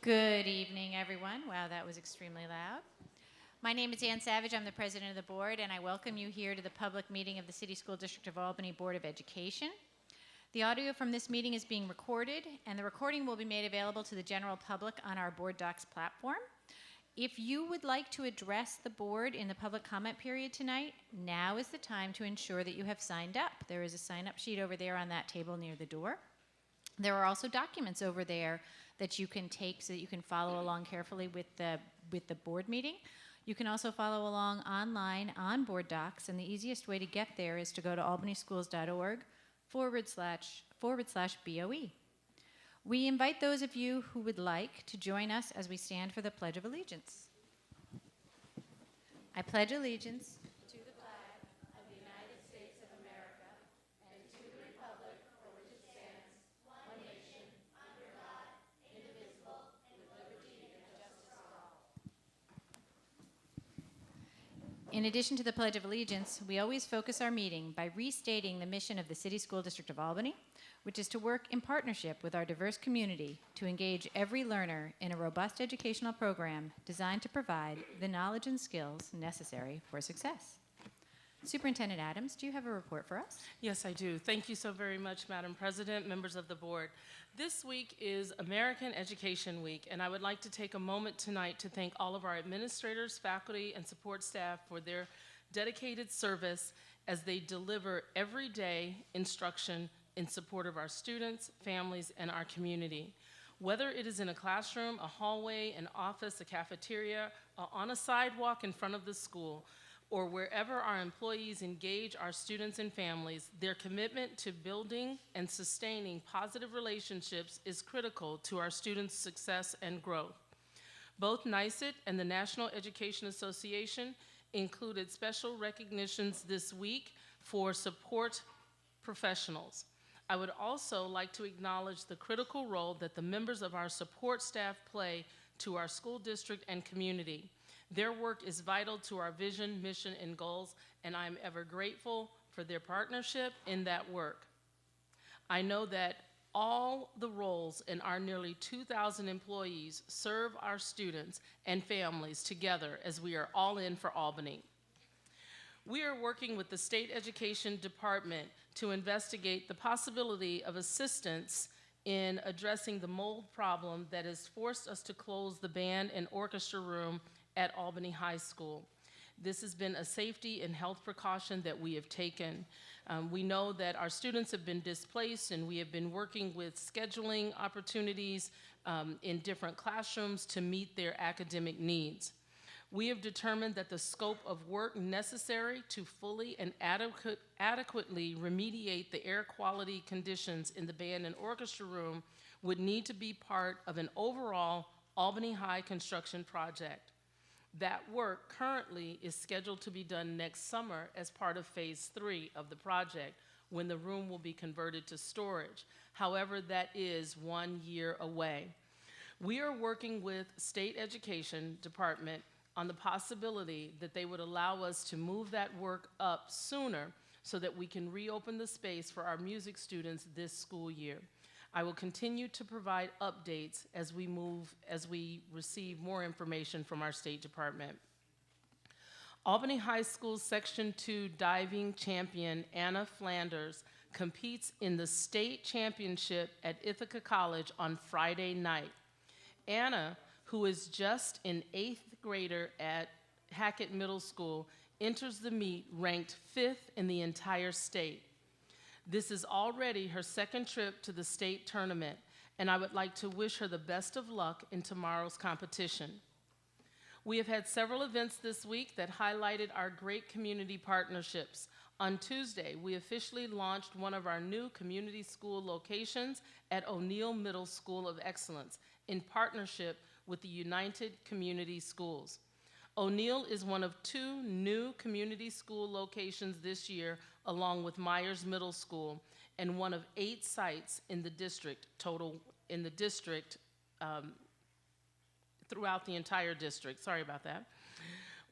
Good evening, everyone. Wow, that was extremely loud. My name is Ann Savage. I'm the president of the board, and I welcome you here to the public meeting of the City School District of Albany Board of Education. The audio from this meeting is being recorded, and the recording will be made available to the general public on our Board Docs platform. If you would like to address the board in the public comment period tonight, now is the time to ensure that you have signed up. There is a sign-up sheet over there on that table near the door. There are also documents over there that you can take so that you can follow along carefully with the board meeting. You can also follow along online on Board Docs, and the easiest way to get there is to go to albanyschools.org/BOE. We invite those of you who would like to join us as we stand for the Pledge of Allegiance. I pledge allegiance to the flag of the United States of America and to the republic for which it stands, one nation, under God, indivisible, with liberty and justice for all. In addition to the Pledge of Allegiance, we always focus our meeting by restating the mission of the City School District of Albany, which is to work in partnership with our diverse community to engage every learner in a robust educational program designed to provide the knowledge and skills necessary for success. Superintendent Adams, do you have a report for us? Yes, I do. Thank you so very much, Madam President, members of the board. This week is American Education Week, and I would like to take a moment tonight to thank all of our administrators, faculty, and support staff for their dedicated service as they deliver everyday instruction in support of our students, families, and our community. Whether it is in a classroom, a hallway, an office, a cafeteria, or on a sidewalk in front of the school, or wherever our employees engage our students and families, their commitment to building and sustaining positive relationships is critical to our students' success and growth. Both NYSUT and the National Education Association included special recognitions this week for support professionals. I would also like to acknowledge the critical role that the members of our support staff play to our school district and community. Their work is vital to our vision, mission, and goals, and I am ever grateful for their partnership in that work. I know that all the roles in our nearly 2,000 employees serve our students and families together as we are all in for Albany. We are working with the State Education Department to investigate the possibility of assistance in addressing the mold problem that has forced us to close the band and orchestra room at Albany High School. This has been a safety and health precaution that we have taken. We know that our students have been displaced, and we have been working with scheduling opportunities in different classrooms to meet their academic needs. We have determined that the scope of work necessary to fully and adequately remediate the air quality conditions in the band and orchestra room would need to be part of an overall Albany High construction project. That work currently is scheduled to be done next summer as part of phase 3 of the project, when the room will be converted to storage. However, that is 1 year away. We are working with State Education Department on the possibility that they would allow us to move that work up sooner so that we can reopen the space for our music students this school year. I will continue to provide updates as we receive more information from our State Department. Albany High School Section 2 diving champion Anna Flanders competes in the state championship at Ithaca College on Friday night. Anna, who is just an 8th grader at Hackett Middle School, enters the meet ranked 5th in the entire state. This is already her second trip to the state tournament, and I would like to wish her the best of luck in tomorrow's competition. We have had several events this week that highlighted our great community partnerships. On Tuesday, we officially launched one of our new community school locations at O'Neill Middle School of Excellence in partnership with the United Community Schools. O'Neill is one of 2 new community school locations this year, along with Myers Middle School, and one of 8 sites in the district, throughout the entire district. Sorry about that.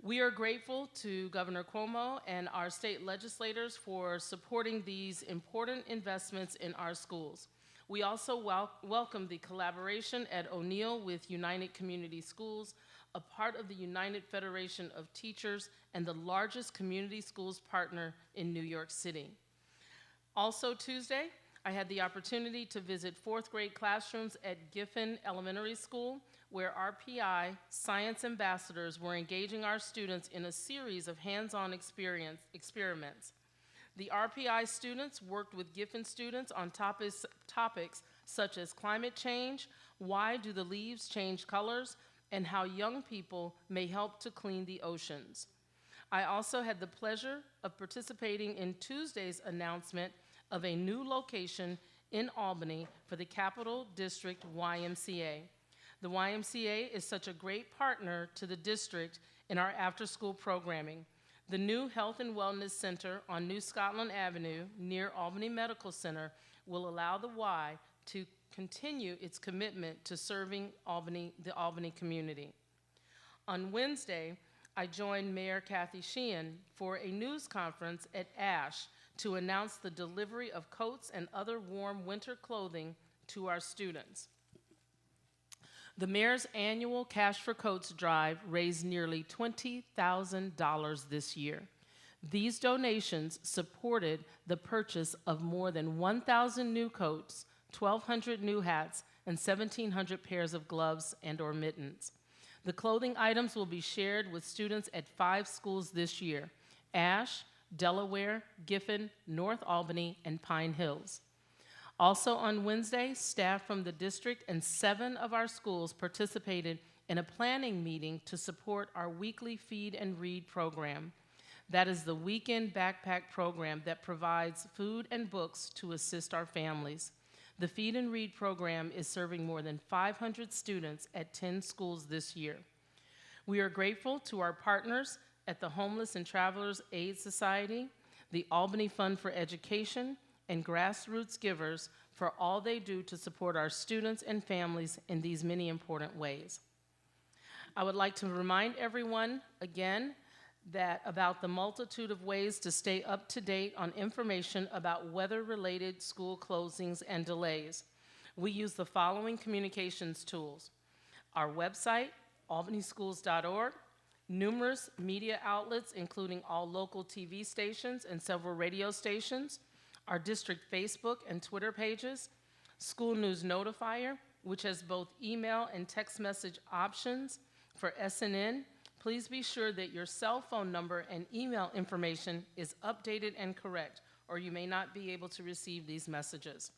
We are grateful to Governor Cuomo and our state legislators for supporting these important investments in our schools. We also welcome the collaboration at O'Neill with United Community Schools, a part of the United Federation of Teachers and the largest community schools partner in New York City. Also Tuesday, I had the opportunity to visit fourth grade classrooms at Giffen Elementary School, where RPI science ambassadors were engaging our students in a series of hands-on experiments. The RPI students worked with Giffen students on topics such as climate change, why do the leaves change colors, and how young people may help to clean the oceans. I also had the pleasure of participating in Tuesday's announcement of a new location in Albany for the Capital District YMCA. The YMCA is such a great partner to the district in our after-school programming. The new Health and Wellness Center on New Scotland Avenue near Albany Medical Center will allow the Y to continue its commitment to serving the Albany community. On Wednesday, I joined Mayor Kathy Sheehan for a news conference at ASH to announce the delivery of coats and other warm winter clothing to our students. The mayor's annual Cash for Coats drive raised nearly $20,000 this year. These donations supported the purchase of more than 1,000 new coats, 1,200 new hats, and 1,700 pairs of gloves and/or mittens. The clothing items will be shared with students at 5 schools this year: Ash, Delaware, Giffen, North Albany, and Pine Hills. Also on Wednesday, staff from the district and 7 of our schools participated in a planning meeting to support our weekly Feed and Read program. That is the weekend backpack program that provides food and books to assist our families. The Feed and Read program is serving more than 500 students at 10 schools this year. We are grateful to our partners at the Homeless and Travelers Aid Society, the Albany Fund for Education, and Grassroots Givers for all they do to support our students and families in these many important ways. I would like to remind everyone again about the multitude of ways to stay up to date on information about weather-related school closings and delays. We use the following communications tools: our website, albanyschools.org, numerous media outlets, including all local TV stations and several radio stations, our district Facebook and Twitter pages, School News Notifier, which has both email and text message options. For SNN, please be sure that your cell phone number and email information is updated and correct, or you may not be able to receive these messages.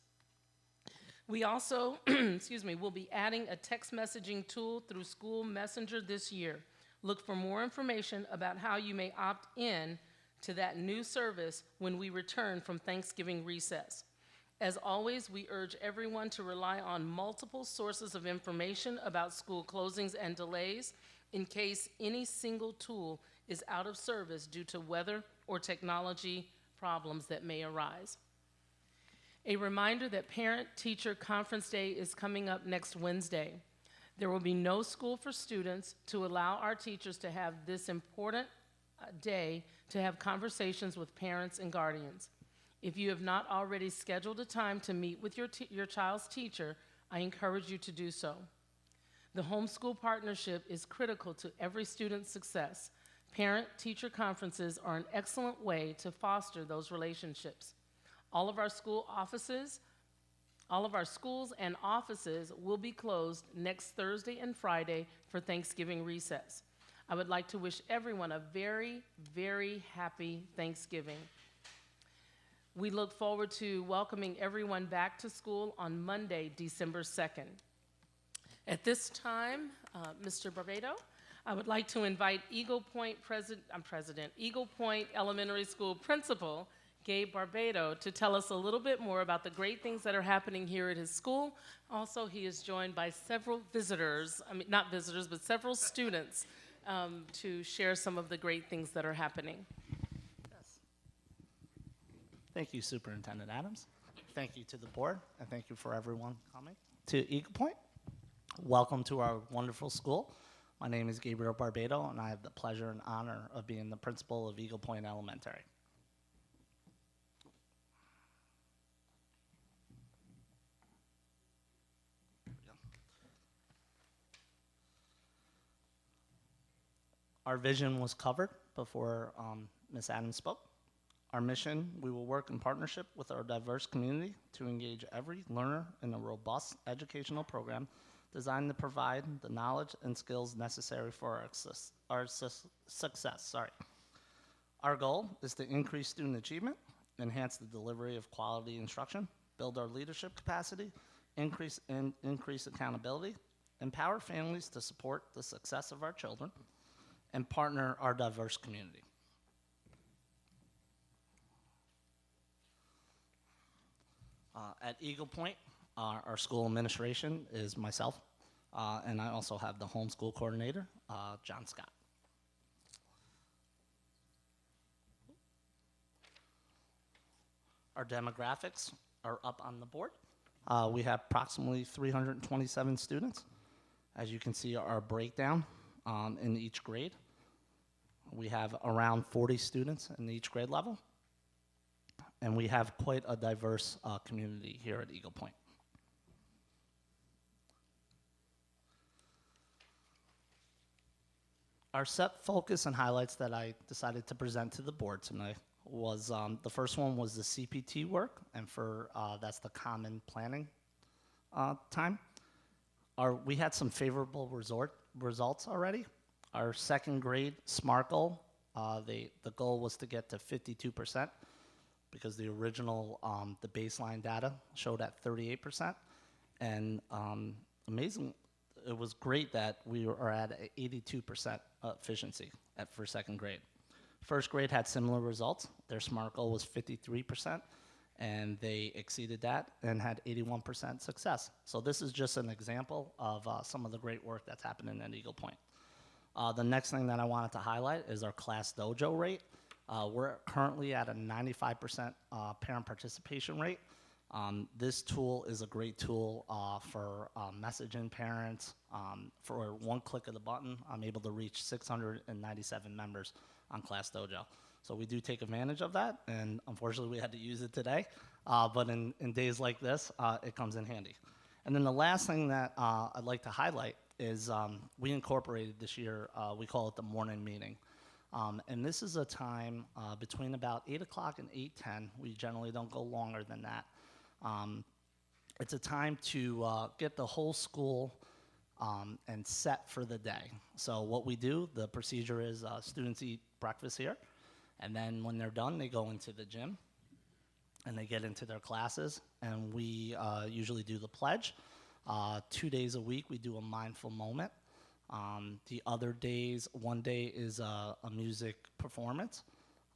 We also, will be adding a text messaging tool through School Messenger this year. Look for more information about how you may opt in to that new service when we return from Thanksgiving recess. As always, we urge everyone to rely on multiple sources of information about school closings and delays in case any single tool is out of service due to weather or technology problems that may arise. A reminder that Parent-Teacher Conference Day is coming up next Wednesday. There will be no school for students to allow our teachers to have this important day to have conversations with parents and guardians. If you have not already scheduled a time to meet with your child's teacher, I encourage you to do so. The homeschool partnership is critical to every student's success. Parent-teacher conferences are an excellent way to foster those relationships. All of our schools and offices will be closed next Thursday and Friday for Thanksgiving recess. I would like to wish everyone a very, very happy Thanksgiving. We look forward to welcoming everyone back to school on Monday, December 2nd. At this time, Mr. Barbado, I would like to invite Eagle Point Elementary School Principal, Gabe Barbado, to tell us a little bit more about the great things that are happening here at his school. Also, he is joined by several several students to share some of the great things that are happening. Yes. Thank you, Superintendent Adams. Thank you to the board, and thank you for everyone coming to Eagle Point. Welcome to our wonderful school. My name is Gabriel Barbado, and I have the pleasure and honor of being the principal of Eagle Point Elementary. Our vision was covered before Ms. Adams spoke. Our mission, we will work in partnership with our diverse community to engage every learner in a robust educational program designed to provide the knowledge and skills necessary for our success. Our goal is to increase student achievement, enhance the delivery of quality instruction, build our leadership capacity, increase accountability, empower families to support the success of our children, and partner our diverse community. At Eagle Point, our school administration is myself, and I also have the homeschool coordinator, John Scott. Our demographics are up on the board. We have approximately 327 students. As you can see, our breakdown in each grade. We have around 40 students in each grade level. And we have quite a diverse community here at Eagle Point. Our set focus and highlights that I decided to present to the board tonight was, the first one was the CPT work, and that's the common planning time. We had some favorable results already. Our second grade SMART goal, the goal was to get to 52%. Because the original, the baseline data showed at 38%. And amazing, it was great that we are at 82% efficiency for second grade. First grade had similar results. Their SMART goal was 53%, and they exceeded that and had 81% success. So this is just an example of some of the great work that's happening at Eagle Point. The next thing that I wanted to highlight is our Class Dojo rate. We're currently at a 95% parent participation rate. This tool is a great tool for messaging parents. For one click of the button, I'm able to reach 697 members on Class Dojo. So we do take advantage of that, and unfortunately we had to use it today. But in days like this, it comes in handy. And then the last thing that I'd like to highlight is we incorporated this year, we call it the morning meeting. And this is a time between about 8 o'clock and 8:10. We generally don't go longer than that. It's a time to get the whole school and set for the day. So what we do, the procedure is students eat breakfast here, and then when they're done, they go into the gym, and they get into their classes, and we usually do the pledge. 2 days a week, we do a mindful moment. The other days, one day is a music performance,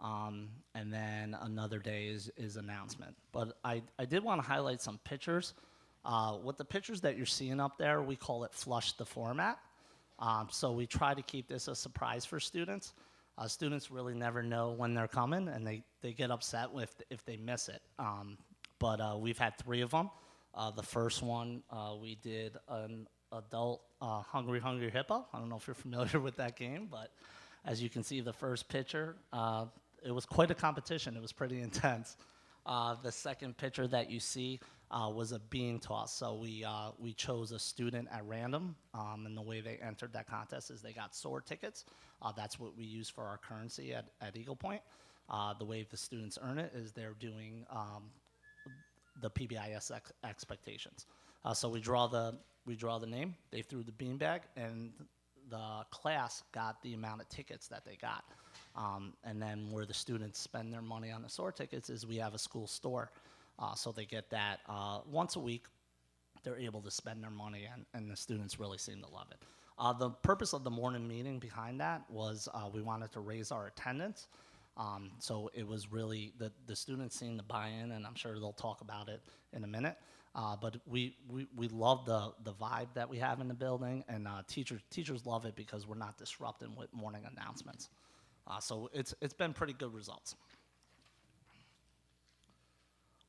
and then another day is announcement. But I did want to highlight some pictures. With the pictures that you're seeing up there, we call it flush the format. So we try to keep this a surprise for students. Students really never know when they're coming, and they get upset if they miss it. But we've had 3 of them. The first one, we did an adult Hungry Hungry Hippo. I don't know if you're familiar with that game, but as you can see, the first picture, it was quite a competition. It was pretty intense. The second picture that you see was a bean toss. So we chose a student at random, and the way they entered that contest is they got sword tickets. That's what we use for our currency at Eagle Point. The way the students earn it is they're doing the PBIS expectations. So we draw the name, they threw the beanbag, and the class got the amount of tickets that they got. And then where the students spend their money on the sword tickets is we have a school store. So they get that once a week. They're able to spend their money, and the students really seem to love it. The purpose of the morning meeting behind that was we wanted to raise our attendance. So it was really the students seemed to buy in, and I'm sure they'll talk about it in a minute. But we love the vibe that we have in the building, and teachers love it because we're not disrupting with morning announcements. So it's been pretty good results.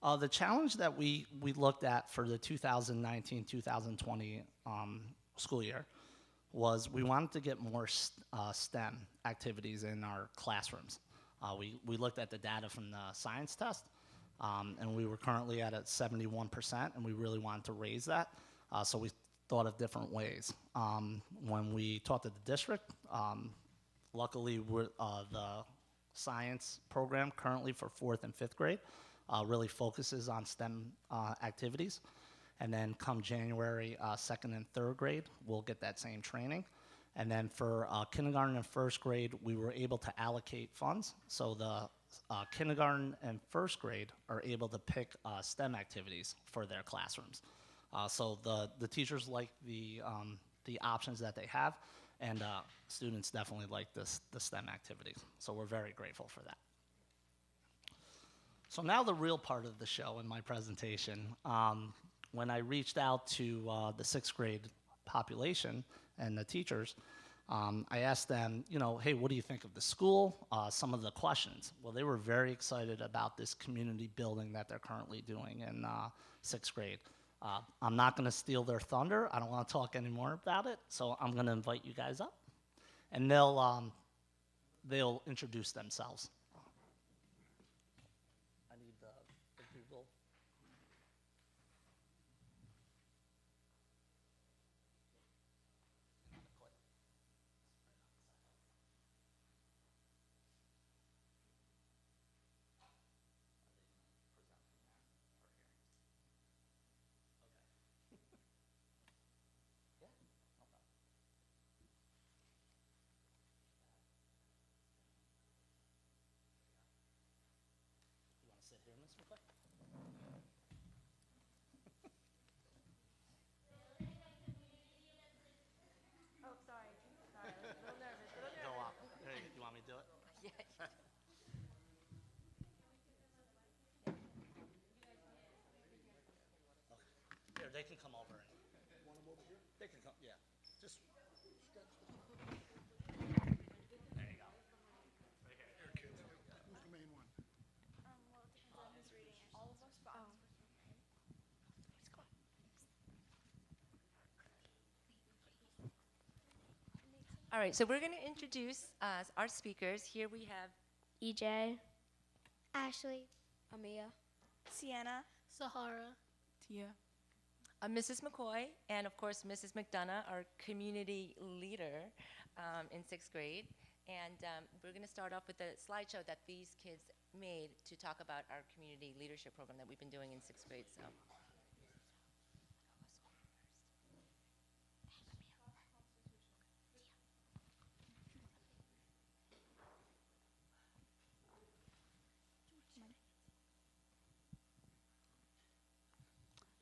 The challenge that we looked at for the 2019-2020 school year was we wanted to get more STEM activities in our classrooms. We looked at the data from the science test, and we were currently at 71%, and we really wanted to raise that. So we thought of different ways. When we talked to the district, Luckily, the science program currently for 4th and 5th grade really focuses on STEM activities. And then come January, 2nd and 3rd grade, we'll get that same training. And then for kindergarten and 1st grade, we were able to allocate funds. So the kindergarten and 1st grade are able to pick STEM activities for their classrooms. So the teachers like the options that they have, and students definitely like the STEM activities. So we're very grateful for that. So now the real part of the show in my presentation. When I reached out to the 6th grade population and the teachers, I asked them, hey, what do you think of the school? Some of the questions. Well, they were very excited about this community building that they're currently doing in 6th grade. I'm not going to steal their thunder. I don't want to talk anymore about it, so I'm going to invite you guys up, and they'll introduce themselves. I need the Google. You want to sit here, Ms. McCoy? Oh, sorry. Sorry, I was a little nervous. Go up. Hey, you want me to do it? Here, they can come over. Want them over here? They can come, yeah. Just stretch the. There you go. Right here. Here, kids. Who's the main one? All of us spots. All right, so we're going to introduce our speakers. Here we have EJ, Ashley, Amia. Sienna, Sahara. Tia. Mrs. McCoy and, of course, Mrs. McDonough, our community leader in 6th grade. And we're going to start off with a slideshow that these kids made to talk about our community leadership program that we've been doing in 6th grade. So.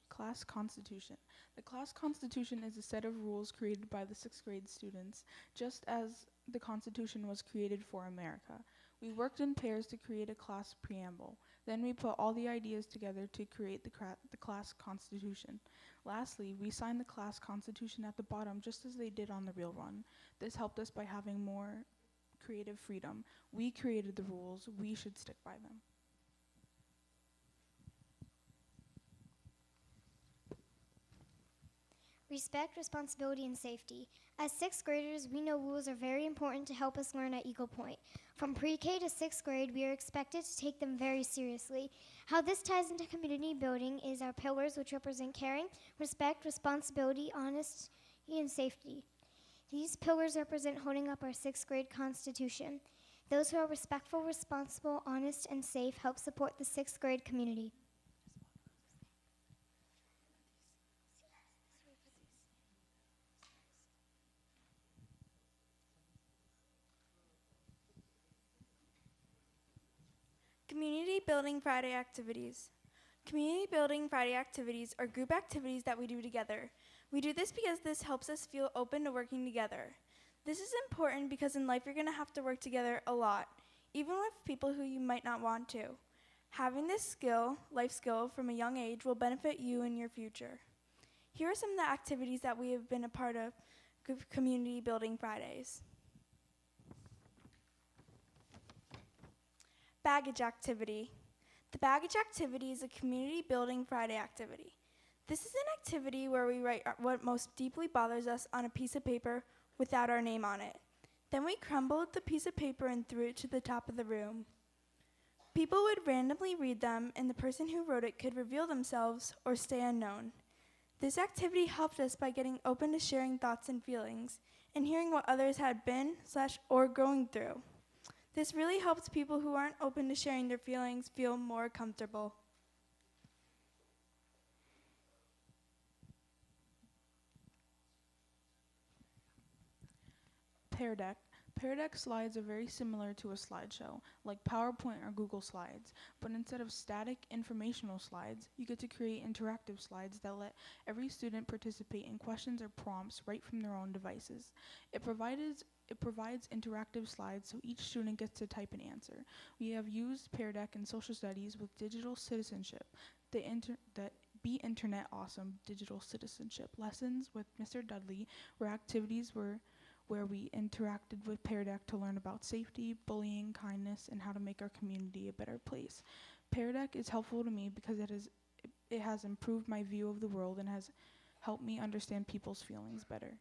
Class Constitution. The class constitution is a set of rules created by the 6th grade students, just as the Constitution was created for America. We worked in pairs to create a class preamble. Then we put all the ideas together to create the class constitution. Lastly, we signed the class constitution at the bottom just as they did on the real run. This helped us by having more creative freedom. We created the rules, we should stick by them. respect, responsibility, and safety. As 6th graders, we know rules are very important to help us learn at Eagle Point. From pre-K to 6th grade, we are expected to take them very seriously. How this ties into community building is our pillars, which represent caring, respect, responsibility, honesty, and safety. These pillars represent holding up our 6th grade constitution. Those who are respectful, responsible, honest, and safe help support the 6th grade community. Community Building Friday activities. Community Building Friday activities are group activities that we do together. We do this because this helps us feel open to working together. This is important because in life you're going to have to work together a lot, even with people who you might not want to. Having this skill, life skill, from a young age will benefit you in your future. Here are some of the activities that we have been a part of Community Building Fridays. Baggage activity. The baggage activity is a Community Building Friday activity. This is an activity where we write what most deeply bothers us on a piece of paper without our name on it. Then we crumbled the piece of paper and threw it to the top of the room. People would randomly read them, and the person who wrote it could reveal themselves or stay unknown. This activity helped us by getting open to sharing thoughts and feelings, and hearing what others had been or going through. This really helps people who aren't open to sharing their feelings feel more comfortable. Pear Deck. Pear Deck slides are very similar to a slideshow, like PowerPoint or Google Slides, but instead of static informational slides, you get to create interactive slides that let every student participate in questions or prompts right from their own devices. It provides interactive slides so each student gets to type an answer. We have used Pear Deck in social studies with digital citizenship, the Be Internet Awesome digital citizenship lessons with Mr. Dudley, where we interacted with Pear Deck to learn about safety, bullying, kindness, and how to make our community a better place. Pear Deck is helpful to me because it has improved my view of the world and has helped me understand people's feelings better.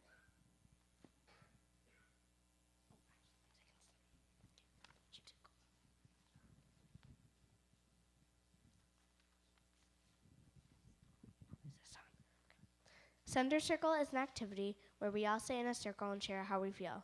Center Circle is an activity where we all sit in a circle and share how we feel.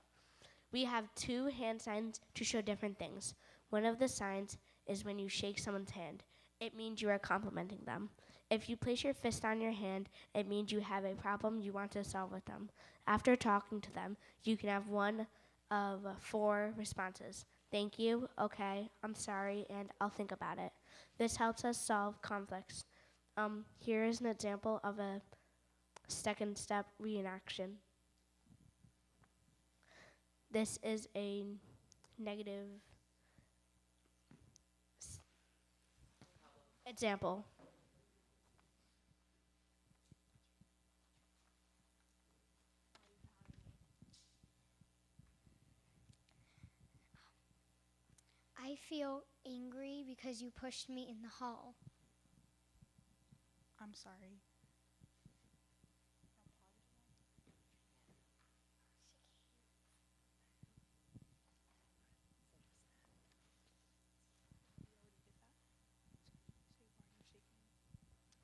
We have 2 hand signs to show different things. One of the signs is when you shake someone's hand. It means you are complimenting them. If you place your fist on your hand, it means you have a problem you want to solve with them. After talking to them, you can have one of 4 responses. Thank you, okay, I'm sorry, and I'll think about it. This helps us solve conflicts. Here is an example of a second step reenaction. This is a negative example. I feel angry because you pushed me in the hall. I'm sorry.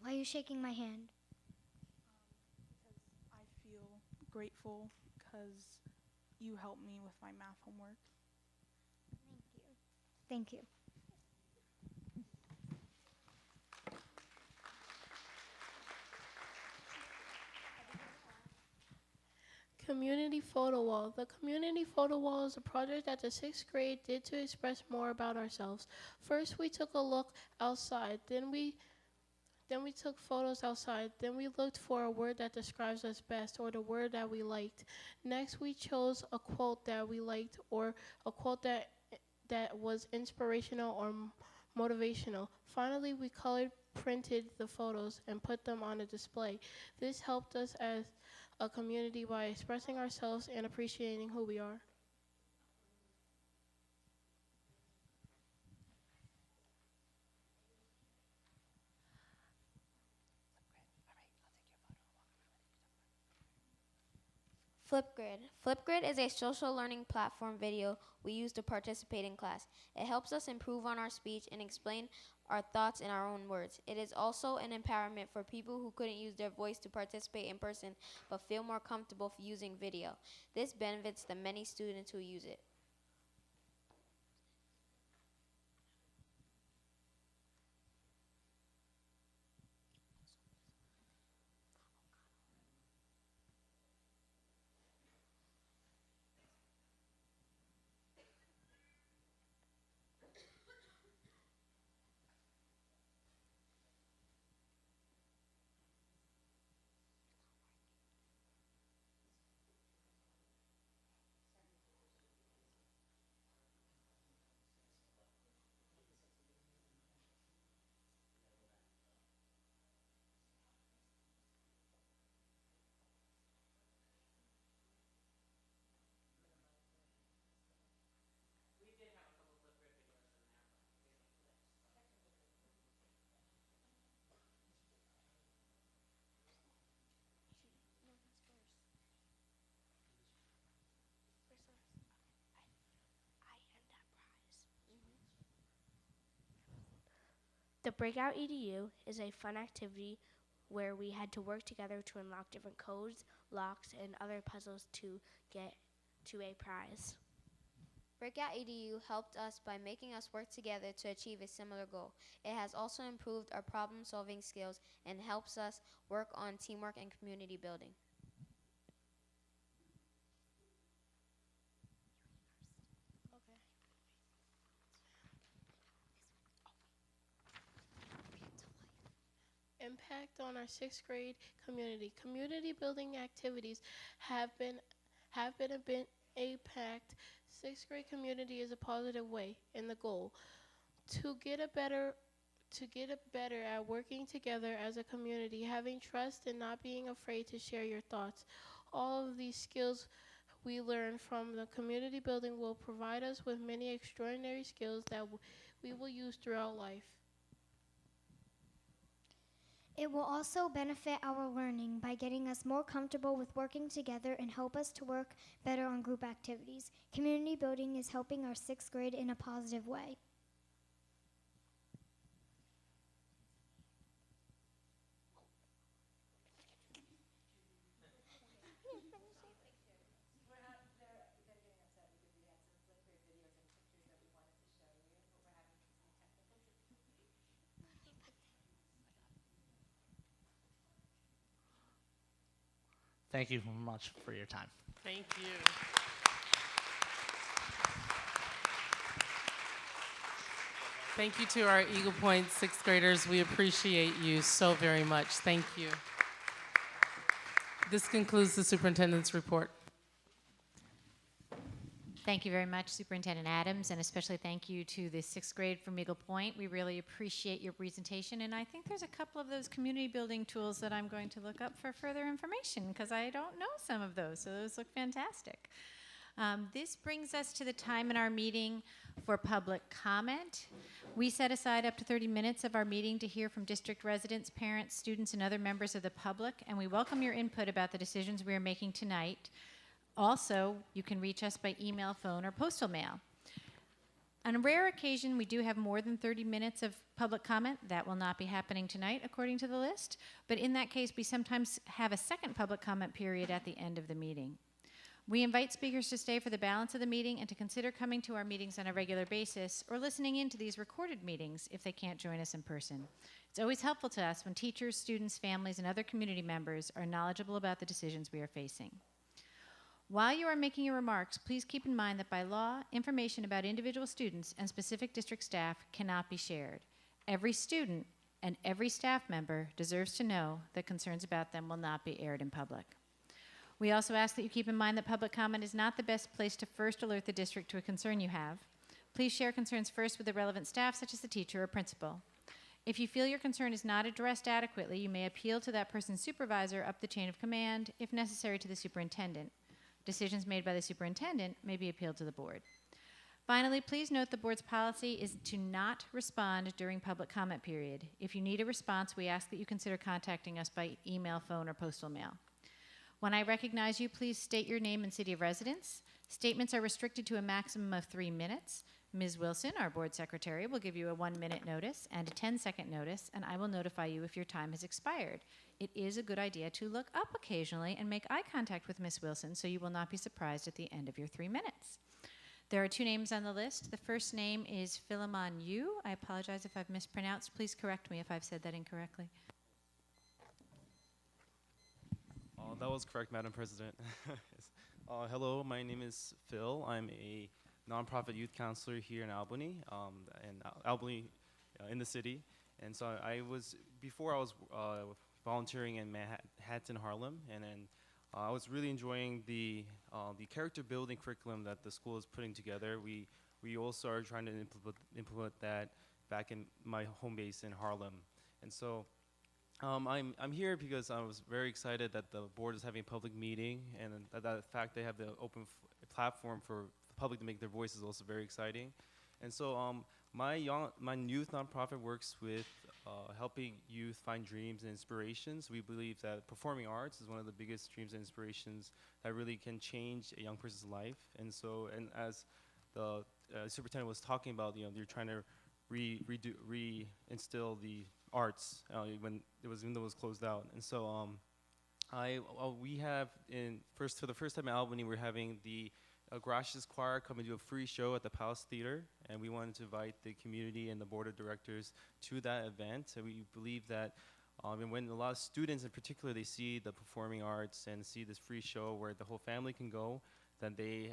Why are you shaking my hand? Because I feel grateful because you helped me with my math homework. Thank you. Community Photo Wall. The Community Photo Wall is a project that the 6th grade did to express more about ourselves. First, we took a look outside. Then we took photos outside. Then we looked for a word that describes us best or the word that we liked. Next, we chose a quote that we liked or a quote that was inspirational or motivational. Finally, we printed the photos and put them on a display. This helped us as a community by expressing ourselves and appreciating who we are. Flipgrid. Flipgrid is a social learning platform video we use to participate in class. It helps us improve on our speech and explain our thoughts in our own words. It is also an empowerment for people who couldn't use their voice to participate in person but feel more comfortable using video. This benefits the many students who use it. The Breakout EDU is a fun activity where we had to work together to unlock different codes, locks, and other puzzles to get to a prize. Breakout EDU helped us by making us work together to achieve a similar goal. It has also improved our problem-solving skills and helps us work on teamwork and community building. Impact on our sixth grade community. Community building activities have been impact sixth grade community is a positive way in the goal to get better at working together as a community, having trust and not being afraid to share your thoughts. All of these skills we learn from the community building will provide us with many extraordinary skills that we will use throughout life. It will also benefit our learning by getting us more comfortable with working together and help us to work better on group activities. Community building is helping our sixth grade in a positive way. Thank you very much for your time. Thank you. Thank you to our Eagle Point sixth graders. We appreciate you so very much. Thank you. This concludes the superintendent's report. Thank you very much, Superintendent Adams, and especially thank you to the sixth grade from Eagle Point. We really appreciate your presentation, and I think there's a couple of those community building tools that I'm going to look up for further information because I don't know some of those, so those look fantastic. This brings us to the time in our meeting for public comment. We set aside up to 30 minutes of our meeting to hear from district residents, parents, students, and other members of the public, and we welcome your input about the decisions we are making tonight. Also, you can reach us by email, phone, or postal mail. On a rare occasion, we do have more than 30 minutes of public comment. That will not be happening tonight, according to the list. But in that case, we sometimes have a second public comment period at the end of the meeting. We invite speakers to stay for the balance of the meeting and to consider coming to our meetings on a regular basis or listening in to these recorded meetings if they can't join us in person. It's always helpful to us when teachers, students, families, and other community members are knowledgeable about the decisions we are facing. While you are making your remarks, please keep in mind that by law, information about individual students and specific district staff cannot be shared. Every student and every staff member deserves to know that concerns about them will not be aired in public. We also ask that you keep in mind that public comment is not the best place to first alert the district to a concern you have. Please share concerns first with the relevant staff, such as the teacher or principal. If you feel your concern is not addressed adequately, you may appeal to that person's supervisor up the chain of command, if necessary to the superintendent. Decisions made by the superintendent may be appealed to the board. Finally, please note the board's policy is to not respond during public comment period. If you need a response, we ask that you consider contacting us by email, phone, or postal mail. When I recognize you, please state your name and city of residence. Statements are restricted to a maximum of 3 minutes. Ms. Wilson, our board secretary, will give you a 1-minute notice and a 10-second notice, and I will notify you if your time has expired. It is a good idea to look up occasionally and make eye contact with Ms. Wilson so you will not be surprised at the end of your 3 minutes. There are 2 names on the list. The first name is Philemon Yu. I apologize if I've mispronounced. Please correct me if I've said that incorrectly. That was correct, Madam President. Hello, my name is Phil. I'm a nonprofit youth counselor here in Albany, in the city. And so before I was volunteering in Manhattan, Harlem, and then I was really enjoying the character building curriculum that the school is putting together. We also are trying to implement that back in my home base in Harlem. And so I'm here because I was very excited that the board is having a public meeting, and that fact they have the open platform for the public to make their voices also very exciting. And so my youth nonprofit works with helping youth find dreams and inspirations. We believe that performing arts is one of the biggest dreams and inspirations that really can change a young person's life. And so, and as the superintendent was talking about, you're trying to reinstill the arts when it was, even though it was closed out. And so we have for the first time in Albany, we're having the Gracias Choir come and do a free show at the Palace Theater, and we wanted to invite the community and the board of directors to that event. So we believe that and when a lot of students in particular, they see the performing arts and see this free show where the whole family can go, then a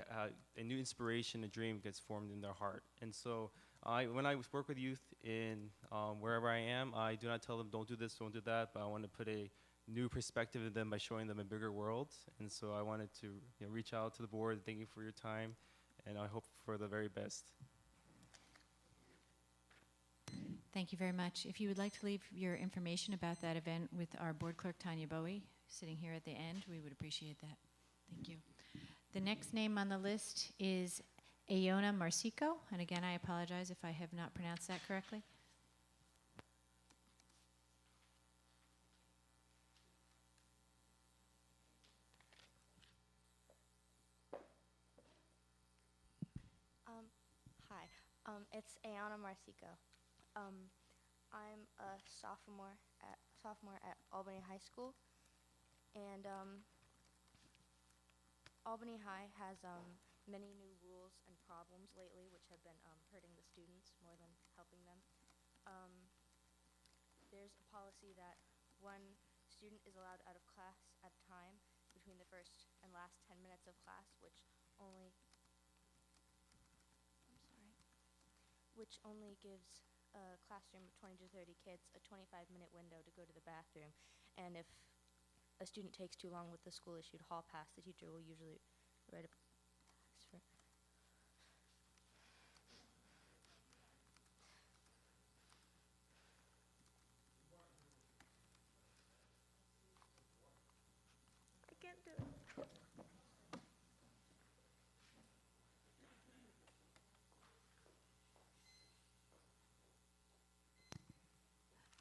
new inspiration, a dream gets formed in their heart. And so when I work with youth in wherever I am, I do not tell them don't do this, don't do that, but I want to put a new perspective in them by showing them a bigger world. And so I wanted to reach out to the board, thank you for your time, and I hope for the very best. Thank you very much. If you would like to leave your information about that event with our board clerk, Tanya Bowie, sitting here at the end, we would appreciate that. Thank you. The next name on the list is Ayona Marcico, and again, I apologize if I have not pronounced that correctly. Hi, it's Ayana Marcico. I'm a sophomore at Albany High School, and Albany High has many new rules and problems lately, which have been hurting the students more than helping them. There's a policy that one student is allowed out of class at a time between the first and last 10 minutes of class, which only gives a classroom of 20 to 30 kids a 25-minute window to go to the bathroom. And if a student takes too long with the school-issued hall pass, the teacher will usually write a pass for. I can't do it.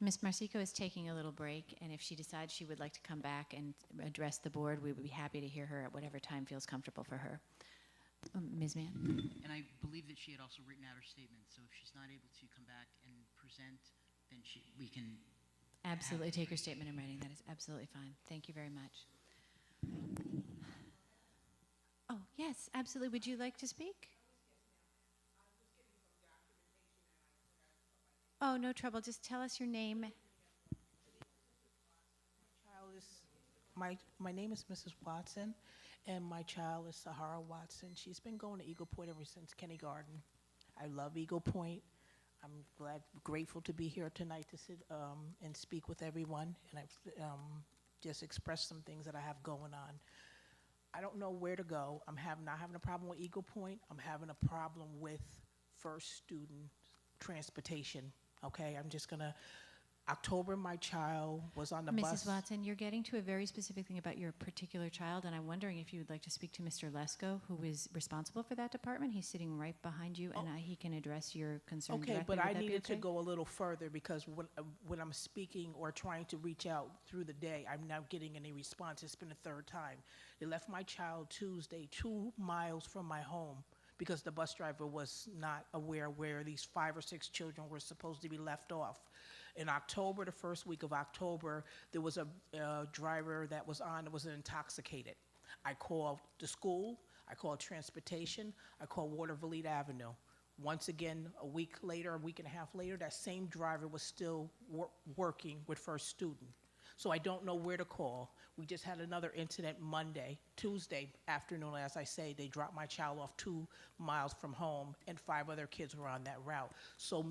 Ms. Marcico is taking a little break, and if she decides she would like to come back and address the board, we would be happy to hear her at whatever time feels comfortable for her. Ms. Mann? And I believe that she had also written out her statement, so if she's not able to come back and present, then we can... Absolutely take her statement in writing. That is absolutely fine. Thank you very much. Oh, yes, absolutely. Would you like to speak? Oh, no trouble. Just tell us your name. My name is Mrs. Watson, and my child is Sahara Watson. She's been going to Eagle Point ever since kindergarten. I love Eagle Point. I'm grateful to be here tonight to sit and speak with everyone, and I've just expressed some things that I have going on. I don't know where to go. I'm not having a problem with Eagle Point. I'm having a problem with first student transportation. Okay, I'm just gonna, October, my child was on the bus. Mrs. Watson, you're getting to a very specific thing about your particular child, and I'm wondering if you would like to speak to Mr. Lesko, who is responsible for that department. He's sitting right behind you, and he can address your concern directly. Okay, but Would I that be needed to okay? go a little further because when I'm speaking or trying to reach out through the day, I'm not getting any response. It's been the third time. They left my child Tuesday 2 miles from my home, because the bus driver was not aware where these 5 or 6 children were supposed to be left off. In October, the first week of October, there was a driver that was intoxicated. I called the school, I called transportation, I called Waterville Avenue. Once again, a week later, a week and a half later, that same driver was still working with first student. So I don't know where to call. We just had another incident Tuesday afternoon, as I say. They dropped my child off 2 miles from home, and 5 other kids were on that route. So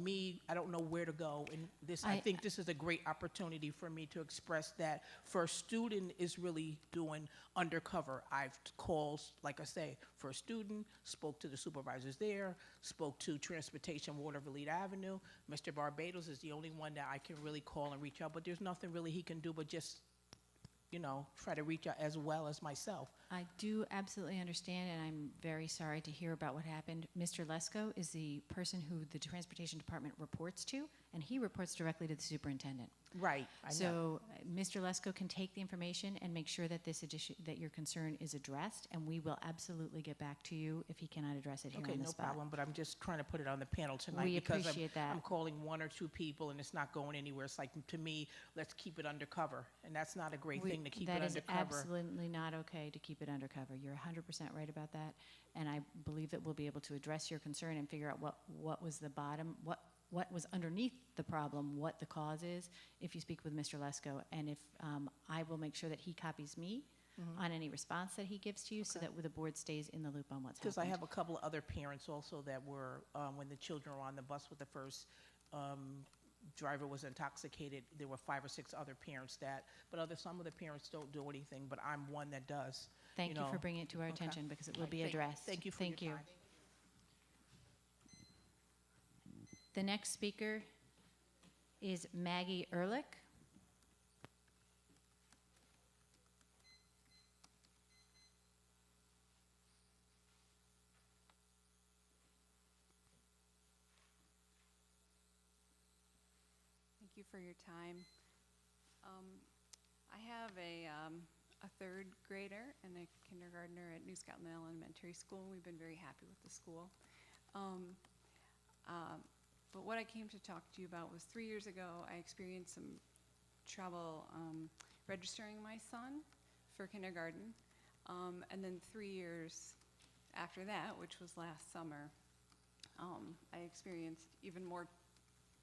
I don't know where to go. And I think this is a great opportunity for me to express that first student is really doing undercover. I've called, like I say, first student, spoke to the supervisors there, spoke to transportation, Waterville Avenue. Mr. Barbados is the only one that I can really call and reach out, but there's nothing really he can do but just try to reach out as well as myself. I do absolutely understand, and I'm very sorry to hear about what happened. Mr. Lesko is the person who the Transportation Department reports to, and he reports directly to the superintendent. Right, I know. So Mr. Lesko can take the information and make sure that that your concern is addressed, and we will absolutely get back to you if he cannot address it here Okay, on the no spot. problem, but I'm just trying to put it on the panel tonight. We because appreciate that. I'm calling 1 or 2 people and it's not going anywhere. It's like, to me, let's keep it undercover, and that's not a great thing to keep it That is undercover. absolutely not okay to keep it undercover. You're 100% right about that, and I believe that we'll be able to address your concern and figure out what was the bottom, what was underneath the problem, what the cause is, if you speak with Mr. Lesko, and if I will make sure that he copies me on any response that he gives to you, so that the board stays in the loop on what's happening. Because I have a couple of other parents also that were, when the children were on the bus with the first driver was intoxicated, there were 5 or 6 other parents that, but some of the parents don't do anything, but I'm one that does. Thank you know. for bringing it to our Okay. attention, because it will Right, be addressed. Thank you for your time. The next speaker is Maggie Ehrlich. Thank you for your time. I have a 3rd grader and a kindergartner at New Scotland Elementary School. We've been very happy with the school. But what I came to talk to you about was 3 years ago, I experienced some trouble registering my son for kindergarten. And then 3 years after that, which was last summer, I experienced even more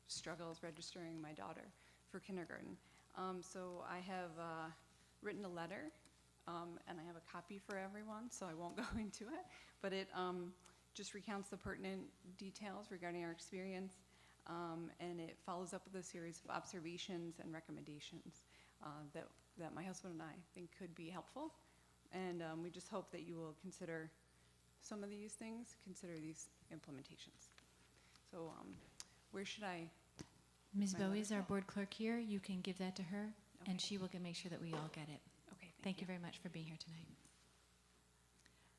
struggles registering my daughter for kindergarten. So I have written a letter, and I have a copy for everyone, so I won't go into it, but it just recounts the pertinent details regarding our experience, and it follows up with a series of observations and recommendations that my husband and I think could be helpful. And we just hope that you will consider some of these things, consider these implementations. So where should I? Ms. my Bowie letter is our go? board clerk here. You can give that to her, and Okay. she will make sure that we all get it. Okay, Thank you very much for being here tonight.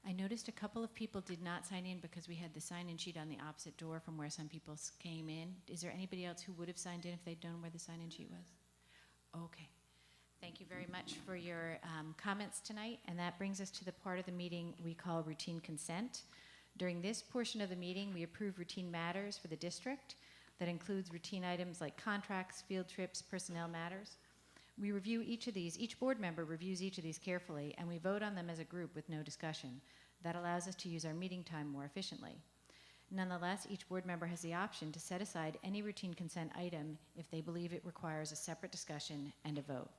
I noticed a couple of people did not sign in because we had the sign-in sheet on the opposite door from where some people came in. Is there anybody else who would have signed in if they'd known where the sign-in sheet was? Okay. Thank you very much for your comments tonight, and that brings us to the part of the meeting we call routine consent. During this portion of the meeting, we approve routine matters for the district. That includes routine items like contracts, field trips, personnel matters. We review each board member reviews each of these carefully, and we vote on them as a group with no discussion. That allows us to use our meeting time more efficiently. Nonetheless, each board member has the option to set aside any routine consent item if they believe it requires a separate discussion and a vote.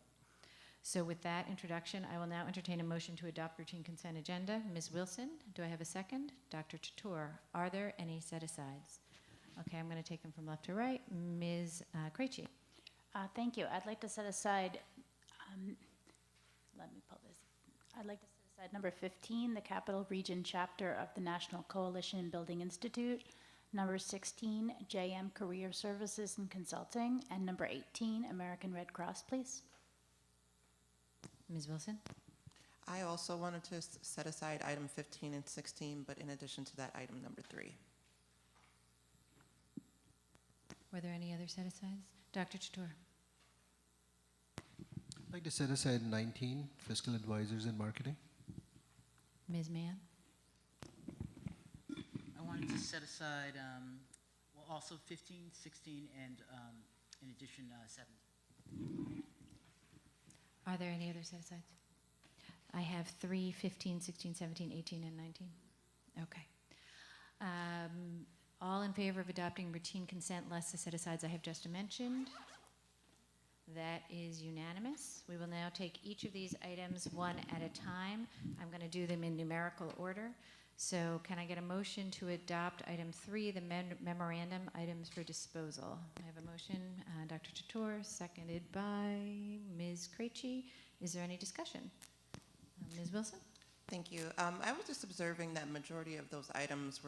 So with that introduction, I will now entertain a motion to adopt routine consent agenda. Ms. Wilson, do I have a second? Dr. Chatur, are there any set-asides? Okay, I'm going to take them from left to right. Ms. Krejci. Thank you. I'd like to set aside, let me pull this. I'd like to set aside number 15, the Capital Region chapter of the National Coalition Building Institute, number 16, JM Career Services and Consulting, and number 18, American Red Cross, please. Ms. Wilson? I also wanted to set aside item 15 and 16, but in addition to that, item number 3. Were there any other set-asides? Dr. Chatur. I'd like to set aside 19, fiscal advisors and marketing. Ms. Mann? I wanted to set aside, also 15, 16, and in addition, 17. Are there any other set-asides? I have 3, 15, 16, 17, 18, and 19. Okay. All in favor of adopting routine consent less the set-asides I have just mentioned? That is unanimous. We will now take each of these items one at a time. I'm going to do them in numerical order. So can I get a motion to adopt item 3, the memorandum items for disposal? I have a motion, Dr. Chatur, seconded by Ms. Krejci. Is there any discussion? Ms. Wilson? Thank you. I was just observing that majority of those items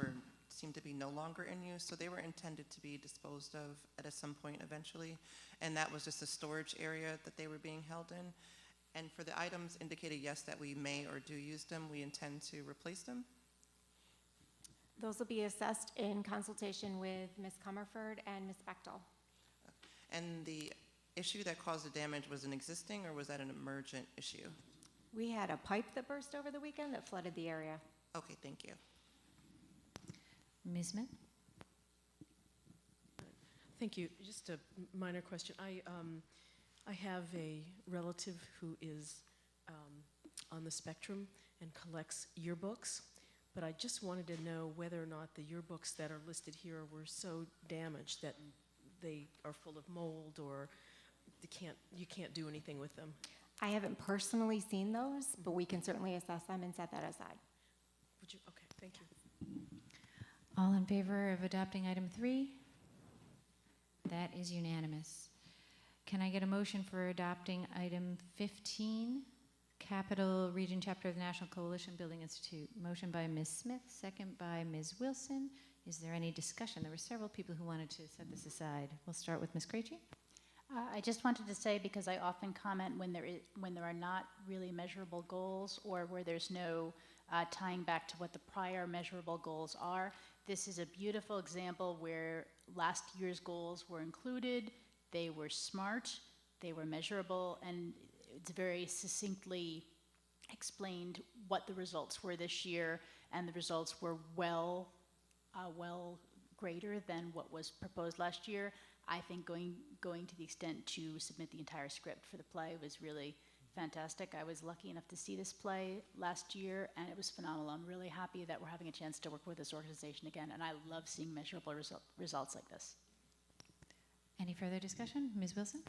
seemed to be no longer in use, so they were intended to be disposed of at some point eventually, and that was just a storage area that they were being held in. And for the items indicated yes that we may or do use them, we intend to replace them. Those will be assessed in consultation with Ms. Comerford and Ms. Bechtel. And the issue that caused the damage was an existing or was that an emergent issue? We had a pipe that burst over the weekend that flooded the area. Okay, thank you. Ms. Smith? Thank you. Just a minor question. I have a relative who is on the spectrum and collects yearbooks, but I just wanted to know whether or not the yearbooks that are listed here were so damaged that they are full of mold or you can't do anything with them. I haven't personally seen those, but we can certainly assess them and set that aside. Would you? Okay, thank you. All in favor of adopting item 3? That is unanimous. Can I get a motion for adopting item 15, Capital Region Chapter of the National Coalition Building Institute? Motion by Ms. Smith, second by Ms. Wilson. Is there any discussion? There were several people who wanted to set this aside. We'll start with Ms. Krejci. I just wanted to say, because I often comment when there are not really measurable goals or where there's no tying back to what the prior measurable goals are, this is a beautiful example where last year's goals were included, they were smart, they were measurable, and it's very succinctly explained what the results were this year, and the results were well greater than what was proposed last year. I think going to the extent to submit the entire script for the play was really fantastic. I was lucky enough to see this play last year, and it was phenomenal. I'm really happy that we're having a chance to work with this organization again, and I love seeing measurable results like this. Any further discussion? Ms. Wilson?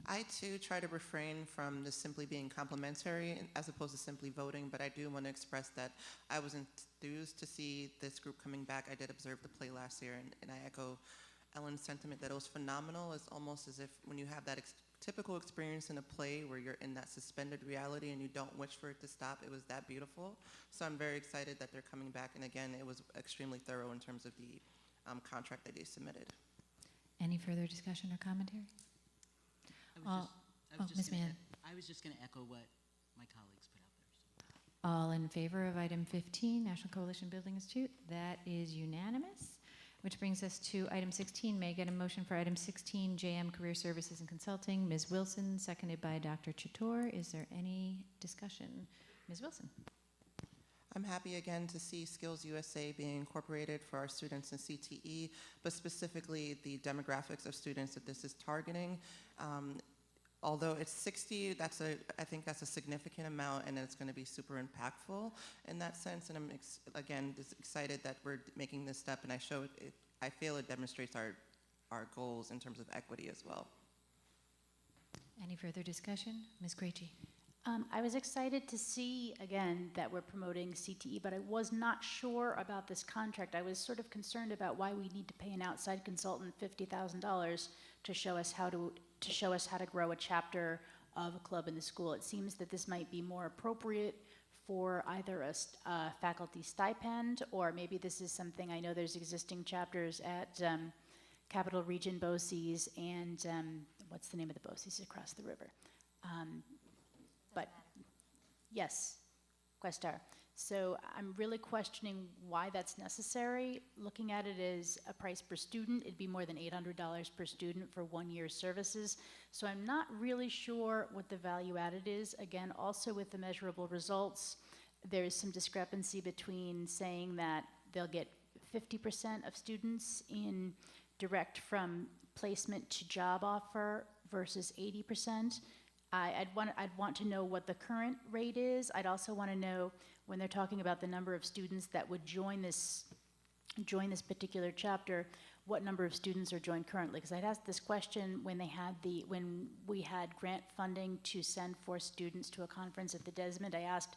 I too try to refrain from this simply being complimentary as opposed to simply voting, but I do want to express that I was enthused to see this group coming back. I did observe the play last year, and I echo Ellen's sentiment that it was phenomenal. It's almost as if when you have that typical experience in a play where you're in that suspended reality and you don't wish for it to stop, it was that beautiful. So I'm very excited that they're coming back, and again, it was extremely thorough in terms of the contract that they submitted. Any further discussion or commentary? Ms. Mann. I was just going to echo what my colleagues put out there. All in favor of item 15, National Coalition Building Institute? That is unanimous. Which brings us to item 16. May I get a motion for item 16, JM Career Services and Consulting? Ms. Wilson, seconded by Dr. Chator. Is there any discussion? Ms. Wilson. I'm happy again to see Skills USA being incorporated for our students in CTE, but specifically the demographics of students that this is targeting. Although it's 60, I think that's a significant amount, and it's going to be super impactful in that sense. And I'm again just excited that we're making this step, and I feel it demonstrates our goals in terms of equity as well. Any further discussion? Ms. Krejci. I was excited to see, again, that we're promoting CTE, but I was not sure about this contract. I was sort of concerned about why we need to pay an outside consultant $50,000 to show us how to grow a chapter of a club in the school. It seems that this might be more appropriate for either a faculty stipend, or maybe this is something, I know there's existing chapters at Capital Region BOCES and what's the name of the BOCES across the river? But yes, Questar. So I'm really questioning why that's necessary. Looking at it as a price per student, it'd be more than $800 per student for 1 year's services. So I'm not really sure what the value added is. Again, also with the measurable results, there's some discrepancy between saying that they'll get 50% of students in direct from placement to job offer versus 80%. I'd want to know what the current rate is. I'd also want to know when they're talking about the number of students that would join this particular chapter, what number of students are joined currently. Because I'd asked this question when we had grant funding to send 4 students to a conference at the Desmond. I asked,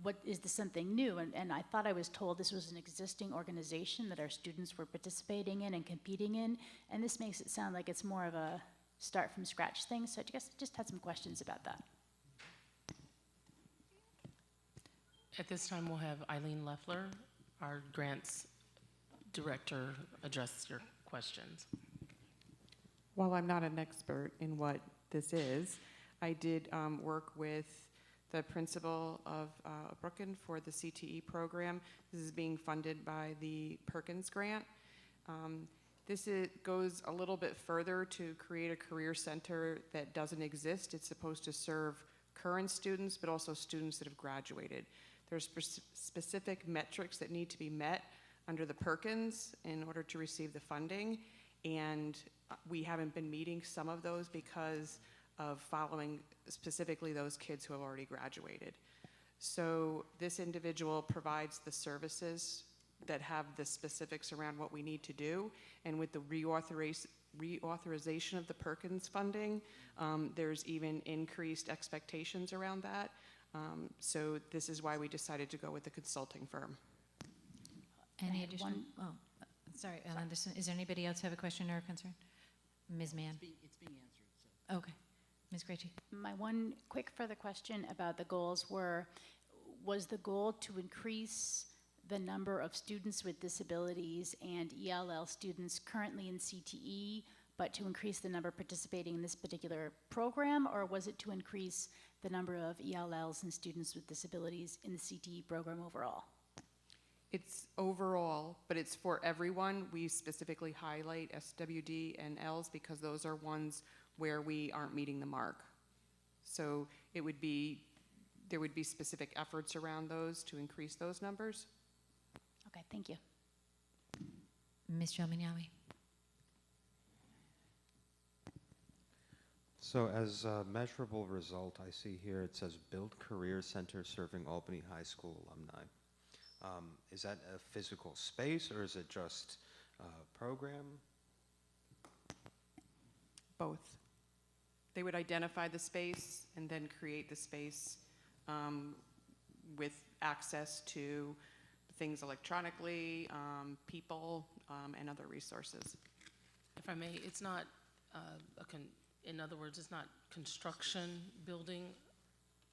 what is this something new? And I thought I was told this was an existing organization that our students were participating in and competing in. And this makes it sound like it's more of a start from scratch thing. So I guess I just had some questions about that. At this time, we'll have Eileen Leffler, our grants director, address your questions. While I'm not an expert in what this is, I did work with the principal of Brooklyn for the CTE program. This is being funded by the Perkins Grant. Goes a little bit further to create a career center that doesn't exist. It's supposed to serve current students, but also students that have graduated. There's specific metrics that need to be met under the Perkins in order to receive the funding, and we haven't been meeting some of those because of following specifically those kids who have already graduated. So this individual provides the services that have the specifics around what we need to do, and with the reauthorization of the Perkins funding, there's even increased expectations around that. So this is why we decided to go with the consulting firm. Any additional? Sorry, Ellen, is there anybody else have a question or a concern? Ms. Mann? It's being answered. So. Okay. Ms. Gracey? My one quick further question about the goals was the goal to increase the number of students with disabilities and ELL students currently in CTE, but to increase the number participating in this particular program, or was it to increase the number of ELLs and students with disabilities in the CTE program overall? It's overall, but it's for everyone. We specifically highlight SWD and Ls because those are ones where we aren't meeting the mark. So there would be specific efforts around those to increase those numbers. Okay, thank you. Ms. Jelminyawi? So as a measurable result, I see here it says Build Career Center serving Albany High School alumni. Is that a physical space or is it just a program? Both. They would identify the space and then create the space with access to things electronically, people, and other resources. If I may, it's not, in other words, it's not construction building.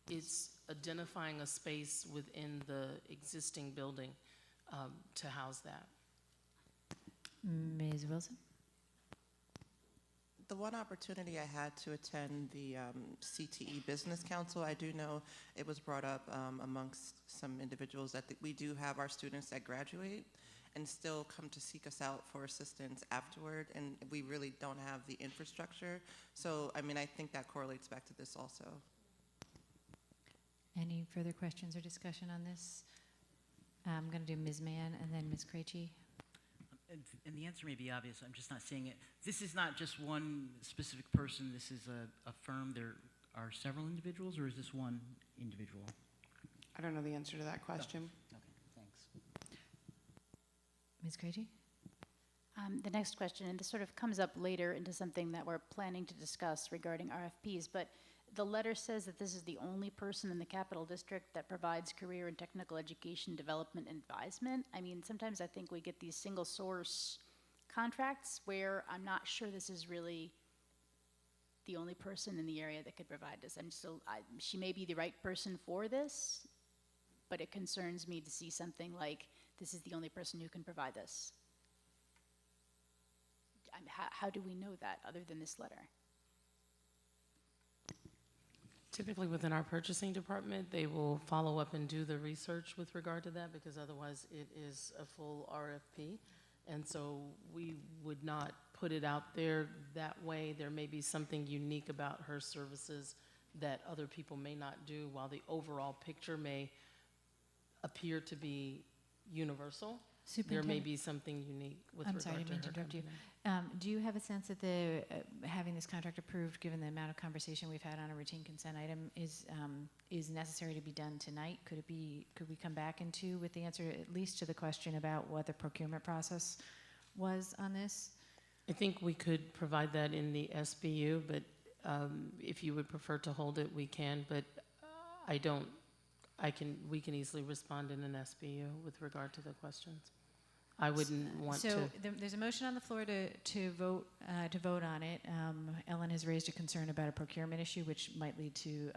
It's identifying a space within the existing building to house that. Ms. Wilson? The one opportunity I had to attend the CTE Business Council, I do know it was brought up amongst some individuals that we do have our students that graduate and still come to seek us out for assistance afterward, and we really don't have the infrastructure. So, I mean, I think that correlates back to this also. Any further questions or discussion on this? I'm going to do Ms. Mann and then Ms. Krejci. And the answer may be obvious, I'm just not seeing it. This is not just one specific person, this is a firm. There are several individuals, or is this one individual? I don't know the answer to that question. Oh, okay, thanks. Ms. Krejci? The next question, and this sort of comes up later into something that we're planning to discuss regarding RFPs, but the letter says that this is the only person in the Capital District that provides career and technical education development and advisement. I mean, sometimes I think we get these single source contracts where I'm not sure this is really the only person in the area that could provide this. She may be the right person for this, but it concerns me to see something like this is the only person who can provide this. How do we know that other than this letter? Typically within our purchasing department, they will follow up and do the research with regard to that, because otherwise it is a full RFP. And so we would not put it out there that way. There may be something unique about her services that other people may not do, while the overall picture may appear to be universal. There may be something unique with regard to her. I'm sorry, I didn't mean to interrupt you. company. Do you have a sense that the having this contract approved, given the amount of conversation we've had on a routine consent item, is necessary to be done tonight? Could we come back into with the answer at least to the question about what the procurement process was on this? I think we could provide that in the SBU, but if you would prefer to hold it, we can. But we can easily respond in an SBU with regard to the questions. I wouldn't want to. So there's a motion on the floor to vote on it. Ellen has raised a concern about a procurement issue, which might lead to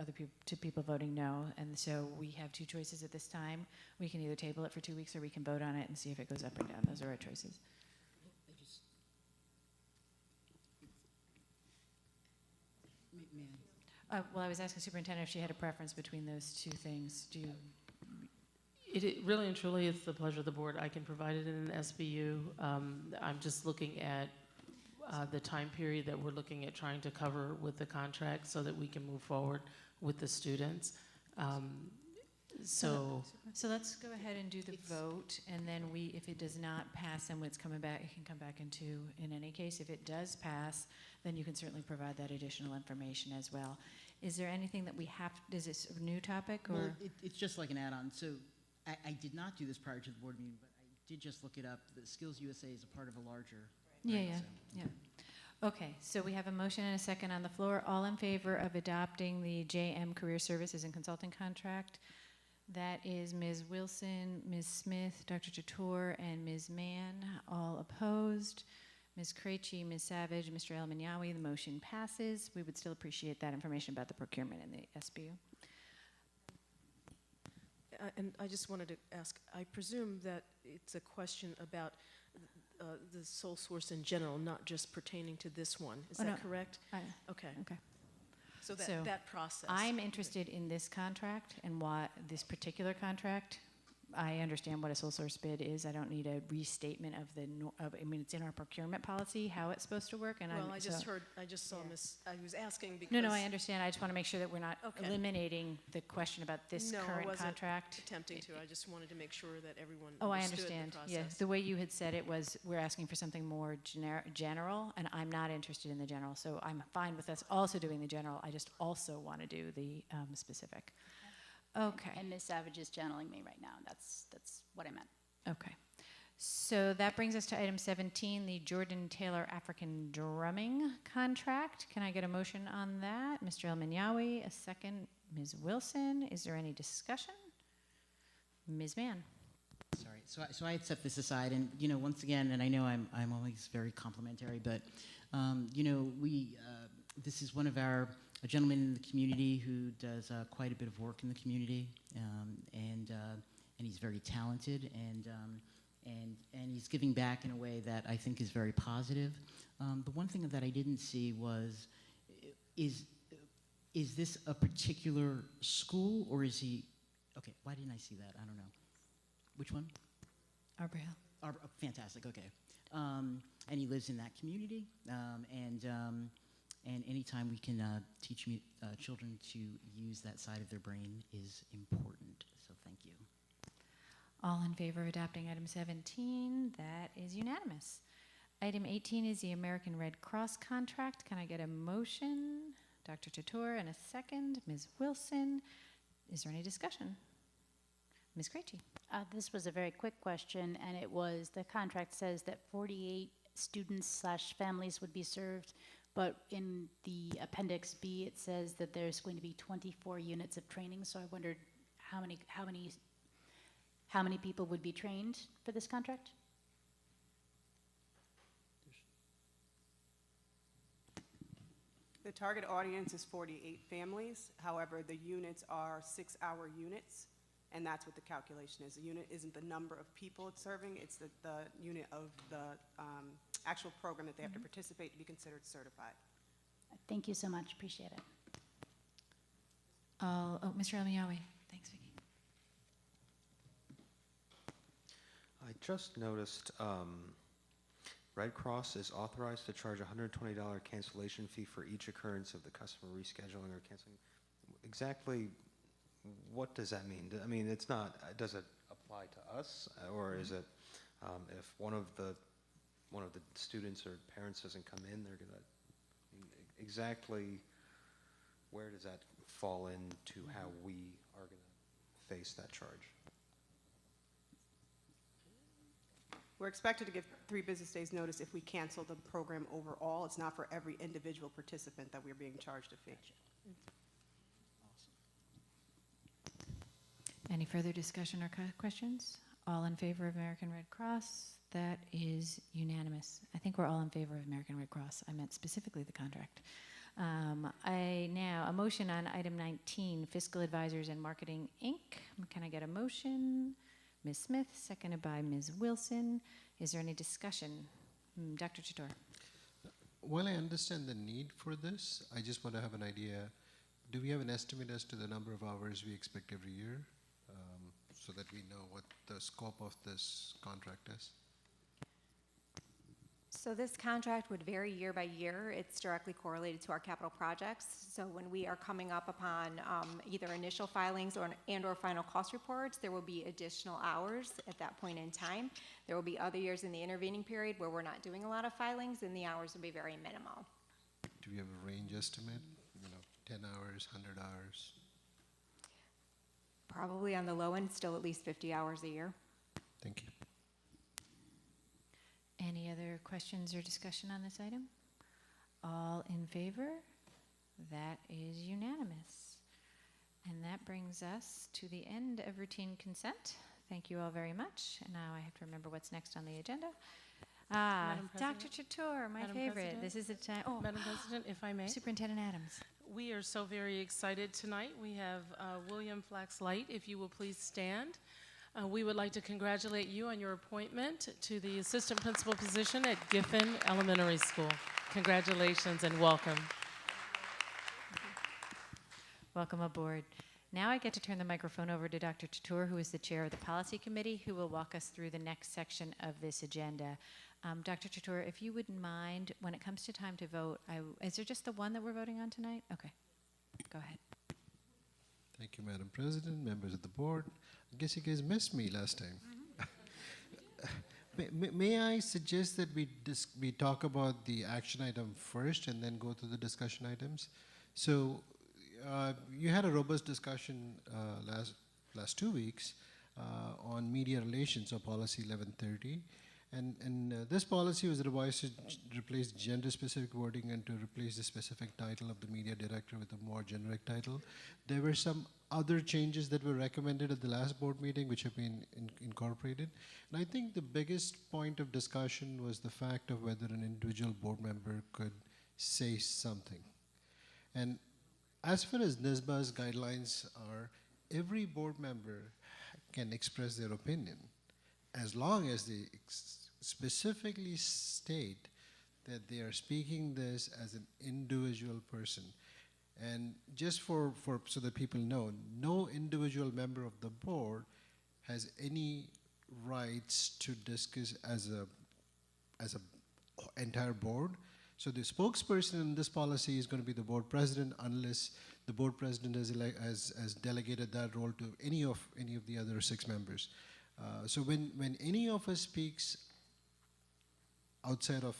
people voting no. And so we have two choices at this time. We can either table it for 2 weeks, or we can vote on it and see if it goes up or down. Those are our choices. Well, I was asking Superintendent if she had a preference between those two things. Do you? It really and truly is the pleasure of the board. I can provide it in an SBU. I'm just looking at the time period that we're looking at trying to cover with the contract so that we can move forward with the students. So let's go ahead and do the vote, and then if it does not pass, then it's coming back, it can come back in any case. If it does pass, then you can certainly provide that additional information as well. Is there anything that we have, is this a new topic, or? Well, it's just like an add-on. So I did not do this prior to the board meeting, but I did just look it up. The Skills USA is a part of a larger. Yeah, right, yeah, so. yeah. Okay, so we have a motion and a second on the floor. All in favor of adopting the JM Career Services and Consulting Contract? That is Ms. Wilson, Ms. Smith, Dr. Jator, and Ms. Mann. All opposed. Ms. Krejci, Ms. Savage, Mr. El-Minyawi, the motion passes. We would still appreciate that information about the procurement in the SBU. And I just wanted to ask, I presume that it's a question about the sole source in general, not just pertaining to this one. Is that correct? Okay. Okay. So So that process. I'm interested in this contract and why this particular contract. I understand what a sole source bid is. I don't need a restatement of I mean, it's in our procurement policy, how it's supposed to work. And Well, I just saw Miss, I was asking because. No, I understand. I just want to make sure that we're not eliminating the question about this current contract. No, I wasn't attempting to. I just wanted to make sure that everyone Oh, I understood understand. the process. Yes, the way you had said it was we're asking for something more general, and I'm not interested in the general. So I'm fine with us also doing the general. I just also want to do the specific. Okay. And Ms. Savage is channeling me right now. That's what I meant. Okay. So that brings us to item 17, the Jordan Taylor African Drumming Contract. Can I get a motion on that? Mr. El-Minyawi, a second. Ms. Wilson, is there any discussion? Ms. Mann. Sorry. So I had set this aside, and once again, and I know I'm always very complimentary, but this is one of a gentleman in the community who does quite a bit of work in the community, and he's very talented, and he's giving back in a way that I think is very positive. The one thing that I didn't see was, is this a particular school, or is he? Okay, why didn't I see that? I don't know. Which one? Arbor Hill. Fantastic. Okay, and he lives in that community, and anytime we can teach children to use that side of their brain is important. So thank you. All in favor of adopting item 17? That is unanimous. Item 18 is the American Red Cross contract. Can I get a motion? Dr. Jator, and a second. Ms. Wilson. Is there any discussion? Ms. Krejci. This was a very quick question, and it was, the contract says that 48 students/families would be served, but in the Appendix B, it says that there's going to be 24 units of training, so I wondered how many people would be trained for this contract? The target audience is 48 families. However, the units are 6-hour units, and that's what the calculation is. The unit isn't the number of people it's serving, it's the unit of the actual program that they have to participate to be considered certified. Thank you so much. Appreciate it. Mr. El-Minyawi. Thanks, Vicki. I just noticed Red Cross is authorized to charge a $120 cancellation fee for each occurrence of the customer rescheduling or canceling. Exactly what does that mean? I mean, it's not, does it apply to us, or is it if one of the students or parents doesn't come in, they're gonna, exactly where does that fall into how we are gonna face that charge? We're expected to give 3 business days notice if we cancel the program overall. It's not for every individual participant that we're being charged a fee. Any further discussion or questions? All in favor of American Red Cross? That is unanimous. I think we're all in favor of American Red Cross. I meant specifically the contract. Now, a motion on item 19, Fiscal Advisors and Marketing, Inc. Can I get a motion? Ms. Smith, seconded by Ms. Wilson. Is there any discussion? Dr. Jator. While I understand the need for this, I just want to have an idea do we have an estimate as to the number of hours we expect every year, so that we know what the scope of this contract is? So this contract would vary year by year. It's directly correlated to our capital projects. So when we are coming up upon either initial filings or final cost reports, there will be additional hours at that point in time. There will be other years in the intervening period where we're not doing a lot of filings, and the hours will be very minimal. Do we have a range estimate? 10 hours, 100 hours? Probably on the low end, still at least 50 hours a year. Thank you. Any other questions or discussion on this item? All in favor? That is unanimous. And that brings us to the end of routine consent. Thank you all very much. And now I have to remember what's next on the agenda. Madam Dr. President? Chatour, my Madam favorite. President? This is the time. Oh, Madam President, if I may. Superintendent Adams. We are so very excited tonight. We have William Flax Light, if you will please stand. We would like to congratulate you on your appointment to the assistant principal position at Giffen Elementary School. Congratulations and welcome. Welcome aboard. Now I get to turn the microphone over to Dr. Chatour, who is the chair of the policy committee, who will walk us through the next section of this agenda. Dr. Chatour, if you wouldn't mind, when it comes to time to vote, is there just the one that we're voting on tonight? Okay, go ahead. Thank you, Madam President, members of the board. I guess you guys missed me last time. May I suggest that we talk about the action item first and then go to the discussion items? So you had a robust discussion last 2 weeks on media relations, or policy 1130. And this policy was revised to replace gender-specific wording and to replace the specific title of the media director with a more generic title. There were some other changes that were recommended at the last board meeting which have been incorporated. And I think the biggest point of discussion was the fact of whether an individual board member could say something. And as far as NISBA's guidelines are, every board member can express their opinion as long as they specifically state that they are speaking this as an individual person. And just so that people know, no individual member of the board has any rights to discuss as a entire board. So the spokesperson in this policy is going to be the board president, unless the board president has delegated that role to any of the other 6 members. So when any of us speaks outside of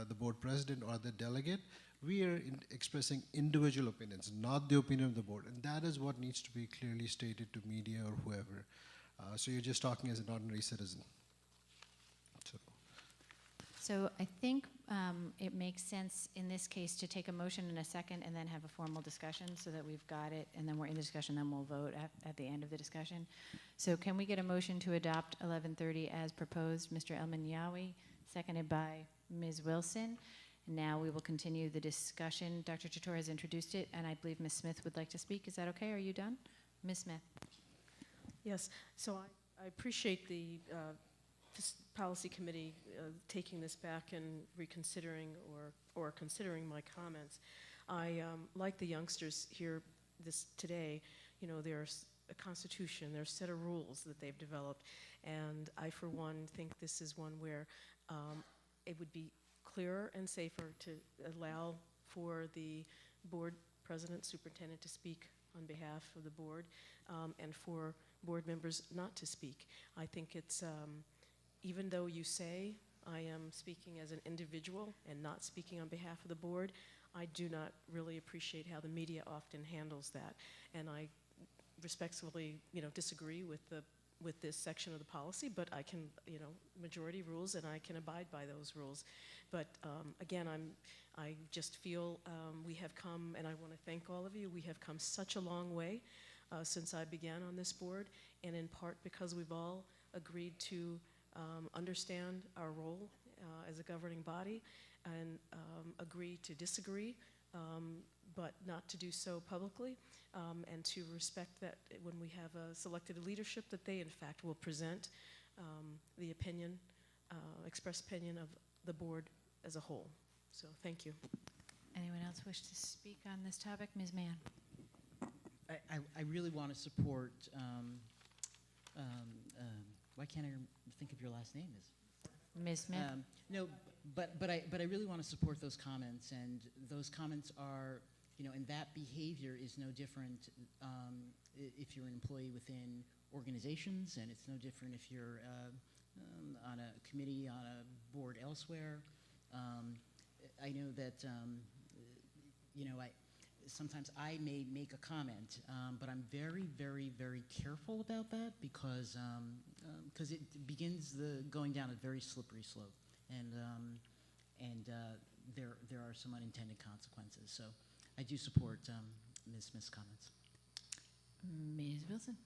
the board president or the delegate, we are expressing individual opinions, not the opinion of the board. And that is what needs to be clearly stated to media or whoever. So you're just talking as an ordinary citizen. So I think it makes sense in this case to take a motion in a second and then have a formal discussion so that we've got it, and then we're in the discussion, then we'll vote at the end of the discussion. So can we get a motion to adopt 1130 as proposed? Mr. El-Manyawi, seconded by Ms. Wilson. Now we will continue the discussion. Dr. Chatour has introduced it, and I believe Ms. Smith would like to speak. Is that okay? Are you done? Ms. Smith. Yes, so I appreciate the policy committee taking this back and reconsidering or considering my comments. I like the youngsters here today. You know, there's a constitution, there's a set of rules that they've developed, and I, for one, think this is one where it would be clearer and safer to allow for the board president, superintendent to speak on behalf of the board, and for board members not to speak. I think it's, even though you say I am speaking as an individual and not speaking on behalf of the board, I do not really appreciate how the media often handles that. And I respectfully, disagree with this section of the policy, but I can, majority rules, and I can abide by those rules. But again, I just feel we have come, and I want to thank all of you, we have come such a long way since I began on this board, and in part because we've all agreed to understand our role as a governing body and agree to disagree, but not to do so publicly, and to respect that when we have a selected leadership that they in fact will present the opinion, express opinion of the board as a whole. So thank you. Anyone else wish to speak on this topic? Ms. Mann. I really want to support, why can't I think of your last name? Ms. Smith? No, but I really want to support those comments, and those comments are, and that behavior is no different if you're an employee within organizations, and it's no different if you're on a committee, on a board elsewhere. I know that, sometimes I may make a comment, but I'm very, very, very careful about that because it begins going down a very slippery slope, and there are some unintended consequences. So I do support Ms. Smith's comments. Ms. Wilson?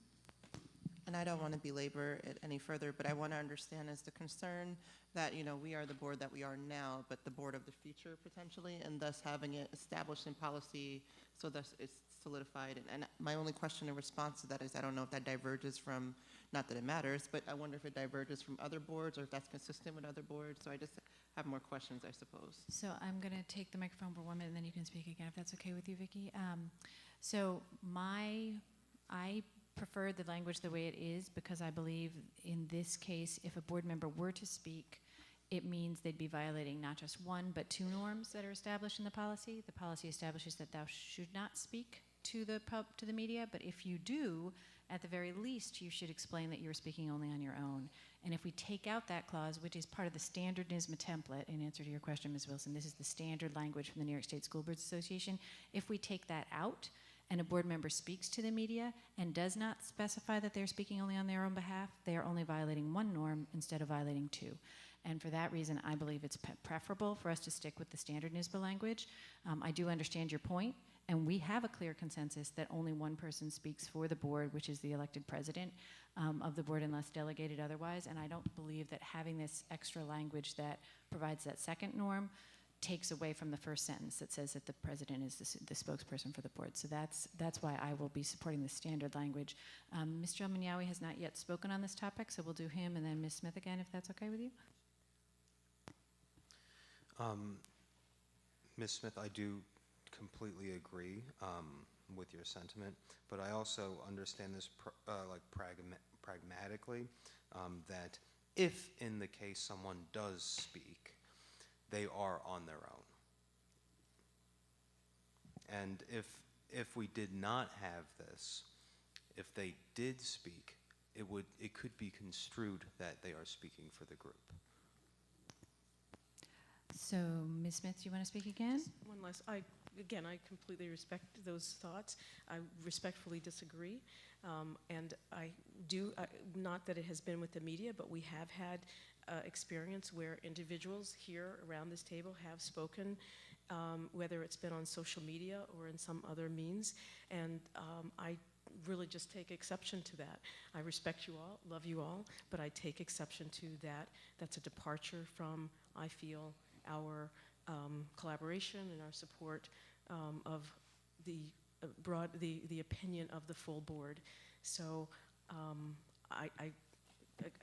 And I don't want to belabor it any further, but I want to understand is the concern that, we are the board that we are now, but the board of the future potentially, and thus having it established in policy so thus it's solidified. And my only question in response to that is I don't know if that diverges from, not that it matters, but I wonder if it diverges from other boards or if that's consistent with other boards. So I just have more questions, I suppose. So I'm going to take the microphone for 1 minute, and then you can speak again, if that's okay with you, Vicki. I prefer the language the way it is because I believe in this case, if a board member were to speak, it means they'd be violating not just one, but two norms that are established in the policy. The policy establishes that thou should not speak to the media, but if you do, at the very least, you should explain that you're speaking only on your own. And if we take out that clause, which is part of the standard NISMA template, in answer to your question, Ms. Wilson, this is the standard language from the New York State School Boards Association. If we take that out, and a board member speaks to the media and does not specify that they're speaking only on their own behalf, they are only violating one norm instead of violating two. And for that reason, I believe it's preferable for us to stick with the standard NISBA language. I do understand your point, and we have a clear consensus that only one person speaks for the board, which is the elected president of the board unless delegated otherwise. And I don't believe that having this extra language that provides that second norm takes away from the first sentence that says that the president is the spokesperson for the board. So that's why I will be supporting the standard language. Mr. El-Manyawi has not yet spoken on this topic, so we'll do him and then Ms. Smith again, if that's okay with you. Ms. Smith, I do completely agree with your sentiment, but I also understand this pragmatically, that if in the case someone does speak, they are on their own. And if we did not have this, if they did speak, it could be construed that they are speaking for the group. So, Ms. Smith, do you want to speak again? Just one last. I completely respect those thoughts. I respectfully disagree, and I do. Not that it has been with the media, but we have had experience where individuals here around this table have spoken, whether it's been on social media or in some other means, and I really just take exception to that. I respect you all, love you all, but I take exception to that. That's a departure from, I feel, our collaboration and our support of the opinion of the full board. So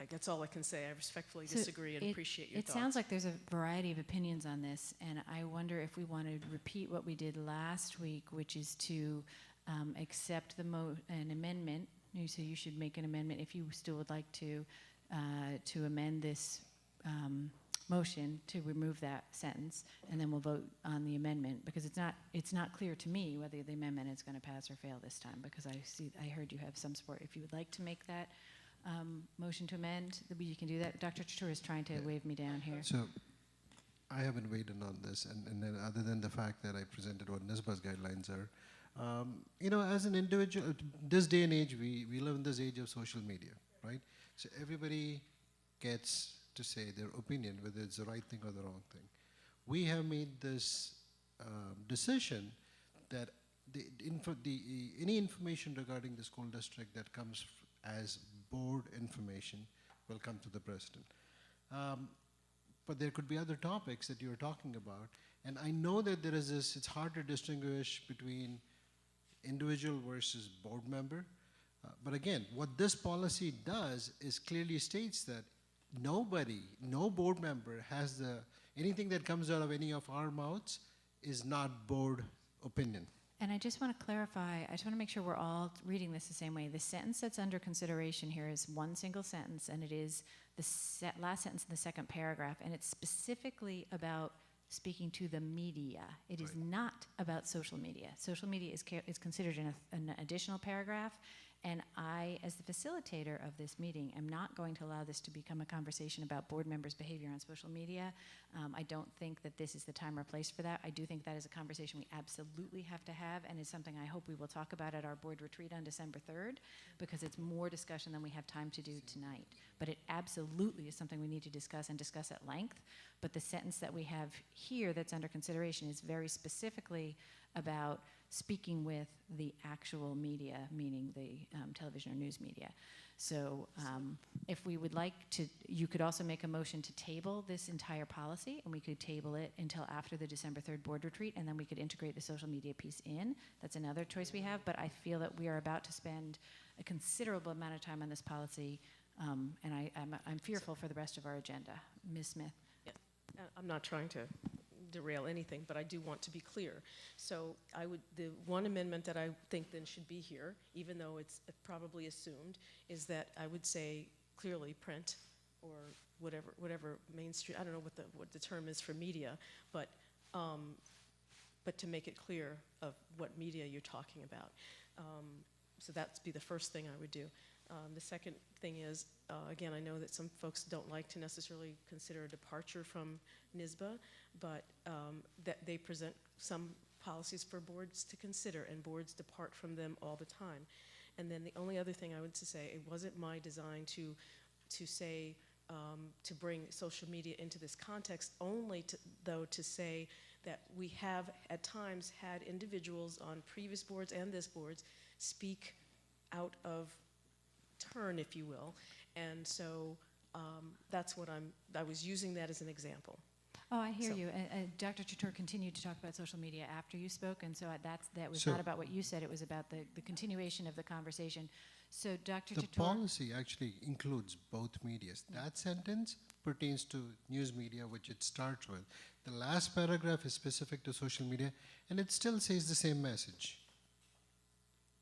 that's all I can say. I respectfully disagree and appreciate your thoughts. It sounds like there's a variety of opinions on this, and I wonder if we want to repeat what we did last week, which is to accept an amendment. So you should make an amendment if you still would like to amend this motion to remove that sentence, and then we'll vote on the amendment, because it's not clear to me whether the amendment is going to pass or fail this time, because I heard you have some support. If you would like to make that motion to amend, you can do that. Dr. Chatur is trying to wave me down here. So I haven't weighed in on this, and then other than the fact that I presented what NISBA's guidelines are, as an individual, this day and age, we live in this age of social media, right? So everybody gets to say their opinion, whether it's the right thing or the wrong thing. We have made this decision that any information regarding the school district that comes as board information will come to the president. But there could be other topics that you're talking about, and I know that there is this, it's hard to distinguish between individual versus board member, but again, what this policy does is clearly states that no board member has anything that comes out of any of our mouths is not board opinion. And I just want to clarify, I just want to make sure we're all reading this the same way. The sentence that's under consideration here is one single sentence, and it is the last sentence in the second paragraph, and it's specifically about speaking to the media. It is not about social media. Social media is considered in an additional paragraph, and I, as the facilitator of this meeting, am not going to allow this to become a conversation about board members' behavior on social media. I don't think that this is the time or place for that. I do think that is a conversation we absolutely have to have, and is something I hope we will talk about at our board retreat on December 3rd, because it's more discussion than we have time to do tonight. But it absolutely is something we need to discuss and discuss at length. But the sentence that we have here that's under consideration is very specifically about speaking with the actual media, meaning the television or news media. So if we would like to, you could also make a motion to table this entire policy, and we could table it until after the December 3rd board retreat, and then we could integrate the social media piece in. That's another choice we have, but I feel that we are about to spend a considerable amount of time on this policy, and I'm fearful for the rest of our agenda. Ms. Smith. Yeah. I'm not trying to derail anything, but I do want to be clear. So the one amendment that I think then should be here, even though it's probably assumed, is that I would say clearly print or whatever mainstream, I don't know what the term is for media, but to make it clear of what media you're talking about. So that'd be the first thing I would do. The second thing is, again, I know that some folks don't like to necessarily consider a departure from NYSBA, but that they present some policies for boards to consider, and boards depart from them all the time. And then the only other thing I would say, it wasn't my design to say, to bring social media into this context, only though to say that we have at times had individuals on previous boards and this boards speak out of turn, if you will, and so that's what I was using that as an example. Oh, I hear So- you. Dr. Chatoor continued to talk about social media after you spoke, and so that was So- not about what you said. It was about the continuation of the conversation. So, Dr. The Chatoor. policy actually includes both medias. That sentence pertains to news media, which it starts with. The last paragraph is specific to social media, and it still says the same message,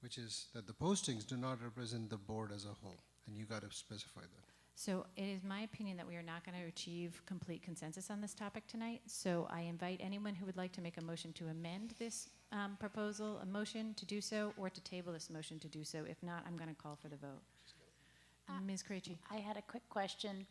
which is that the postings do not represent the board as a whole, and you got to specify that. So it is my opinion that we are not going to achieve complete consensus on this topic tonight. So I invite anyone who would like to make a motion to amend this proposal, a motion to do so, or to table this motion to do so. If not, I'm going to call for the vote. Ms. Krejci. I had a quick question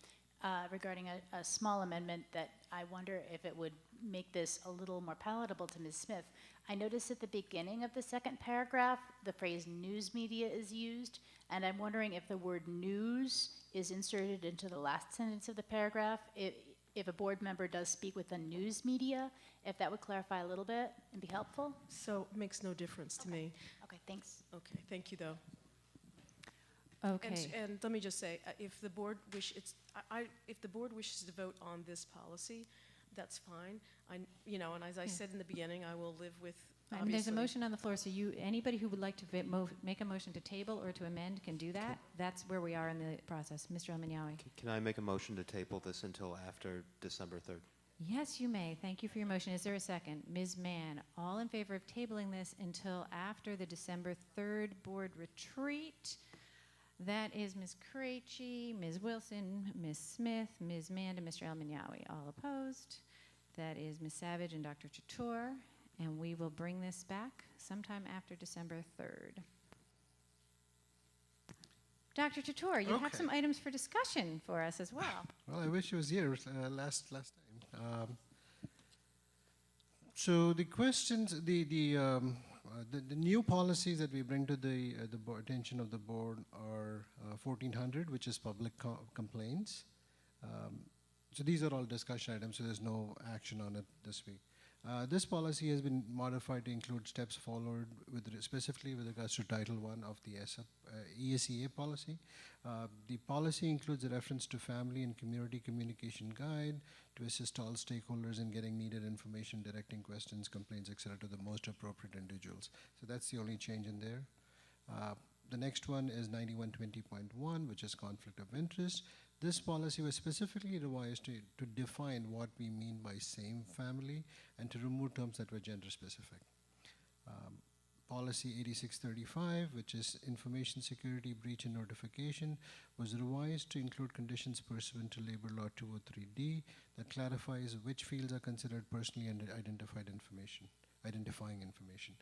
regarding a small amendment that I wonder if it would make this a little more palatable to Ms. Smith. I noticed at the beginning of the second paragraph, the phrase news media is used, and I'm wondering if the word news is inserted into the last sentence of the paragraph. If a board member does speak with the news media, if that would clarify a little bit and be helpful? So it makes no difference to me. Okay, thanks. Okay, thank you, though. Okay. And let me just say, if the board if the board wishes to vote on this policy, that's fine. And as I said in the beginning, I will live with. There's a motion on the floor, so anybody who would like to make a motion to table or to amend can do that. That's where we are in the process. Mr. El-Menyawi. Can I make a motion to table this until after December 3rd? Yes, you may. Thank you for your motion. Is there a second? Ms. Mann, all in favor of tabling this until after the December 3rd board retreat? That is Ms. Krejci, Ms. Wilson, Ms. Smith, Ms. Mann, and Mr. El-Menyawi. All opposed? That is Ms. Savage and Dr. Chatoor. And we will bring this back sometime after December 3rd. Dr. Chatoor, you have Okay. some items for discussion for us as well. Well, I wish he was here last time. So the questions, the new policies that we bring to the attention of the board are 1400, which is public complaints. So these are all discussion items, so there's no action on it this week. This policy has been modified to include steps followed specifically with regards to Title I of the ESEA policy. The policy includes a reference to family and community communication guide to assist all stakeholders in getting needed information, directing questions, complaints, etc. to the most appropriate individuals. So that's the only change in there. The next one is 9120.1, which is conflict of interest. This policy was specifically revised to define what we mean by same family and to remove terms that were gender specific. Policy 8635, which is Information Security Breach and Notification, was revised to include conditions pursuant to Labor Law 203D that clarifies which fields are considered personally identifying information.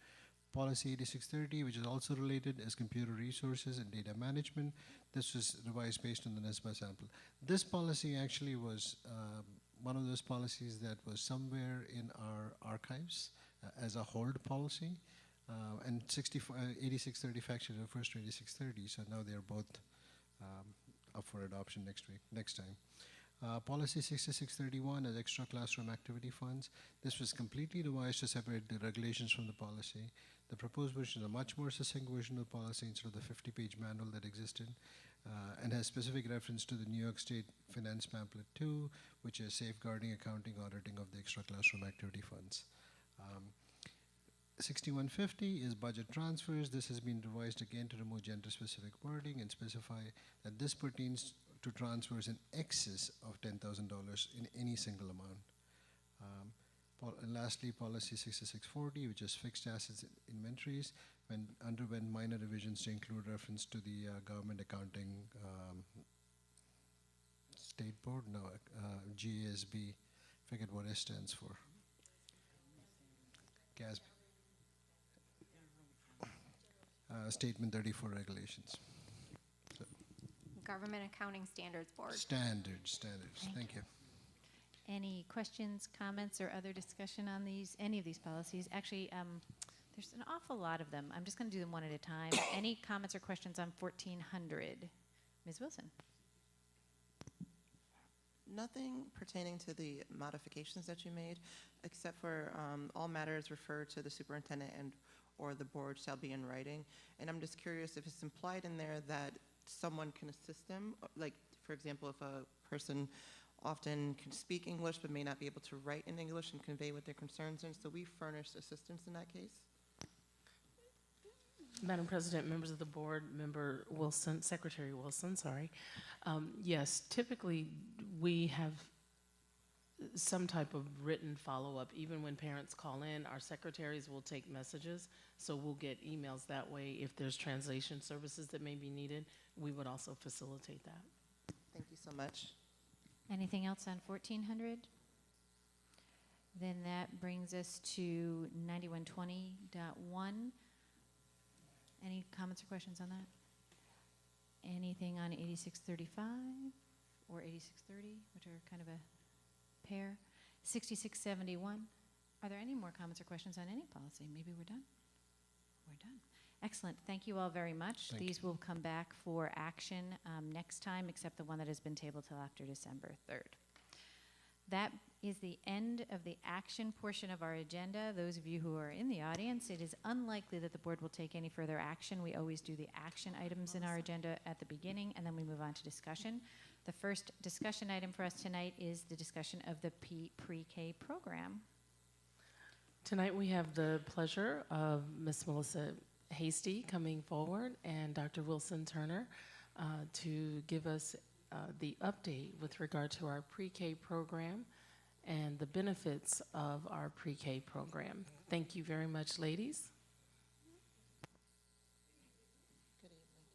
Policy 8630, which is also related, is Computer Resources and Data Management. This was revised based on the NESBA sample. This policy actually was one of those policies that was somewhere in our archives as a hold policy. And 8635 actually refers to 8630, so now they're both up for adoption next time. Policy 6631 as extra classroom activity funds. This was completely revised to separate the regulations from the policy. The proposed version is a much more succinct version of the policy instead of the 50-page manual that existed, and has specific reference to the New York State Finance Pamphlet 2, which is safeguarding, accounting, auditing of the extra classroom activity funds. 6150 is budget transfers. This has been revised again to remove gender-specific wording and specify that this pertains to transfers in excess of $10,000 in any single amount. And lastly, policy 6640, which is fixed assets inventories, underwent minor revisions to include reference to the government accounting state board, GASB, forget what S stands for. GASB. Statement 34 regulations. So. Government Accounting Standards Board. Standards. Thank you. Any questions, comments, or other discussion on any of these policies? Actually, there's an awful lot of them. I'm just going to do them one at a time. Any comments or questions on 1400? Ms. Wilson. Nothing pertaining to the modifications that you made, except for all matters referred to the superintendent and or the board shall be in writing. And I'm just curious if it's implied in there that someone can assist them, like, for example, if a person often can speak English but may not be able to write in English and convey what their concerns are, so we furnish assistance in that case? Madam President, members of the board, Member Wilson, Secretary Wilson, sorry. Yes, typically we have some type of written follow-up. Even when parents call in, our secretaries will take messages, so we'll get emails that way. If there's translation services that may be needed, we would also facilitate that. Thank you so much. Anything else on 1400? Then that brings us to 9120.1. Any comments or questions on that? Anything on 8635 or 8630, which are kind of a pair? 6671. Are there any more comments or questions on any policy? Maybe we're done. We're done. Excellent. Thank you all very much. These will come back for action next time, except the one that has been tabled till after December 3rd. That is the end of the action portion of our agenda. Those of you who are in the audience, it is unlikely that the board will take any further action. We always do the action items in our agenda at the beginning, and then we move on to discussion. The first discussion item for us tonight is the discussion of the pre-K program. Tonight we have the pleasure of Ms. Melissa Hasty coming forward and Dr. Wilson Turner to give us the update with regard to our pre-K program and the benefits of our pre-K program. Thank you very much, ladies. Good evening.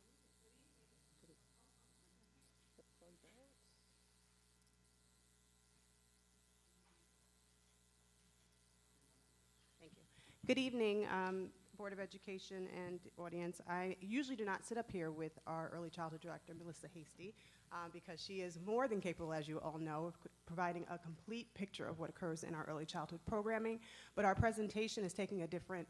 Thank you. Good evening, Board of Education and audience. I usually do not sit up here with our early childhood director, Melissa Hasty, because she is more than capable, as you all know, of providing a complete picture of what occurs in our early childhood programming. But our presentation is taking a different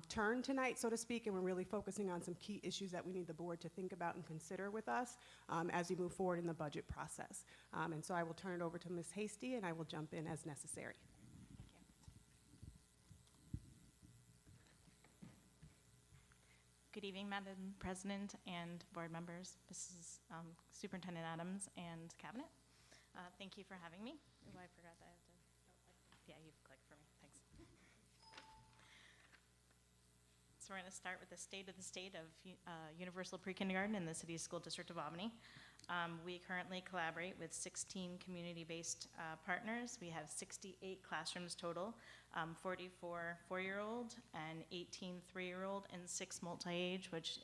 turn tonight, so to speak, and we're really focusing on some key issues that we need the board to think about and consider with us as we move forward in the budget process. And so I will turn it over to Ms. Hasty, and I will jump in as necessary. Good evening, Madam President and board members, Mrs. Superintendent Adams and Cabinet. Thank you for having me. Oh, I forgot that I have to, yeah, you've clicked for me, thanks. So we're gonna start with the state of universal pre-kindergarten in the City School District of Albany. We currently collaborate with 16 community-based partners. We have 68 classrooms total, 44 4-year-old and 18 3-year-old, and 6 multi-age, which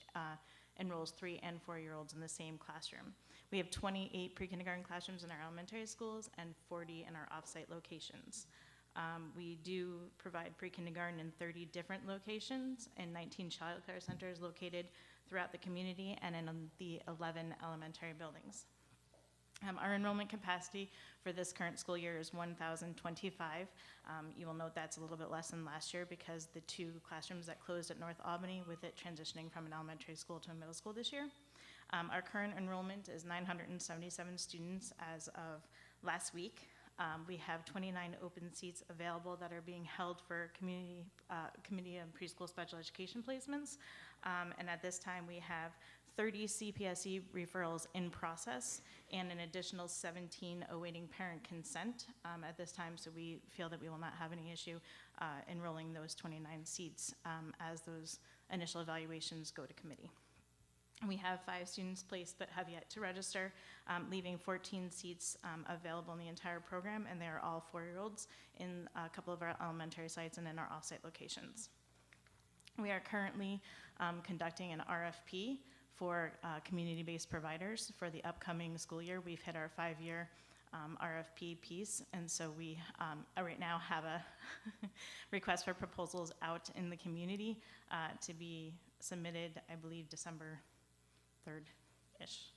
enrolls 3 and 4-year-olds in the same classroom. We have 28 pre-kindergarten classrooms in our elementary schools and 40 in our off-site locations. We do provide pre-kindergarten in 30 different locations and 19 child care centers located throughout the community and in the 11 elementary buildings. Our enrollment capacity for this current school year is 1,025. You will note that's a little bit less than last year because the 2 classrooms that closed at North Albany, with it transitioning from an elementary school to a middle school this year. Our current enrollment is 977 students as of last week. We have 29 open seats available that are being held for community and preschool special education placements. And at this time, we have 30 CPSE referrals in process and an additional 17 awaiting parent consent at this time. So we feel that we will not have any issue enrolling those 29 seats as those initial evaluations go to committee. We have 5 students placed that have yet to register, leaving 14 seats available in the entire program, and they are all 4-year-olds in a couple of our elementary sites and in our off-site locations. We are currently conducting an RFP for community-based providers for the upcoming school year. We've hit our 5-year RFP piece, and so we right now have a request for proposals out in the community to be submitted, I believe, December 3rd-ish.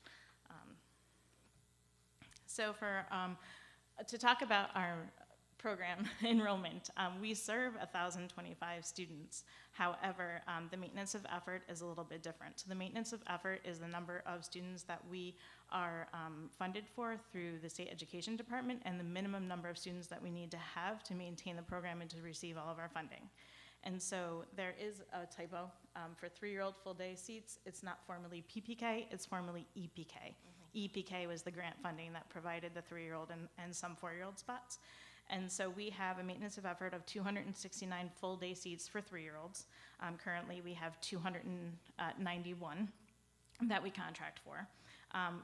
So to talk about our program enrollment, we serve 1,025 students. However, the maintenance of effort is a little bit different. So the maintenance of effort is the number of students that we are funded for through the state education department and the minimum number of students that we need to have to maintain the program and to receive all of our funding. And so there is a typo for 3-year-old full-day seats. It's not formally PPK, it's formally EPK. EPK was the grant funding that provided the 3-year-old and some 4-year-old spots. And so we have a maintenance of effort of 269 full-day seats for 3-year-olds. Currently, we have 291 that we contract for.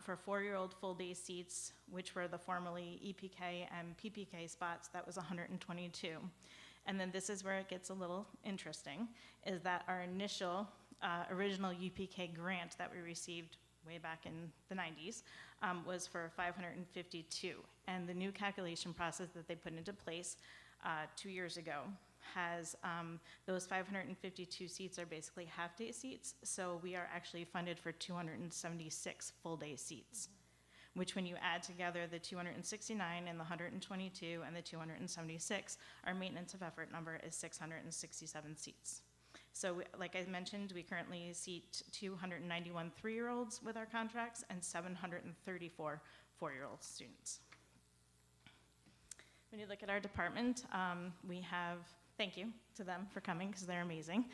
For 4-year-old full-day seats, which were the formerly EPK and PPK spots, that was 122. And then this is where it gets a little interesting, is that our initial original UPK grant that we received way back in the 90s was for 552. And the new calculation process that they put into place 2 years ago has those 552 seats are basically half-day seats, so we are actually funded for 276 full-day seats. Which when you add together the 269 and the 122 and the 276, our maintenance of effort number is 667 seats. So like I mentioned, we currently seat 291 3-year-olds with our contracts and 734 4-year-old students. When you look at our department, we have, thank you to them for coming because they're amazing,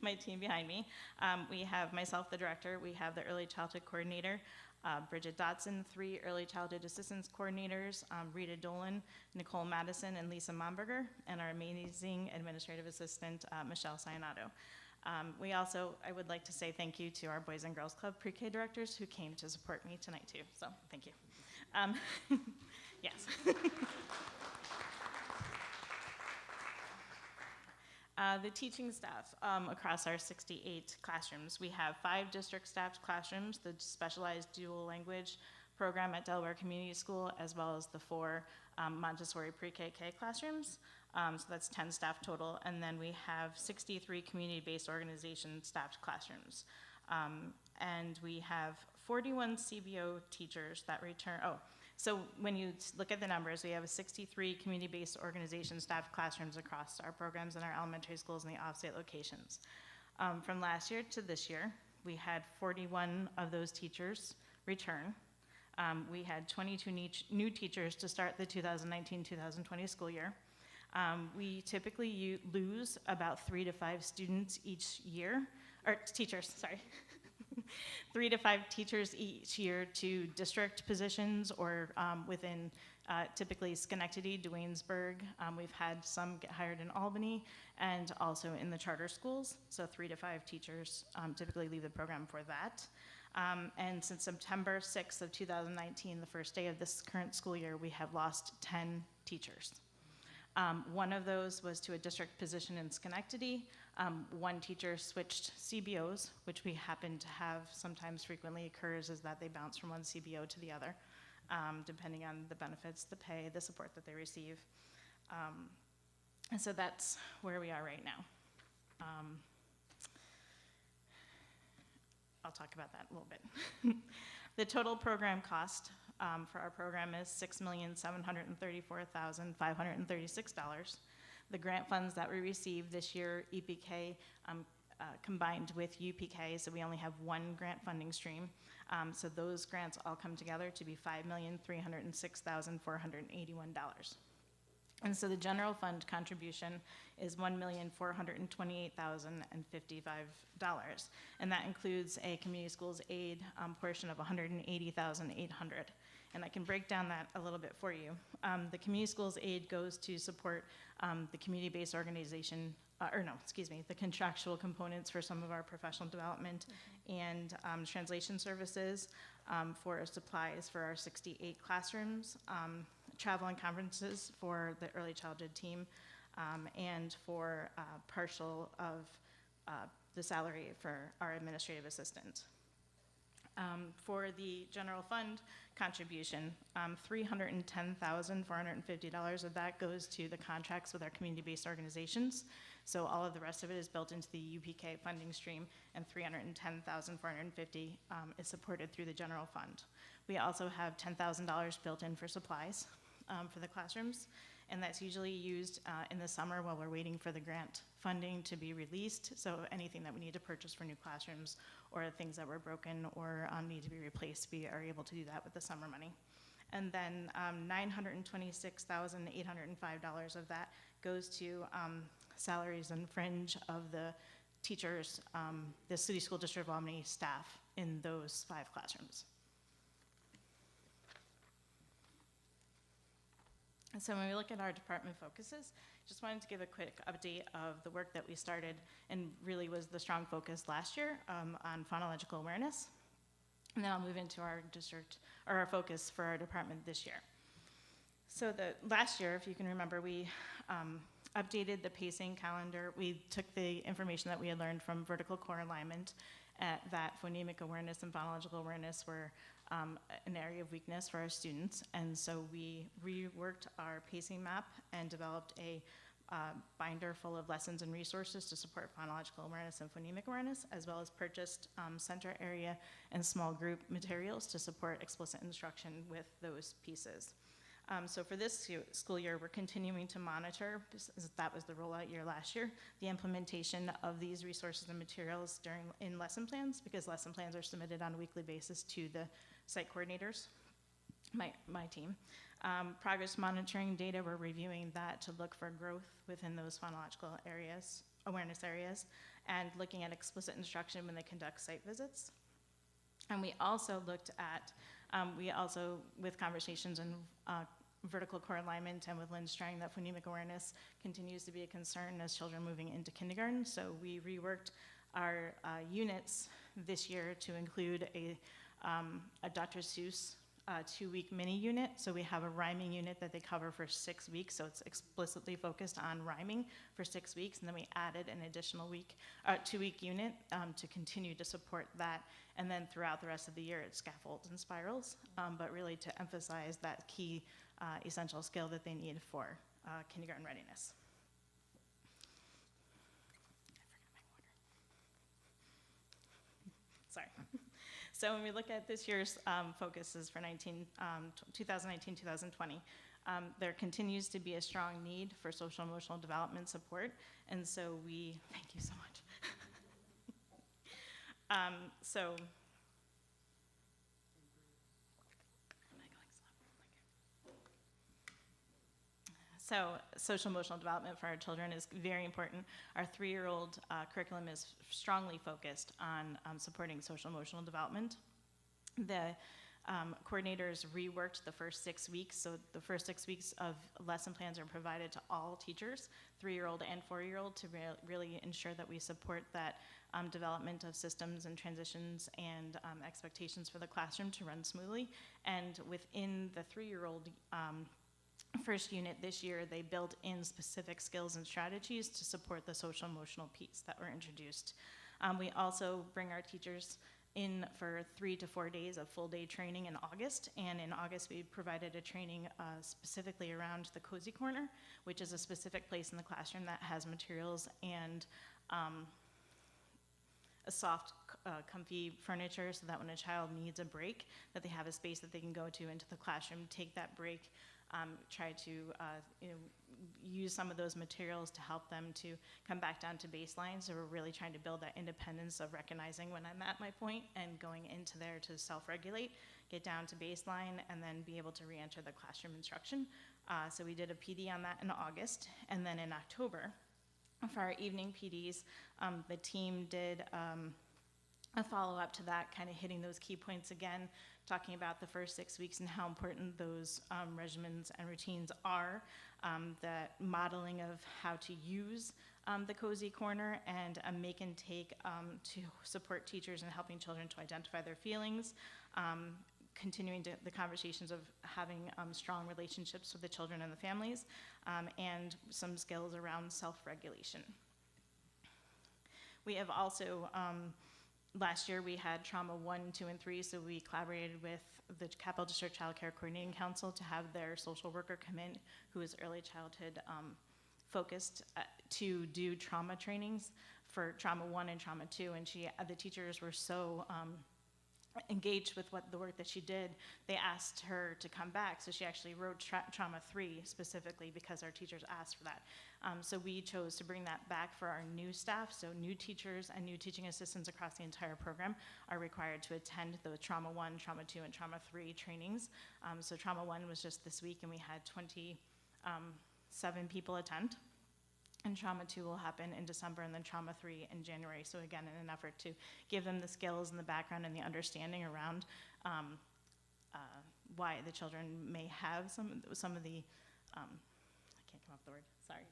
my team behind me. We have myself, the director, we have the early childhood coordinator, Bridget Dotson, 3 early childhood assistance coordinators, Rita Dolan, Nicole Madison, and Lisa Momberger, and our amazing administrative assistant, Michelle Sionato. We also, I would like to say thank you to our Boys and Girls Club pre-K directors who came to support me tonight too, so thank you. Yes. The teaching staff across our 68 classrooms. We have 5 district staffed classrooms, the specialized dual language program at Delaware Community School, as well as the 4 Montessori pre-KK classrooms. So that's 10 staff total. And then we have 63 community-based organization staffed classrooms. And we have 41 CBO teachers that return, so when you look at the numbers, we have 63 community-based organization staffed classrooms across our programs in our elementary schools and the off-site locations. From last year to this year, we had 41 of those teachers return. We had 22 new teachers to start the 2019-2020 school year. We typically lose about 3 to 5 students each year, or teachers, sorry. 3 to 5 teachers each year to district positions or within typically Schenectady, Duanesburg. We've had some get hired in Albany and also in the charter schools. So 3 to 5 teachers typically leave the program for that. And since September 6th of 2019, the first day of this current school year, we have lost 10 teachers. One of those was to a district position in Schenectady. One teacher switched CBOs, which we happen to have sometimes frequently occurs, is that they bounce from one CBO to the other, depending on the benefits, the pay, the support that they receive. And so that's where we are right now. I'll talk about that a little bit. The total program cost for our program is $6,734,536. The grant funds that we received this year, EPK combined with UPK, so we only have one grant funding stream. So those grants all come together to be $5,306,481. And so the general fund contribution is $1,428,055, and that includes a community schools aid portion of $180,800. And I can break down that a little bit for you. The community schools aid goes to support the community-based organization, the contractual components for some of our professional development and translation services, for supplies for our 68 classrooms, travel and conferences for the early childhood team, and for partial of the salary for our administrative assistant. For the general fund contribution, $310,450 of that goes to the contracts with our community-based organizations. So all of the rest of it is built into the UPK funding stream, and $310,450 is supported through the general fund. We also have $10,000 built in for supplies for the classrooms, and that's usually used in the summer while we're waiting for the grant funding to be released. So anything that we need to purchase for new classrooms or things that were broken or need to be replaced, we are able to do that with the summer money. And then $926,805 of that goes to salaries and fringe of the teachers, the City School District of Albany staff in those 5 classrooms. And so when we look at our department focuses, just wanted to give a quick update of the work that we started and really was the strong focus last year on phonological awareness. And then I'll move into our district, or our focus for our department this year. So the last year, if you can remember, we updated the pacing calendar. We took the information that we had learned from vertical core alignment that phonemic awareness and phonological awareness were an area of weakness for our students. And so we reworked our pacing map and developed a binder full of lessons and resources to support phonological awareness and phonemic awareness, as well as purchased center area and small group materials to support explicit instruction with those pieces. So for this school year, we're continuing to monitor, that was the rollout year last year, the implementation of these resources and materials in lesson plans, because lesson plans are submitted on a weekly basis to the site coordinators, my team. Progress monitoring data, we're reviewing that to look for growth within those phonological areas, awareness areas, and looking at explicit instruction when they conduct site visits. And we also looked at, with conversations and vertical core alignment and with Lynn Strang, that phonemic awareness continues to be a concern as children moving into kindergarten. So we reworked our units this year to include a Dr. Seuss 2-week mini unit. So we have a rhyming unit that they cover for 6 weeks. So it's explicitly focused on rhyming for 6 weeks. And then we added an additional 2-week unit to continue to support that. And then throughout the rest of the year, it's scaffolds and spirals, but really to emphasize that key essential skill that they need for kindergarten readiness. Sorry. So when we look at this year's focuses for 2019-2020, there continues to be a strong need for social emotional development support, and so thank you so much. So social emotional development for our children is very important. Our 3-year-old curriculum is strongly focused on supporting social emotional development. The coordinators reworked the first 6 weeks. So the first 6 weeks of lesson plans are provided to all teachers, 3-year-old and 4-year-old, to really ensure that we support that development of systems and transitions and expectations for the classroom to run smoothly. And within the 3-year-old first unit this year, they built in specific skills and strategies to support the social emotional piece that were introduced. We also bring our teachers in for 3 to 4 days of full day training in August. And in August, we provided a training specifically around the Cozy Corner, which is a specific place in the classroom that has materials and a soft, comfy furniture so that when a child needs a break, that they have a space that they can go to into the classroom, take that break, try to use some of those materials to help them to come back down to baseline. So we're really trying to build that independence of recognizing when I'm at my point and going into there to self-regulate, get down to baseline, and then be able to re-enter the classroom instruction. So we did a PD on that in August. And then in October, for our evening PDs, the team did a follow-up to that, kind of hitting those key points again, talking about the first 6 weeks and how important those regimens and routines are, that modeling of how to use the Cozy Corner and a make and take to support teachers and helping children to identify their feelings, continuing the conversations of having strong relationships with the children and the families, and some skills around self-regulation. We have also, last year we had Trauma 1, 2, and 3, so we collaborated with the Capital District Child Care Coordinating Council to have their social worker come in, who is early childhood focused, to do trauma trainings for Trauma 1 and Trauma 2, and the teachers were so engaged with the work that she did, they asked her to come back. So she actually wrote Trauma 3 specifically because our teachers asked for that. So we chose to bring that back for our new staff. So new teachers and new teaching assistants across the entire program are required to attend the Trauma 1, Trauma 2, and Trauma 3 trainings. So Trauma 1 was just this week, and we had 27 people attend. And Trauma 2 will happen in December, and then Trauma 3 in January. So again, in an effort to give them the skills and the background and the understanding around why the children may have some of the, I can't come up with the word, sorry,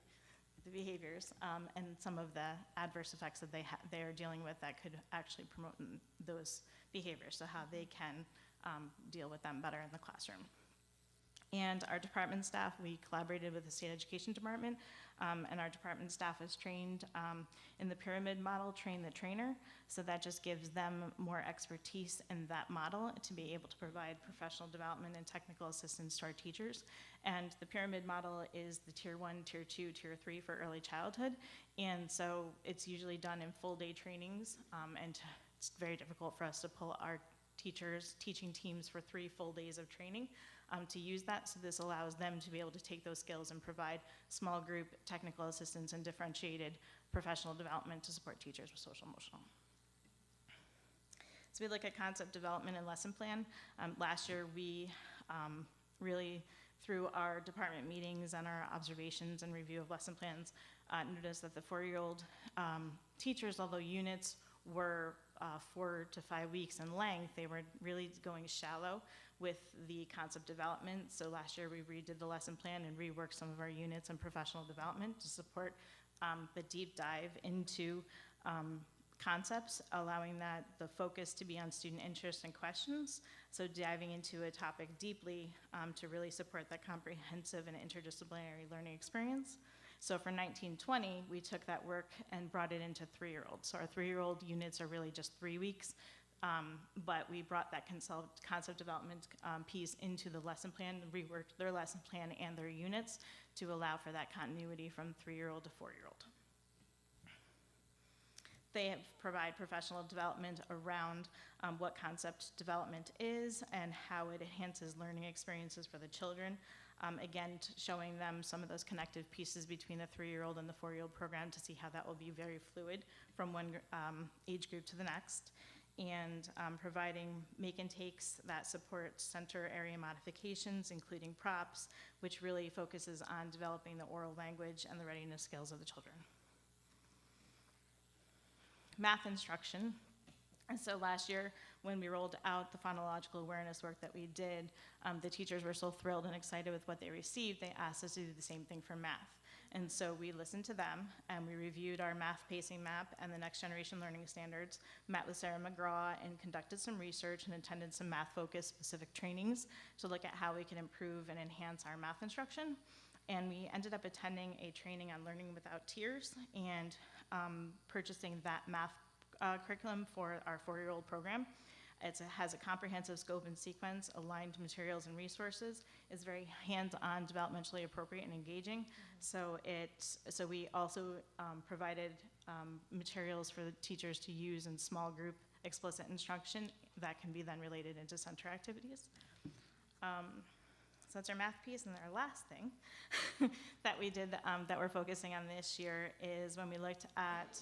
the behaviors, and some of the adverse effects that they are dealing with that could actually promote those behaviors, so how they can deal with them better in the classroom. And our department staff, we collaborated with the state education department, and our department staff is trained in the pyramid model, train the trainer, so that just gives them more expertise in that model to be able to provide professional development and technical assistance to our teachers. And the pyramid model is the tier 1, tier 2, tier 3 for early childhood, and so it's usually done in full day trainings, and it's very difficult for us to pull our teachers, teaching teams for 3 full days of training to use that. So this allows them to be able to take those skills and provide small group technical assistance and differentiated professional development to support teachers with social emotional. So we look at concept development and lesson plan. Last year we really, through our department meetings and our observations and review of lesson plans, noticed that the 4-year-old teachers, although units were 4 to 5 weeks in length, they were really going shallow with the concept development. So last year we redid the lesson plan and reworked some of our units and professional development to support the deep dive into concepts, allowing that the focus to be on student interest and questions. So diving into a topic deeply to really support that comprehensive and interdisciplinary learning experience. So for 1920, we took that work and brought it into 3-year-olds. So our 3-year-old units are really just 3 weeks, but we brought that concept development piece into the lesson plan, reworked their lesson plan and their units to allow for that continuity from 3-year-old to 4-year-old. They provide professional development around what concept development is and how it enhances learning experiences for the children. Again, showing them some of those connective pieces between the 3-year-old and the 4-year-old program to see how that will be very fluid from one age group to the next. And providing make and takes that support center area modifications, including props, which really focuses on developing the oral language and the readiness skills of the children. Math instruction. And so last year, when we rolled out the phonological awareness work that we did, the teachers were so thrilled and excited with what they received, they asked us to do the same thing for math. And so we listened to them, and we reviewed our math pacing map and the Next Generation Learning Standards, met with Sarah McGraw, and conducted some research and attended some math-focused specific trainings to look at how we can improve and enhance our math instruction. And we ended up attending a training on learning without tears and purchasing that math curriculum for our 4-year-old program. It has a comprehensive scope and sequence, aligned materials and resources. It's very hands-on, developmentally appropriate and engaging. So we also provided materials for the teachers to use in small group explicit instruction that can be then related into center activities. So that's our math piece. And our last thing that we did that we're focusing on this year is when we looked at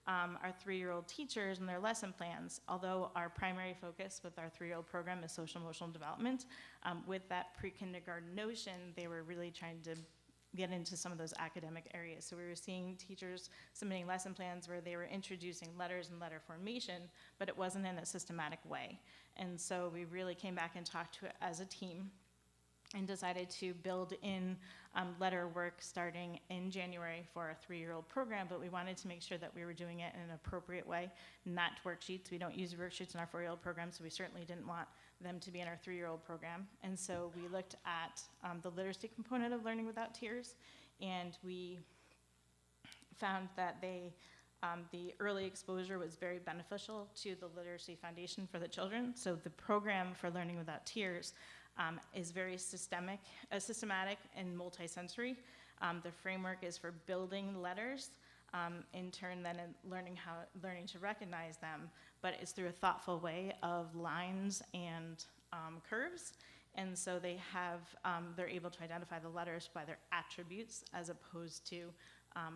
our 3-year-old teachers and their lesson plans. Although our primary focus with our 3-year-old program is social emotional development, with that pre-kindergarten notion, they were really trying to get into some of those academic areas. So we were seeing teachers submitting lesson plans where they were introducing letters and letter formation, but it wasn't in a systematic way. And so we really came back and talked to it as a team and decided to build in letter work starting in January for a 3-year-old program, but we wanted to make sure that we were doing it in an appropriate way, not worksheets. We don't use worksheets in our 4-year-old program, so we certainly didn't want them to be in our 3-year-old program. And so we looked at the literacy component of Learning Without Tears, and we found that the early exposure was very beneficial to the literacy foundation for the children. So the program for Learning Without Tears is very systematic and multisensory. The framework is for building letters, in turn then learning to recognize them, but it's through a thoughtful way of lines and curves. And so they're able to identify the letters by their attributes as opposed to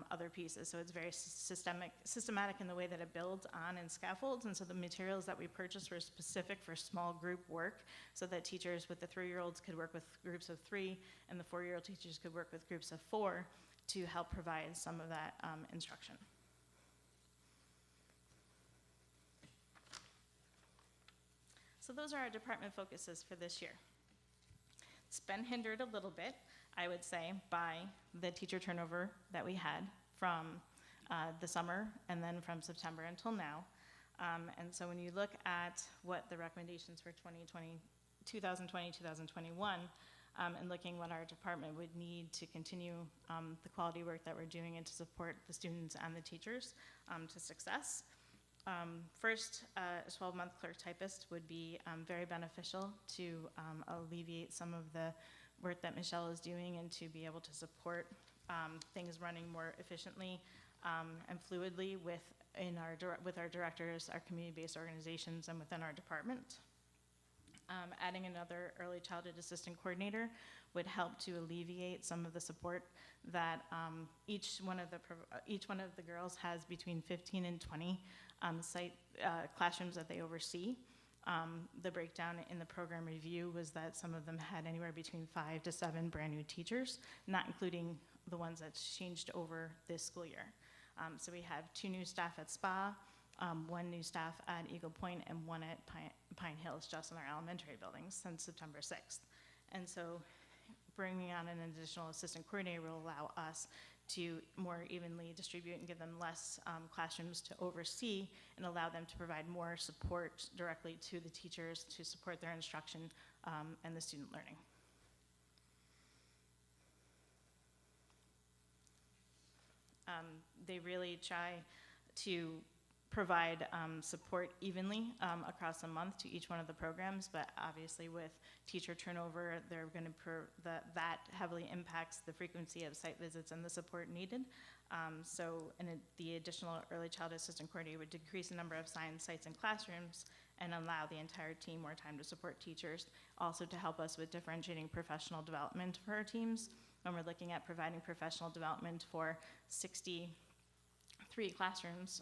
other pieces. So it's very systematic in the way that it builds on and scaffolds. And so the materials that we purchased were specific for small group work so that teachers with the 3-year-olds could work with groups of 3 and the 4-year-old teachers could work with groups of 4 to help provide some of that instruction. So those are our department focuses for this year. It's been hindered a little bit, I would say, by the teacher turnover that we had from the summer and then from September until now. And so when you look at what the recommendations for 2020, 2021, and looking what our department would need to continue the quality work that we're doing and to support the students and the teachers to success. First, a 12-month clerk typist would be very beneficial to alleviate some of the work that Michelle is doing and to be able to support things running more efficiently and fluidly with our directors, our community-based organizations, and within our department. Adding another early childhood assistant coordinator would help to alleviate some of the support that each one of the girls has between 15 and 20 classrooms that they oversee. The breakdown in the program review was that some of them had anywhere between 5 to 7 brand new teachers, not including the ones that changed over this school year. So we have 2 new staff at SPA, 1 new staff at Eagle Point, and 1 at Pine Hills, just in our elementary buildings since September 6th. And so bringing on an additional assistant coordinator will allow us to more evenly distribute and give them less classrooms to oversee and allow them to provide more support directly to the teachers to support their instruction and the student learning. They really try to provide support evenly across a month to each one of the programs, but obviously with teacher turnover, they're going to that heavily impacts the frequency of site visits and the support needed. The additional early childhood assistant coordinator would decrease the number of assigned sites and classrooms and allow the entire team more time to support teachers, also to help us with differentiating professional development for our teams. When we're looking at providing professional development for 63 classrooms,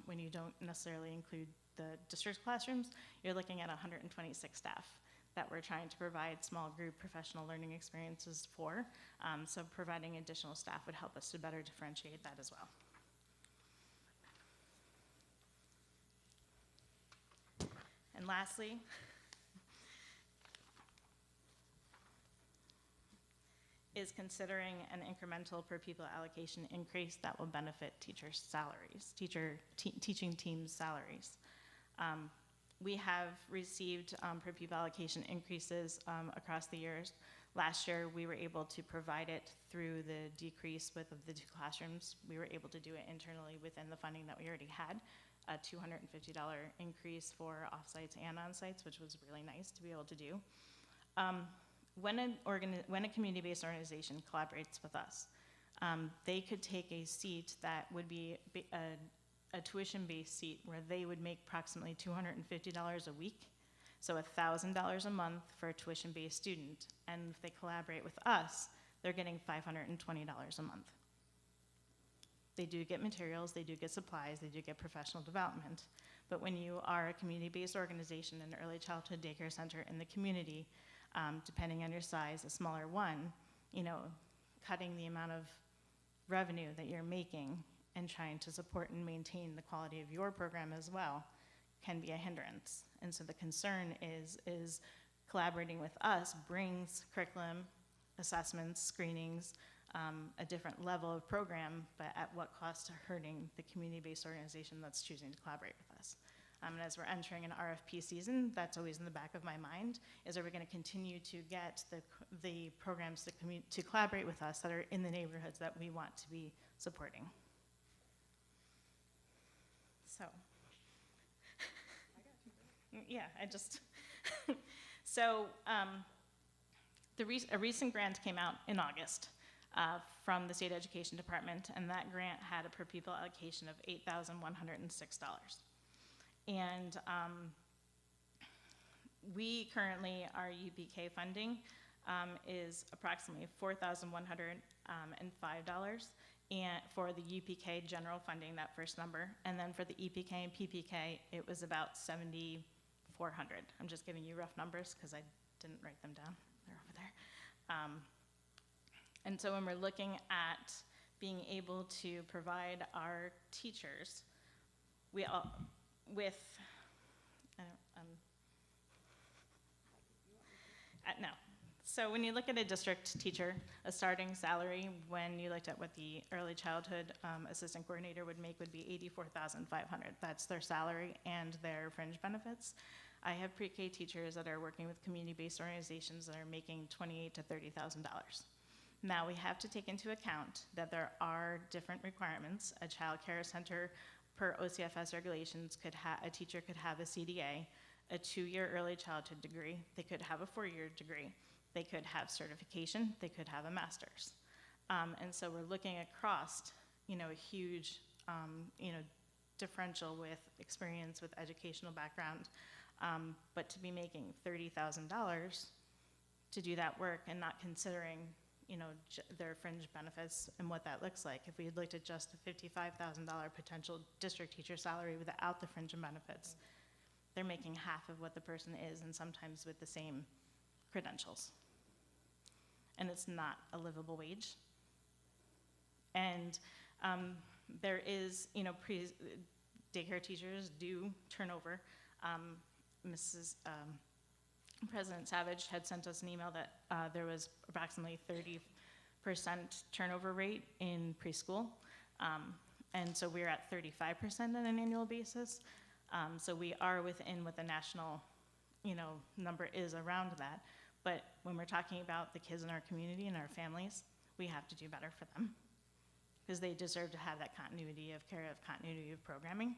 when you don't necessarily include the district classrooms, you're looking at 126 staff that we're trying to provide small group professional learning experiences for. So providing additional staff would help us to better differentiate that as well. And lastly, is considering an incremental per pupil allocation increase that will benefit teachers' salaries, teaching teams' salaries. We have received per pupil allocation increases across the years. Last year, we were able to provide it through the decrease of the 2 classrooms. We were able to do it internally within the funding that we already had, a $250 increase for off-sites and on-sites, which was really nice to be able to do. When a community-based organization collaborates with us, they could take a seat that would be a tuition-based seat where they would make approximately $250 a week, so $1,000 a month for a tuition-based student. And if they collaborate with us, they're getting $520 a month. They do get materials, they do get supplies, they do get professional development. But when you are a community-based organization, an early childhood daycare center in the community, depending on your size, a smaller one, cutting the amount of revenue that you're making and trying to support and maintain the quality of your program as well can be a hindrance. And so the concern is collaborating with us brings curriculum, assessments, screenings, a different level of program, but at what cost to hurting the community-based organization that's choosing to collaborate with us. And as we're entering an RFP season, that's always in the back of my mind, is are we going to continue to get the programs to collaborate with us that are in the neighborhoods that we want to be supporting. So, yeah, a recent grant came out in August from the State Education Department, and that grant had a per pupil allocation of $8,106. And we currently, our UPK funding is approximately $4,105 and for the UPK general funding, that first number. And then for the EPK and PPK, it was about $7,400. I'm just giving you rough numbers because I didn't write them down. They're over there. And so when we're looking at being able to provide our teachers, no. So when you look at a district teacher, a starting salary, when you looked at what the early childhood assistant coordinator would make would be $84,500. That's their salary and their fringe benefits. I have pre-K teachers that are working with community-based organizations that are making $28,000 to $30,000. Now we have to take into account that there are different requirements. A child care center per OCFS regulations a teacher could have a CDA, a 2-year early childhood degree, they could have a 4-year degree, they could have certification, they could have a master's. And so we're looking across, a huge, differential with experience, with educational background, but to be making $30,000 to do that work and not considering, their fringe benefits and what that looks like. If we had looked at just the $55,000 potential district teacher salary without the fringe and benefits, they're making half of what the person is, and sometimes with the same credentials. And it's not a livable wage. And there is, daycare teachers do turnover. Mrs. President Savage had sent us an email that there was approximately 30% turnover rate in preschool. And so we're at 35% on an annual basis. So we are within what the national, number is around that. But when we're talking about the kids in our community and our families, we have to do better for them because they deserve to have that continuity of care, of continuity of programming.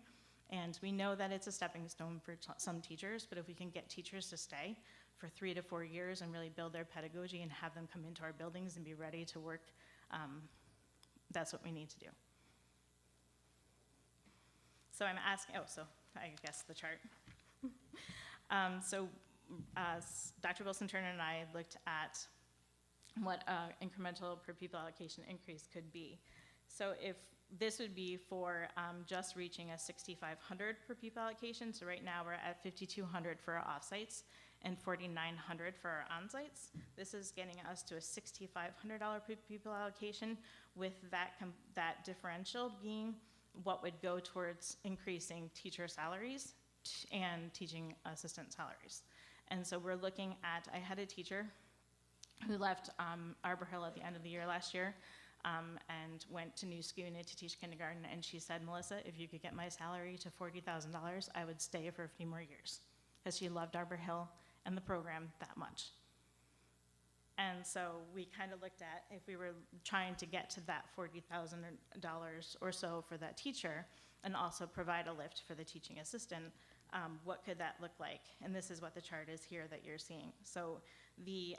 And we know that it's a stepping stone for some teachers, but if we can get teachers to stay for 3 to 4 years and really build their pedagogy and have them come into our buildings and be ready to work, that's what we need to do. So I'm asking, so I guess the chart. Dr. Wilson-Turner and I looked at what incremental per pupil allocation increase could be. So if this would be for just reaching a 6,500 per pupil allocation. So right now we're at 5,200 for our offsites and 4,900 for our onsites. This is getting us to a $6,500 per pupil allocation, with that differential being what would go towards increasing teacher salaries and teaching assistant salaries. And so we're looking at, I had a teacher who left Arbor Hill at the end of the year last year and went to New Schooney to teach kindergarten, and she said, Melissa, if you could get my salary to $40,000, I would stay for a few more years, because she loved Arbor Hill and the program that much. And so we kind of looked at, if we were trying to get to that $40,000 or so for that teacher, and also provide a lift for the teaching assistant, what could that look like? And this is what the chart is here that you're seeing. So the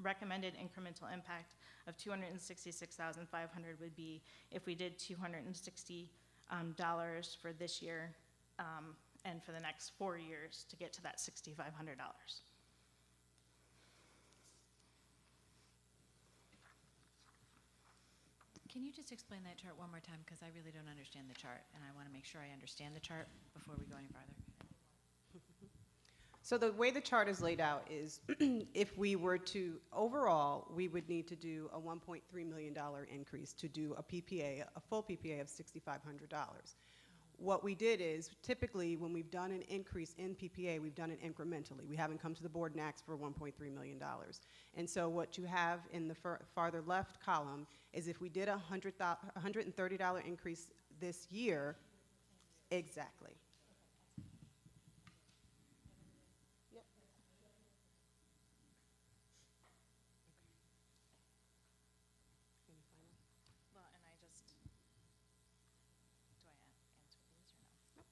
recommended incremental impact of $266,500 would be if we did $260 for this year and for the next 4 years to get to that $6,500. Can you just explain that chart one more time? Because I really don't understand the chart, and I want to make sure I understand the chart before we go any farther. So the way the chart is laid out is if we were to, overall, we would need to do a $1.3 million increase to do a PPA, a full PPA of $6,500. What we did is, typically, when we've done an increase in PPA, we've done it incrementally. We haven't come to the board and asked for $1.3 million. And so what you have in the farther left column is if we did a $130 increase this year, exactly. Yep. Any final? Well, and I just, do I answer these or no? Nope.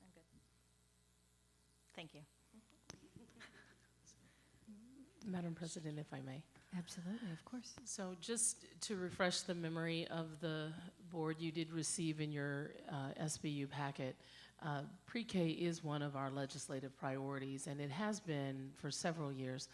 I'm good. Thank you. Madam President, if I may. Absolutely, of course. So just to refresh the memory of the board, you did receive in your SBU packet, pre-K is one of our legislative priorities, and it has been for several years.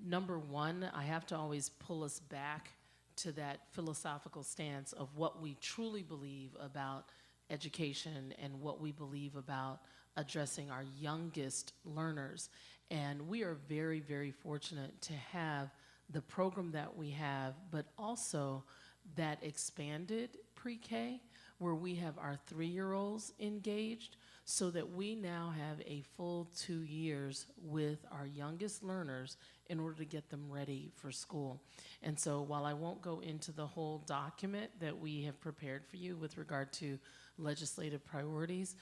Number one, I have to always pull us back to that philosophical stance of what we truly believe about education and what we believe about addressing our youngest learners. And we are very, very fortunate to have the program that we have, but also that expanded pre-K where we have our 3-year-olds engaged, so that we now have a full 2 years with our youngest learners in order to get them ready for school. And so while I won't go into the whole document that we have prepared for you with regard to legislative priorities,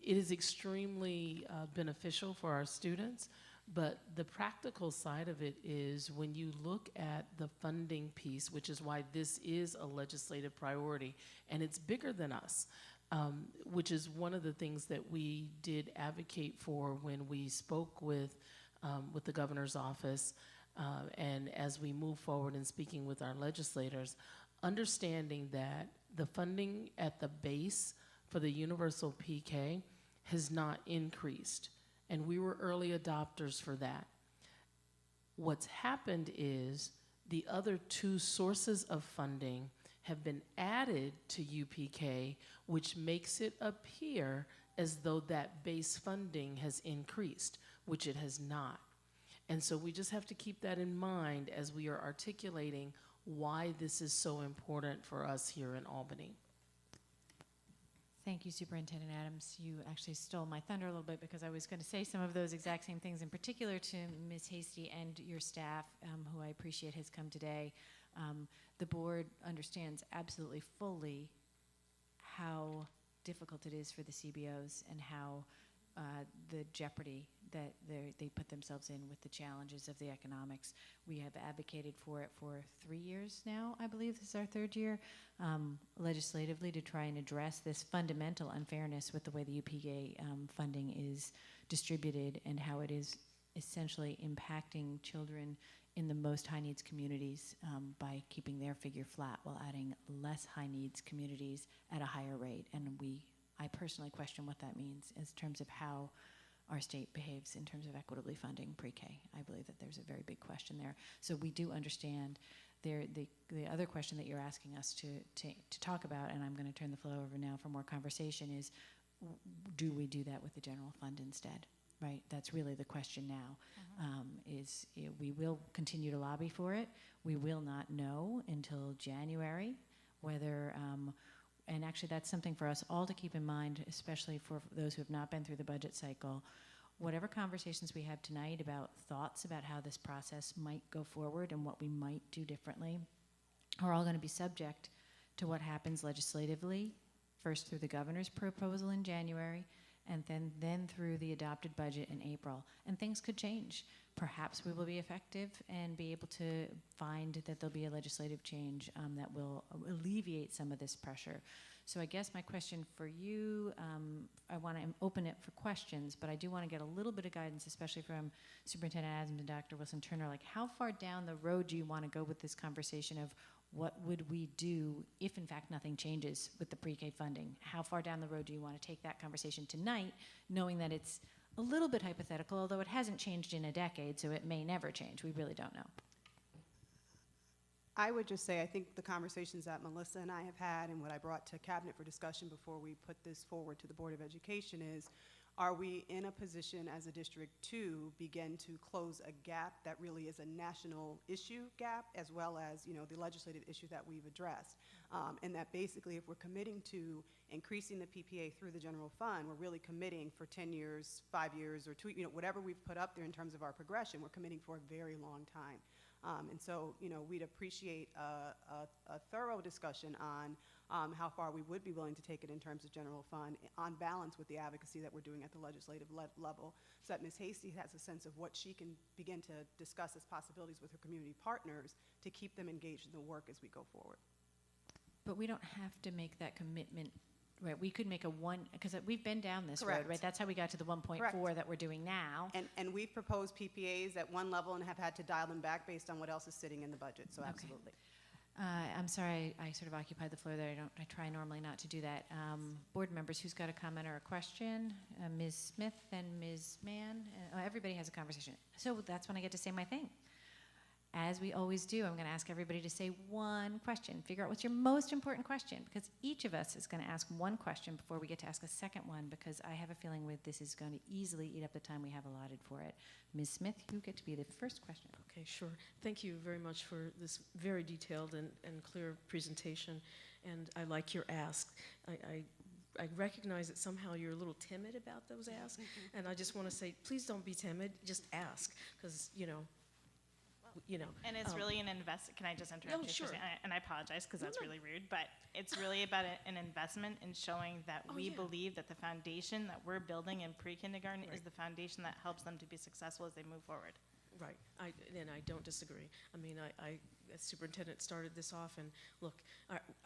it is extremely beneficial for our students, but the practical side of it is when you look at the funding piece, which is why this is a legislative priority, and it's bigger than us, which is one of the things that we did advocate for when we spoke with the governor's office, and as we move forward in speaking with our legislators, understanding that the funding at the base for the universal PK has not increased, and we were early adopters for that. What's happened is the other 2 sources of funding have been added to UPK, which makes it appear as though that base funding has increased, which it has not. And so we just have to keep that in mind as we are articulating why this is so important for us here in Albany. Thank you, Superintendent Adams. You actually stole my thunder a little bit because I was going to say some of those exact same things, in particular to Ms. Hasty and your staff, who I appreciate has come today. The board understands absolutely fully how difficult it is for the CBOs and how the jeopardy that they put themselves in with the challenges of the economics. We have advocated for it for 3 years now, I believe this is our 3rd year, legislatively to try and address this fundamental unfairness with the way the UPK funding is distributed and how it is essentially impacting children in the most high needs communities by keeping their figure flat while adding less high needs communities at a higher rate. And I personally question what that means in terms of how our state behaves in terms of equitably funding pre-K. I believe that there's a very big question there. So we do understand the other question that you're asking us to talk about, and I'm going to turn the floor over now for more conversation, is do we do that with the general fund instead? Right, that's really the question now. We will continue to lobby for it. We will not know until January whether and actually that's something for us all to keep in mind, especially for those who have not been through the budget cycle. Whatever conversations we have tonight about thoughts about how this process might go forward and what we might do differently are all going to be subject to what happens legislatively, first through the governor's proposal in January, and then through the adopted budget in April. And things could change. Perhaps we will be effective and be able to find that there'll be a legislative change that will alleviate some of this pressure. So I guess my question for you, I want to open it for questions, but I do want to get a little bit of guidance, especially from Superintendent Adams and Dr. Wilson-Turner, like how far down the road do you want to go with this conversation of what would we do if in fact nothing changes with the pre-K funding? How far down the road do you want to take that conversation tonight, knowing that it's a little bit hypothetical, although it hasn't changed in a decade, so it may never change. We really don't know. I would just say, I think the conversations that Melissa and I have had and what I brought to Cabinet for discussion before we put this forward to the Board of Education is, are we in a position as a district to begin to close a gap that really is a national issue gap, as well as, you know, the legislative issue that we've addressed? And that basically if we're committing to increasing the PPA through the general fund, we're really committing for 10 years, 5 years, or 2, you know, whatever we've put up there in terms of our progression, we're committing for a very long time. And so, you know, we'd appreciate a thorough discussion on how far we would be willing to take it in terms of general fund, on balance with the advocacy that we're doing at the legislative level, so that Ms. Hasty has a sense of what she can begin to discuss as possibilities with her community partners to keep them engaged in the work as we go forward. But we don't have to make that commitment, right? We could make a one, because we've been down this road, right? That's how we got to the 1.4 that we're doing now. And we've proposed PPAs at one level and have had to dial them back based on what else is sitting in the budget, so absolutely. I'm sorry, I sort of occupied the floor there. I try normally not to do that. Board members, who's got a comment or a question? Ms. Smith and Ms. Mann. Everybody has a conversation. So that's when I get to say my thing. As we always do, I'm going to ask everybody to say one question. Figure out what's your most important question, because each of us is going to ask one question before we get to ask a second one, because I have a feeling this is going to easily eat up the time we have allotted for it. Ms. Smith, you get to be the first question. Okay, sure. Thank you very much for this very detailed and clear presentation, and I like your ask. I recognize that somehow you're a little timid about those asks, and I just want to say, please don't be timid, just ask, because, you know. And it's really an can I just interrupt you? Sure. And I apologize because that's really rude, but it's really about an investment in showing that we believe that the foundation that we're building in pre-kindergarten is the foundation that helps them to be successful as they move forward. Right, and I don't disagree. I mean, I as superintendent started this off, and look,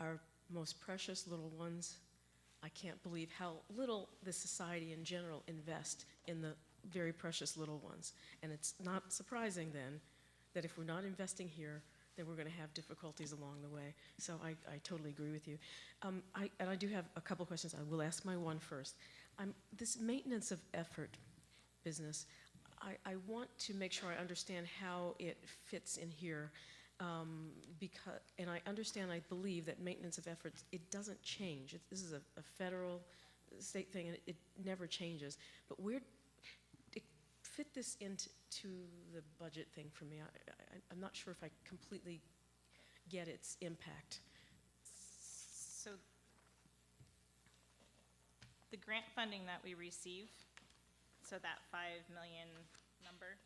our most precious little ones, I can't believe how little the society in general invest in the very precious little ones. And it's not surprising then that if we're not investing here, then we're going to have difficulties along the way. So I totally agree with you. And I do have a couple questions. I will ask my one first. This maintenance of effort business, I want to make sure I understand how it fits in here. And I understand, I believe that maintenance of efforts, it doesn't change. This is a federal, state thing, and it never changes. But where fit this into the budget thing for me? I'm not sure if I completely get its impact. So the grant funding that we receive, so that 5 million number,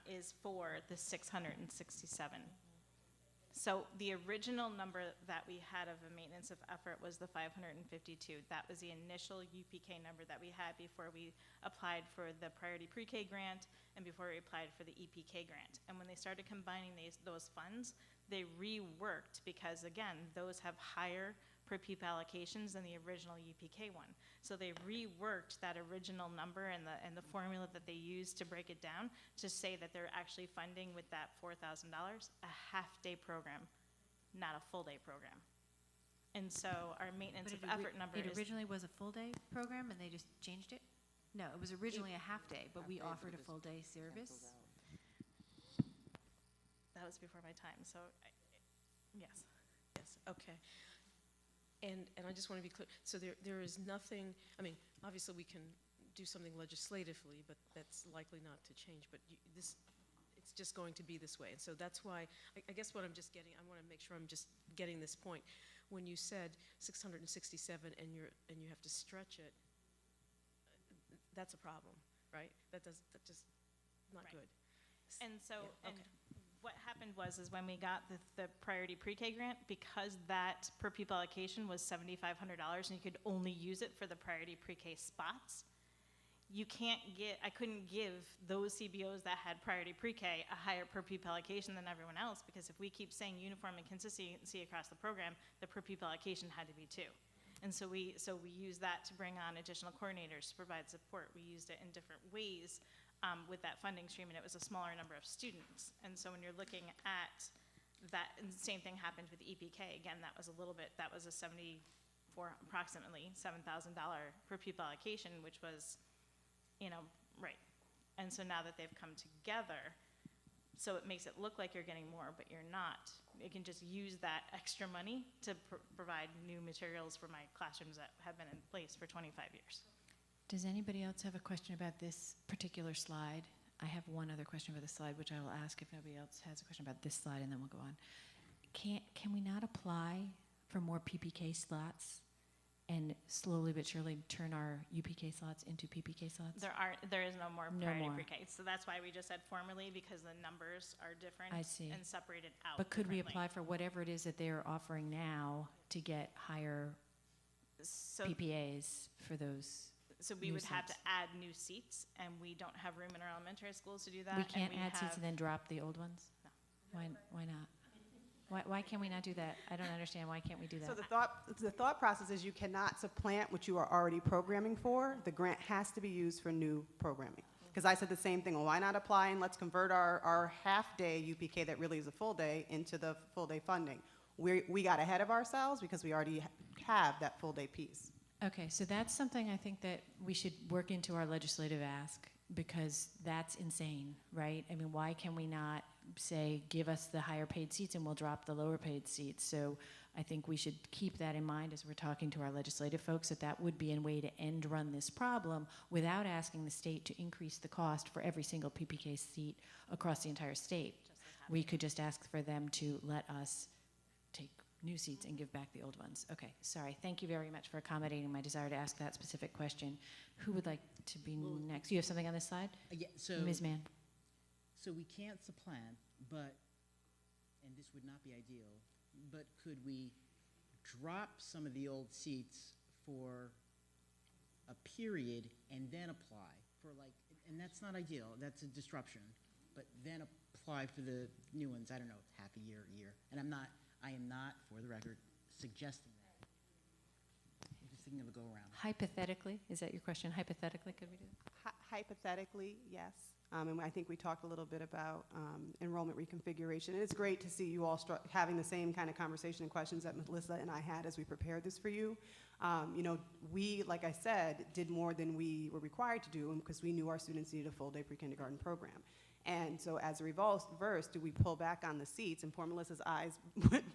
is for the 667. So the original number that we had of a maintenance of effort was the 552. That was the initial UPK number that we had before we applied for the priority pre-K grant and before we applied for the EPK grant. And when they started combining those funds, they reworked, because again, those have higher per pupil allocations than the original UPK one. So they reworked that original number and the formula that they used to break it down to say that they're actually funding with that $4,000 a half-day program, not a full-day program. And so our maintenance of effort number It originally was a full-day program and they just changed it? No, it was originally a half-day, but we offered a full-day service? That was before my time, so yes. Yes, okay. And I just want to be clear, so there is nothing, I mean, obviously we can do something legislatively, but that's likely not to change, but it's just going to be this way. And so that's why, I guess what I'm just getting, I want to make sure I'm just getting this point. when you said 667 and you have to stretch it, that's a problem, right? That just not Right. good. And so, Yeah, and what happened was when we got the priority pre-K grant, because that per pupil allocation was $7,500 and you could only use it for the priority pre-K spots, I couldn't give those CBOs that had priority pre-K a higher per pupil allocation than everyone else, because if we keep saying uniform and consistency across the program, the per pupil allocation had to be 2. And so we used that to bring on additional coordinators to provide support. We used it in different ways with that funding stream, and it was a smaller number of students. And so when you're looking at that, and the same thing happened with EPK. Again, that was approximately $7,000 per pupil allocation, which was, right. And so now that they've come together, so it makes it look like you're getting more, but you're not. You can just use that extra money to provide new materials for my classrooms that have been in place for 25 years. Does anybody else have a question about this particular slide? I have one other question about the slide, which I will ask if nobody else has a question about this slide, and then we'll go on. Can we not apply for more PPK slots and slowly but surely turn our UPK slots into PPK slots? There is no more No priority more. pre-K. So that's why we just said formally, because the numbers are different I see. and separated out. But could we differently. apply for whatever it is that they're offering now to get higher So- PPAs for those? So we new would have to seats? add new seats, and we don't have room in our elementary schools to do that. We and can't add seats have- and then drop the old ones? No. Why not? Why can we not do that? I don't understand. Why can't we do that? So the thought process is you cannot supplant what you are already programming for. The grant has to be used for new programming. Because I said the same thing, well, why not apply and let's convert our half-day UPK that really is a full day into the full-day funding. We got ahead of ourselves because we already have that full-day piece. Okay, so that's something I think that we should work into our legislative ask, because that's insane, right? I mean, why can we not say, give us the higher paid seats and we'll drop the lower paid seats? So I think we should keep that in mind as we're talking to our legislative folks, that would be a way to end run this problem without asking the state to increase the cost for every single PPK seat across the entire state. We could just ask for them to let us take new seats and give back the old ones. Okay, sorry. Thank you very much for accommodating my desire to ask that specific question. Who would like to be next? You have something on this slide? Yeah, so Ms. Mann. So we can't supplant, but, and this would not be ideal, but could we drop some of the old seats for a period and then apply for and that's not ideal, that's a disruption, but then apply for the new ones, I don't know, half a year. And I am not, for the record, suggesting that. I'm just thinking of a go-around. Hypothetically, is that your question? Hypothetically, could we do that? Hypothetically, yes. And I think we talked a little bit about enrollment reconfiguration. And it's great to see you all having the same kind of conversation and questions that Melissa and I had as we prepared this for you. We, like I said, did more than we were required to do because we knew our students needed a full-day pre-kindergarten program. And so as a reverse, do we pull back on the seats? And poor Melissa's eyes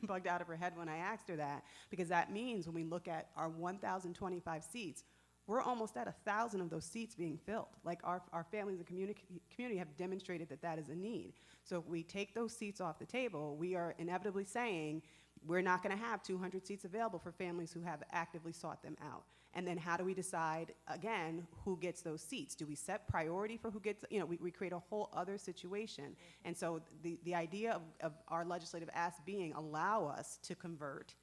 bugged out of her head when I asked her that, because that means when we look at our 1,025 seats, we're almost at 1,000 of those seats being filled. Like our families and community have demonstrated that is a need. So if we take those seats off the table, we are inevitably saying we're not going to have 200 seats available for families who have actively sought them out. And then how do we decide, again, who gets those seats? Do we set priority for who gets, we create a whole other situation. And so the idea of our legislative ask being allow us to convert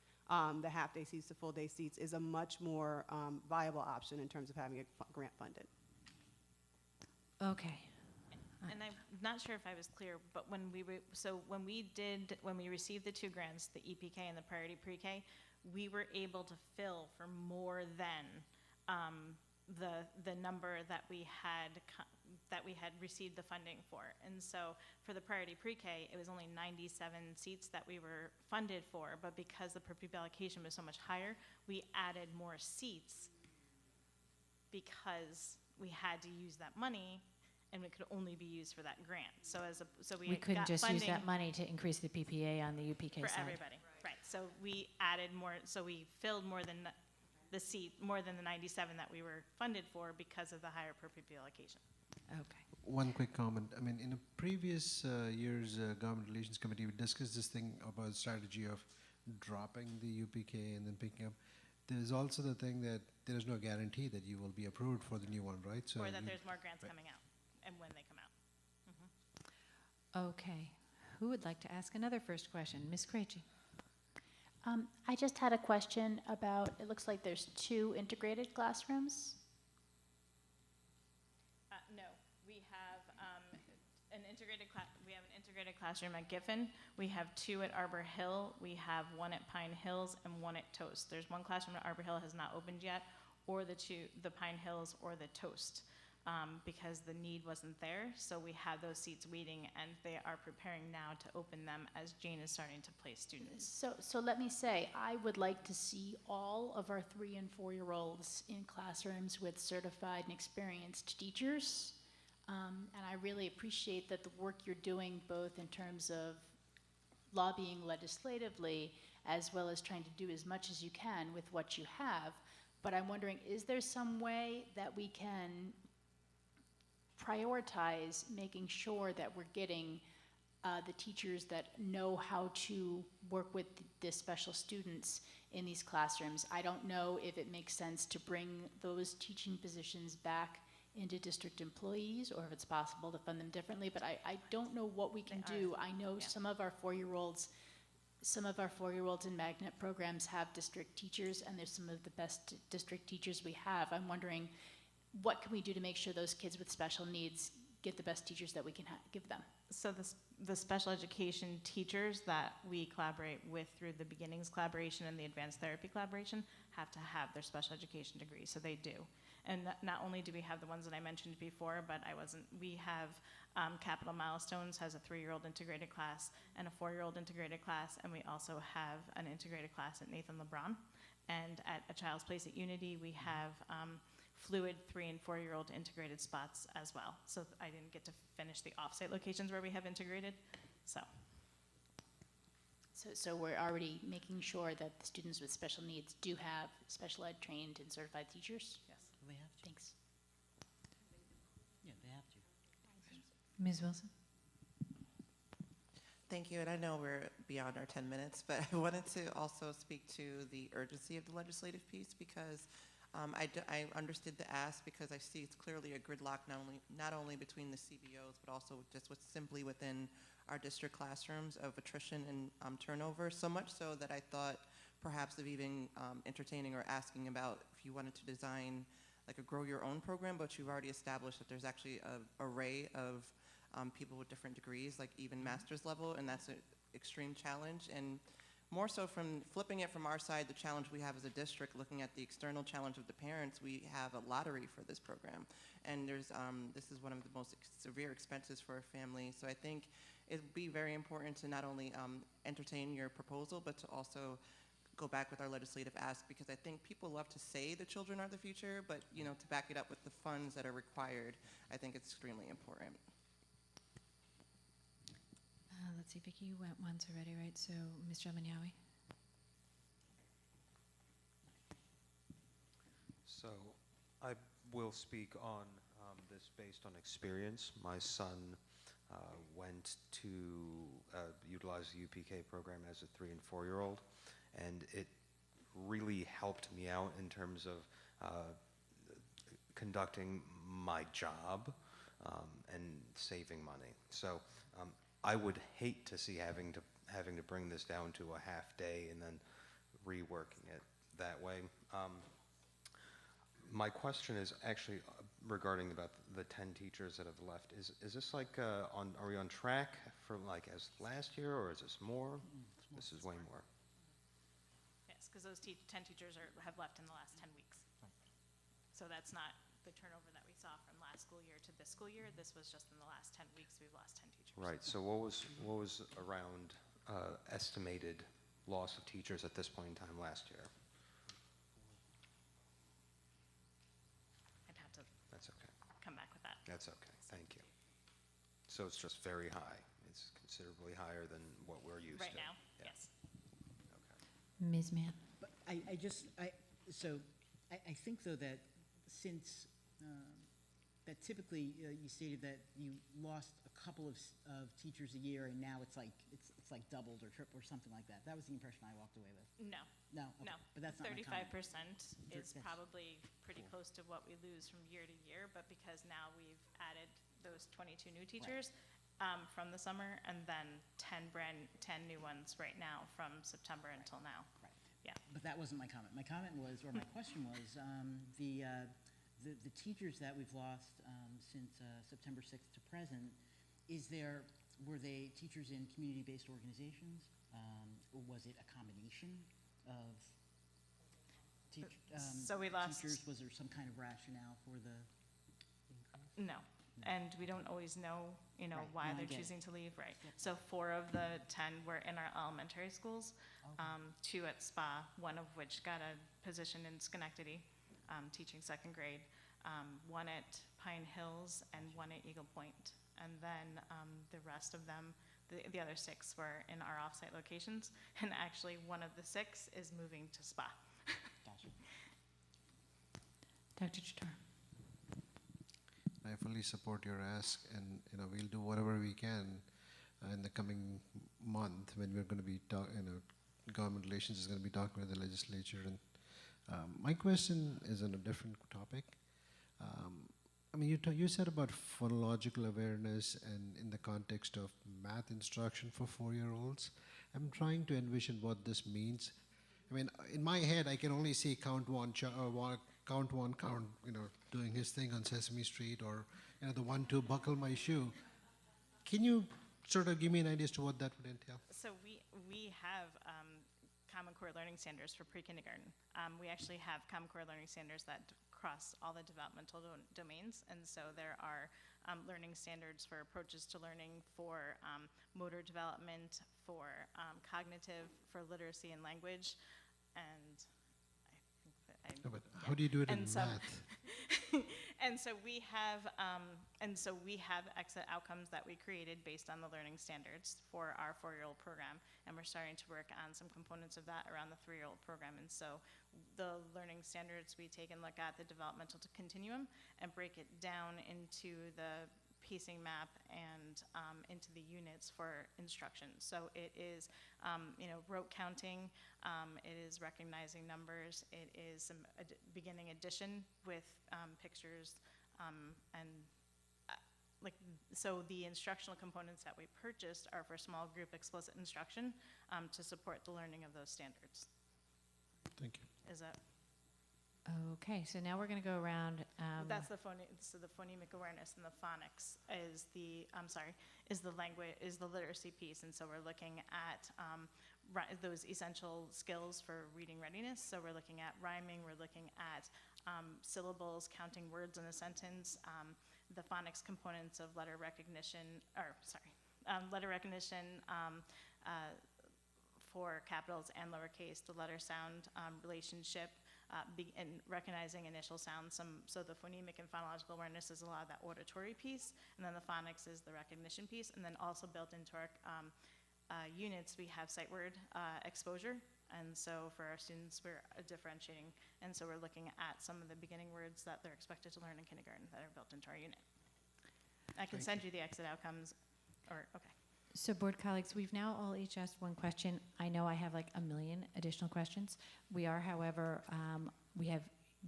the half-day seats to full-day seats is a much more viable option in terms of having it grant funded. Okay. And I'm not sure if I was clear, but when we received the 2 grants, the EPK and the priority pre-K, we were able to fill for more than the number that we had received the funding for. And so for the priority pre-K, it was only 97 seats that we were funded for, but because the per pupil allocation was so much higher, we added more seats because we had to use that money, and it could only be used for that grant. So we couldn't got just use funding that money to increase the PPA on the UPK for side. everybody, right? So we added more. So we filled more than the 97 that we were funded for because of the higher per pupil allocation. Okay. One quick comment. I mean, in a previous year's Government Relations Committee, we discussed this thing about strategy of dropping the UPK and then picking up. There's also the thing that there is no guarantee that you will be approved for the new one, right? Or that you- there's more grants right. coming out, and when they come out. Okay. Who would like to ask another first question? Ms. Krejci. I just had a question about, it looks like there's 2 integrated classrooms. No, we have an integrated classroom at Giffen. We have 2 at Arbor Hill. We have 1 at Pine Hills and 1 at Toast. There's 1 classroom at Arbor Hill has not opened yet, or the Pine Hills or the Toast, because the need wasn't there. So we have those seats waiting, and they are preparing now to open them as Jane is starting to place students. So let me say, I would like to see all of our 3- and 4-year-olds in classrooms with certified and experienced teachers. And I really appreciate that the work you're doing, both in terms of lobbying legislatively, as well as trying to do as much as you can with what you have. But I'm wondering, is there some way that we can prioritize making sure that we're getting the teachers that know how to work with the special students in these classrooms? I don't know if it makes sense to bring those teaching positions back into district employees, or if it's possible to fund them differently, but I don't know what we can do. I know some of our 4-year-olds in magnet programs have district teachers, and there's some of the best district teachers we have. I'm wondering, what can we do to make sure those kids with special needs get the best teachers that we can give them? So the special education teachers that we collaborate with through the Beginnings collaboration and the Advanced Therapy collaboration have to have their special education degree, so they do. And not only do we have the ones that I mentioned before, but we have Capital Milestones has a 3-year-old integrated class and a 4-year-old integrated class, and we also have an integrated class at Nathan LeBron. And at A Child's Place at Unity, we have fluid 3- and 4-year-old integrated spots as well. So I didn't get to finish the offsite locations where we have integrated, so. So we're already making sure that the students with special needs do have special ed trained and certified teachers? Yes. They have to. Thanks. Yeah, they have to. Ms. Wilson. Thank you, and I know we're beyond our 10 minutes, but I wanted to also speak to the urgency of the legislative piece, because I understood the ask, because I see it's clearly a gridlock not only between the CBOs, but also just simply within our district classrooms of attrition and turnover, so much so that I thought perhaps of even entertaining or asking about if you wanted to design like a grow your own program, but you've already established that there's actually an array of people with different degrees, like even master's level, and that's an extreme challenge. And more so from flipping it from our side, the challenge we have as a district, looking at the external challenge of the parents, we have a lottery for this program. And there's, this is one of the most severe expenses for a family. So I think it'd be very important to not only entertain your proposal, but to also go back with our legislative ask, because I think people love to say the children are the future, but to back it up with the funds that are required, I think it's extremely important. Let's see, Vicki, you went once already, right? So, Mr. Almanyawi. So I will speak on this based on experience. My son went to utilize the UPK program as a 3- and 4-year-old, and it really helped me out in terms of conducting my job and saving money. So I would hate to see having to bring this down to a half day and then reworking it that way. My question is actually regarding about the 10 teachers that have left. Is this like are we on track for like as last year, or is this more? This is way more. Yes, because those 10 teachers have left in the last 10 weeks. So that's not the turnover that we saw from last school year to this school year. This was just in the last 10 weeks we've lost 10 teachers. Right. So what was around estimated loss of teachers at this point in time last year? I'd have to That's okay. come back with that. That's okay. Thank you. So it's just very high. It's considerably higher than what we're used Right to. now, Yeah. yes. Ms. Mann. But I think though that since that typically you stated that you lost a couple of teachers a year, and now it's like doubled or tripled or something like that. That was the impression I walked away with. No. No. Okay. No. But that's not my 35% comment. is Yes. probably pretty close to what we lose from year to year, but because now we've added those 22 new teachers from the summer, and then 10 new ones right now from September until now. Right. Yeah. But that wasn't my comment. My comment was, or my question was, the teachers that we've lost since September 6th to present, were they teachers in community-based organizations? Or was it a combination of So we lost- teachers? Was there some kind of rationale for the increase? No. And we don't always know, Right. why No, I they're get it. choosing to leave, right? So 4 of the 10 were in our elementary schools, Okay. 2 at SPA, one of which got a position in Schenectady, teaching 2nd grade, 1 at Pine Hills, and 1 at Eagle Point. And then the rest of them, the other 6 were in our offsite locations, and actually one of the 6 is moving to SPA. Gotcha. Dr. Chatar. I fully support your ask, and we'll do whatever we can in the coming month when we're going to be government relations is going to be talking with the legislature. And my question is on a different topic. I mean, you said about phonological awareness and in the context of math instruction for 4-year-olds. I'm trying to envision what this means. I mean, in my head, I can only see count one, doing his thing on Sesame Street, or the 1, 2, buckle my shoe. Can you sort of give me an idea as to what that would entail? So we have Common Core Learning Standards for pre-kindergarten. We actually have Common Core Learning Standards that cross all the developmental domains, and so there are learning standards for approaches to learning, for motor development, for cognitive, for literacy and language, and I think that No, but how do you do it in math? And so we have exit outcomes that we created based on the learning standards for our 4-year-old program, and we're starting to work on some components of that around the 3-year-old program. And so the learning standards, we take and look at the developmental continuum and break it down into the pacing map and into the units for instruction. So it is, rote counting, it is recognizing numbers, it is some beginning addition with pictures, so the instructional components that we purchased are for small group explicit instruction to support the learning of those standards. Thank you. Is that? Okay, so now we're going to go around. That's the phonemic awareness, and the phonics is the literacy piece, and so we're looking at those essential skills for reading readiness. So we're looking at rhyming, we're looking at syllables, counting words in a sentence, the phonics components of letter recognition, for capitals and lowercase, the letter sound relationship, and recognizing initial sounds. So the phonemic and phonological awareness is a lot of that auditory piece, and then the phonics is the recognition piece, and then also built into our units, we have sight word exposure, and so for our students, we're differentiating, and so we're looking at some of the beginning words that they're expected to learn in kindergarten that are built into our unit. I can send you the exit outcomes, okay. So board colleagues, we've now all each asked one question. I know I have like a million additional questions. We are, however, we have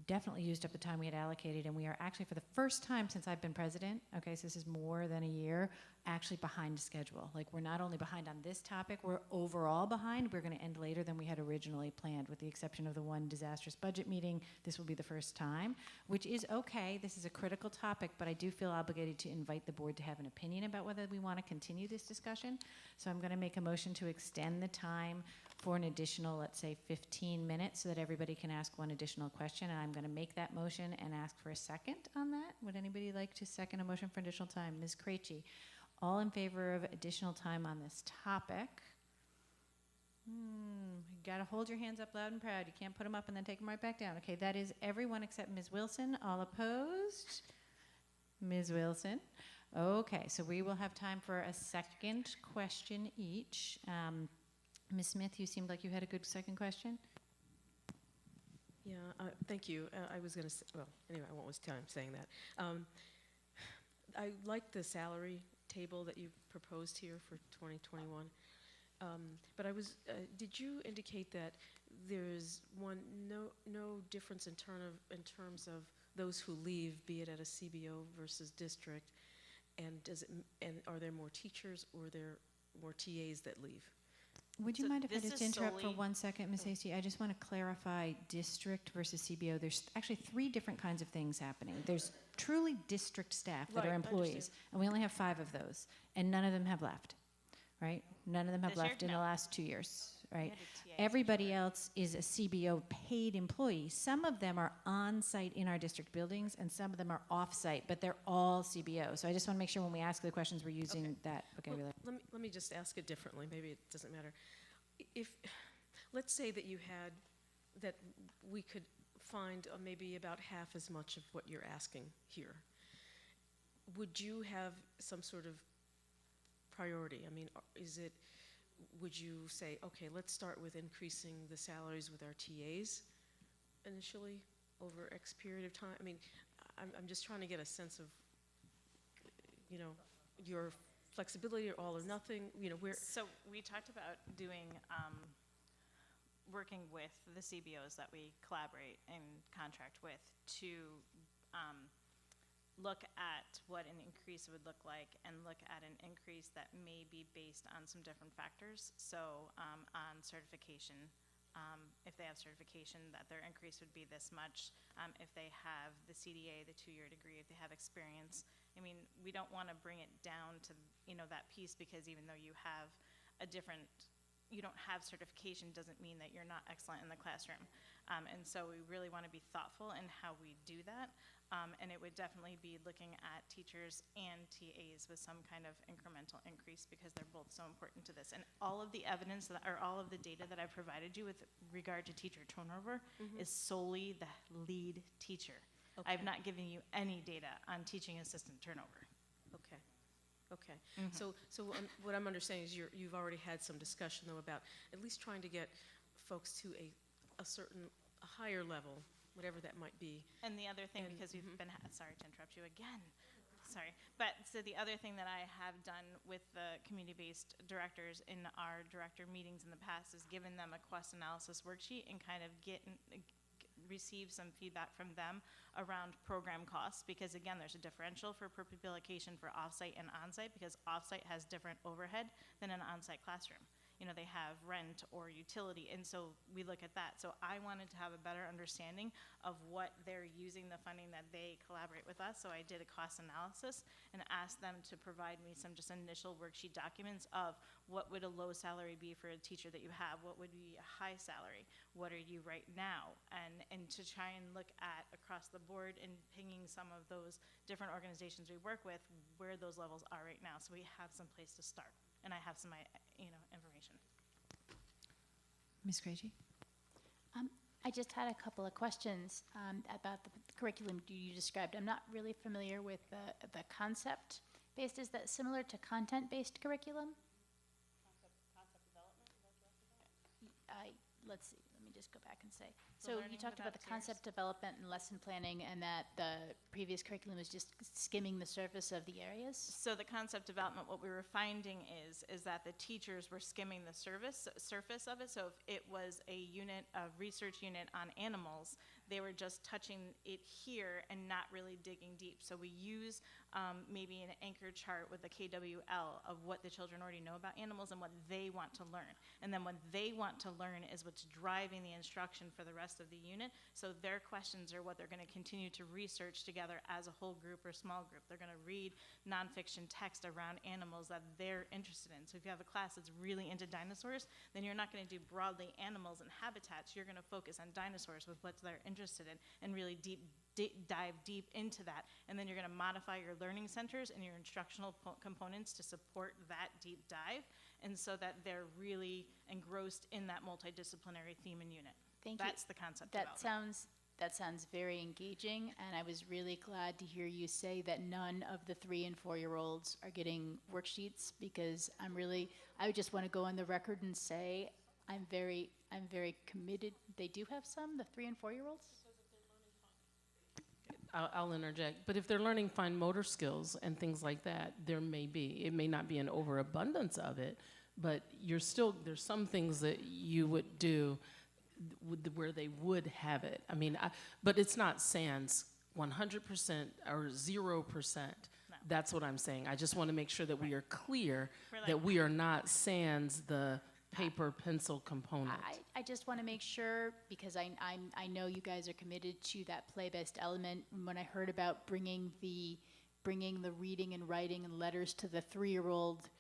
definitely used up the time we had allocated, and we are actually, for the first time since I've been president, okay, so this is more than a year, actually behind schedule. Like, we're not only behind on this topic, we're overall behind. We're going to end later than we had originally planned, with the exception of the one disastrous budget meeting. This will be the first time, which is okay. This is a critical topic, but I do feel obligated to invite the board to have an opinion about whether we want to continue this discussion. So I'm going to make a motion to extend the time for an additional, let's say, 15 minutes, so that everybody can ask one additional question. And I'm going to make that motion and ask for a second on that. Would anybody like to second a motion for additional time? Ms. Krejci, all in favor of additional time on this topic? You got to hold your hands up loud and proud. You can't put them up and then take them right back down. Okay, that is everyone except Ms. Wilson. All opposed? Ms. Wilson. Okay, so we will have time for a second question each. Ms. Smith, you seemed like you had a good second question. Yeah, thank you. I was going to say, well, anyway, I won't waste time saying that. I like the salary table that you proposed here for 2021. But did you indicate that there's no difference in terms of those who leave, be it at a CBO versus district, and are there more teachers or are there more TAs that leave? Would you So mind if I this just is interrupt for solely- 1 second, Ms. Hasty? I just want to clarify district versus CBO. There's actually 3 different kinds of things happening. There's truly district staff that Right, are I employees, understand. and we only have 5 of those, and none of them have left, right? None of them have This year? left in the No. last 2 years, right? had a TA Everybody else is a CBO paid employee. Some of them are on-site in our district buildings, and some of them are off-site, but they're all CBO. So I just want to make sure when we ask the questions, we're using that vocabulary. Well, let me just ask it differently. Maybe it doesn't matter. Let's say that that we could find maybe about half as much of what you're asking here. Would you have some sort of priority? I mean, would you say, okay, let's start with increasing the salaries with our TAs initially over X period of time? I mean, I'm just trying to get a sense of, your flexibility or all or nothing, where. So we talked about doing, working with the CBOs that we collaborate and contract with to look at what an increase would look like and look at an increase that may be based on some different factors. So on certification, if they have certification, that their increase would be this much. If they have the CDA, the 2-year degree, if they have experience. I mean, we don't want to bring it down to, that piece, because even though you have you don't have certification doesn't mean that you're not excellent in the classroom. And so we really want to be thoughtful in how we do that. And it would definitely be looking at teachers and TAs with some kind of incremental increase, because they're both so important to this. And all of the evidence or all of the data that I provided you with regard to teacher turnover is solely the lead teacher. Okay. I've not given you any data on teaching assistant turnover. Okay. So what I'm understanding is you've already had some discussion, though, about at least trying to get folks to a higher level, whatever that might be. And the other thing, because we've been, sorry to interrupt you again, sorry. But so the other thing that I have done with the community-based directors in our director meetings in the past is given them a cost analysis worksheet and kind of receive some feedback from them around program costs, because again, there's a differential for per pupil allocation for offsite and onsite, because offsite has different overhead than an onsite classroom. They have rent or utility, and so we look at that. So I wanted to have a better understanding of what they're using the funding that they collaborate with us. So I did a cost analysis and asked them to provide me some just initial worksheet documents of what would a low salary be for a teacher that you have, what would be a high salary, what are you right now, and to try and look at across the board and pinging some of those different organizations we work with where those levels are right now, so we have some place to start. And I have some, information. Ms. Krejci? I just had a couple of questions about the curriculum you described. I'm not really familiar with the concept-based. Is that similar to content-based curriculum? Concept development, is that what you're asking? Let's see, let me just go back and say. The So you learning talked about the without concept development and lesson planning, and that the previous curriculum is just skimming the surface of the areas? So the concept development, what we were finding is that the teachers were skimming the surface of it. So if it was a research unit on animals, they were just touching it here and not really digging deep. So we use maybe an anchor chart with a KWL of what the children already know about animals and what they want to learn. And then what they want to learn is what's driving the instruction for the rest of the unit. So their questions are what they're going to continue to research together as a whole group or small group. They're going to read nonfiction text around animals that they're interested in. So if you have a class that's really into dinosaurs, then you're not going to do broadly animals and habitats. You're going to focus on dinosaurs with what they're interested in and really dive deep into that. And then you're going to modify your learning centers and your instructional components to support that deep dive, and so that they're really engrossed in that multidisciplinary theme and unit. Thank you. That's the concept development. That sounds very engaging, and I was really glad to hear you say that none of the 3- and 4-year-olds are getting worksheets, because I would just want to go on the record and say I'm very committed. They do have some, the 3- and 4-year-olds? I'll interject, but if they're learning fine motor skills and things like that, there may be. It may not be an overabundance of it, but there's some things that you would do where they would have it. I mean, but it's not sans 100% or 0%. No. That's what I'm saying. I just want to make sure that we are clear We're like- that we are not sans the paper pencil component. I just want to make sure, because I know you guys are committed to that play-based element. When I heard about bringing the reading and writing and letters to the 3-year-old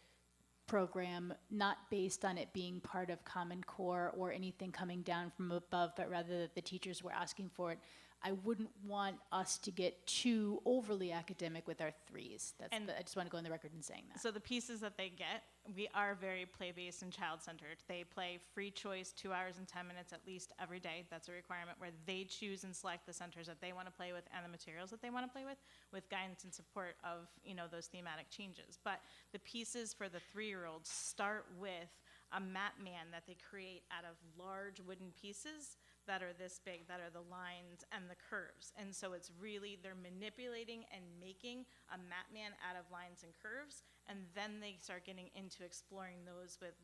program, not based on it being part of Common Core or anything coming down from above, but rather that the teachers were asking for it, I wouldn't want us to get too overly academic with our 3s. I just want to go on the record in saying that. So the pieces that they get, we are very play-based and child-centered. They play free choice 2 hours and 10 minutes at least every day. That's a requirement where they choose and select the centers that they want to play with and the materials that they want to play with guidance and support of, those thematic changes. But the pieces for the 3-year-olds start with a map man that they create out of large wooden pieces that are this big, that are the lines and the curves. And so it's really, they're manipulating and making a map man out of lines and curves, and then they start getting into exploring those with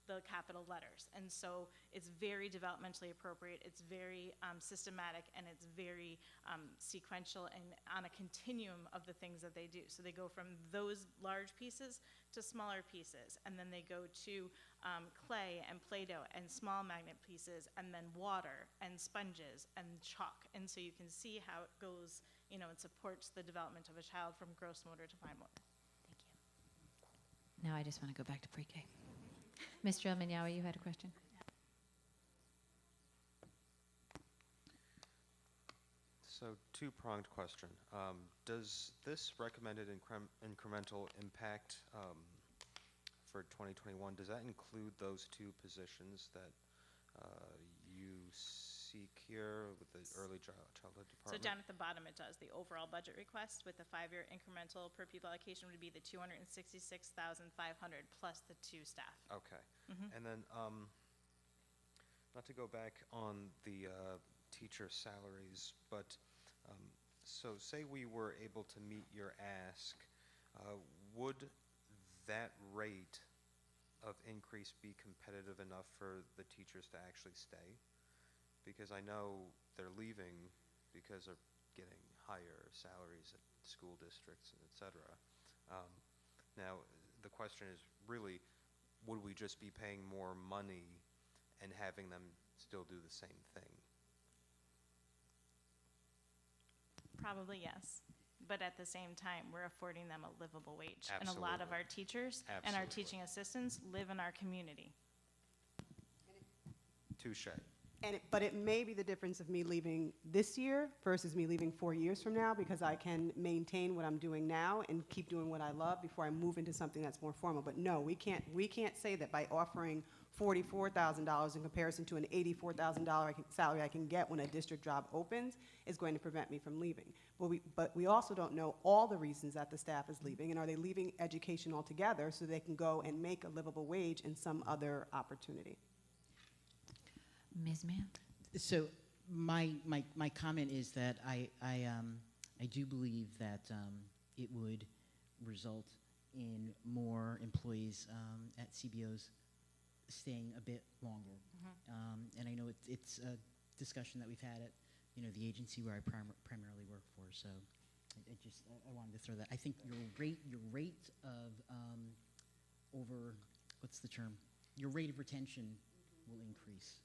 the capital letters. And so it's very developmentally appropriate, it's very systematic, and it's very sequential and on a continuum of the things that they do. So they go from those large pieces to smaller pieces, and then they go to clay and Play-Doh and small magnet pieces, and then water and sponges and chalk. And so you can see how it goes, and supports the development of a child from gross motor to fine motor. Now I just want to go back to pre-K. Mr. El-Minyawi, you had a question? So, two-pronged question. Does this recommended incremental impact for 2021, does that include those 2 positions that you seek here with the early childhood So department? down at the bottom, it does. The overall budget request with the 5-year incremental per pupil allocation would be the $266,500 plus the 2 staff. Okay. Mhm. And then, not to go back on the teacher salaries, but so say we were able to meet your ask, would that rate of increase be competitive enough for the teachers to actually stay? Because I know they're leaving because they're getting higher salaries at school districts and et cetera. Now, the question is really, would we just be paying more money and having them still do the same thing? Probably yes. But at the same time, we're affording them a livable wage. And a Absolutely. lot of our teachers and our Absolutely. teaching assistants live in our community. Touche. But it may be the difference of me leaving this year versus me leaving 4 years from now, because I can maintain what I'm doing now and keep doing what I love before I move into something that's more formal. But no, we can't say that by offering $44,000 in comparison to an $84,000 salary I can get when a district job opens is going to prevent me from leaving. But we also don't know all the reasons that the staff is leaving, and are they leaving education altogether so they can go and make a livable wage in some other opportunity. Ms. Mann? So my comment is that I do believe that it would result in more employees at CBOs staying a bit longer. And I know it's a discussion that we've had at the agency where I primarily work for. So I wanted to throw that. I think your rate of your rate of retention will increase.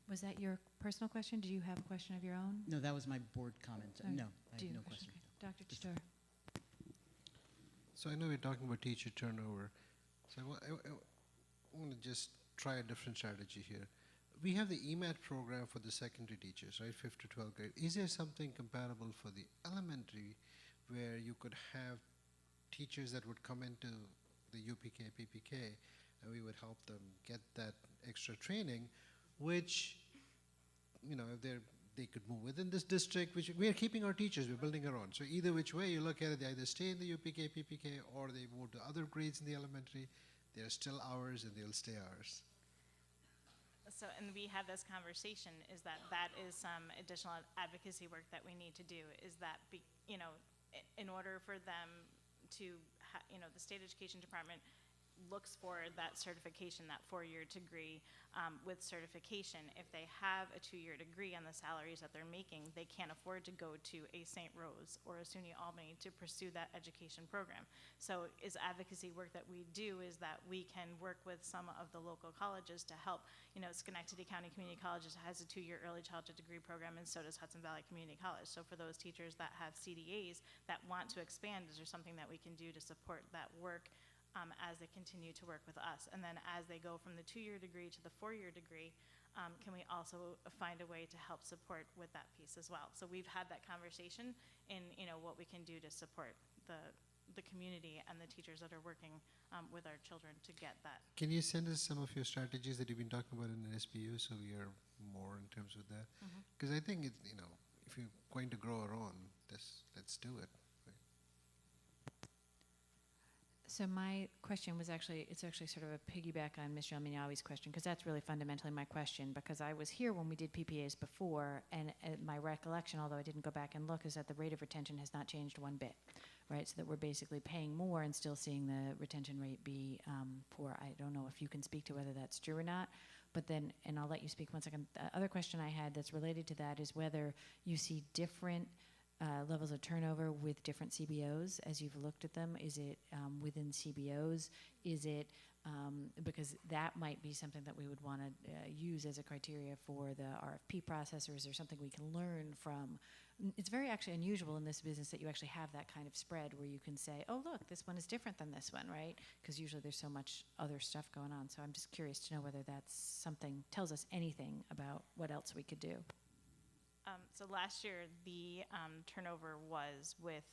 Was that your personal question? Do you have a question of your own? No, that was my board comment. Or No, I do you have no have a question. Okay. Dr. Chidor. So I know we're talking about teacher turnover. So I want to just try a different strategy here. We have the EMAT program for the secondary teachers, right, 5th to 12th grade. Is there something comparable for the elementary where you could have teachers that would come into the UPK, PPK, and we would help them get that extra training, which, if they could move within this district, which we are keeping our teachers, we're building our own. So either which way you look at it, they either stay in the UPK, PPK, or they move to other grades in the elementary. They're still ours and they'll stay ours. and we had this conversation, is that that is some additional advocacy work that we need to do, is that, in order for them to, the state education department looks for that certification, that 4-year degree with certification. If they have a 2-year degree on the salaries that they're making, they can't afford to go to a St. Rose or a SUNY Albany to pursue that education program. So is advocacy work that we do is that we can work with some of the local colleges to help. Schenectady County Community College has a 2-year early childhood degree program, and so does Hudson Valley Community College. So for those teachers that have CDAs that want to expand, is there something that we can do to support that work as they continue to work with us? And then as they go from the 2-year degree to the 4-year degree, can we also find a way to help support with that piece as well? So we've had that conversation in what we can do to support the community and the teachers that are working with our children to get that. Can you send us some of your strategies that you've been talking about in the SBU, so we are more in terms of that? Because I think if you're going to grow our own, let's do it. So my question was it's actually sort of a piggyback on Ms. Yelminyawi's question, because that's really fundamentally my question, because I was here when we did PPAs before, and my recollection, although I didn't go back and look, is that the rate of retention has not changed one bit, right? So that we're basically paying more and still seeing the retention rate be poor. I don't know if you can speak to whether that's true or not, but then, and I'll let you speak 1 second. The other question I had that's related to that is whether you see different levels of turnover with different CBOs as you've looked at them. Is it within CBOs? Is it, because that might be something that we would want to use as a criteria for the RFP process, or is there something we can learn from? It's very actually unusual in this business that you actually have that kind of spread where you can say, oh, look, this one is different than this one, right? Because usually there's so much other stuff going on. So I'm just curious to know whether that's something, tells us anything about what else we could do. So last year, the turnover was with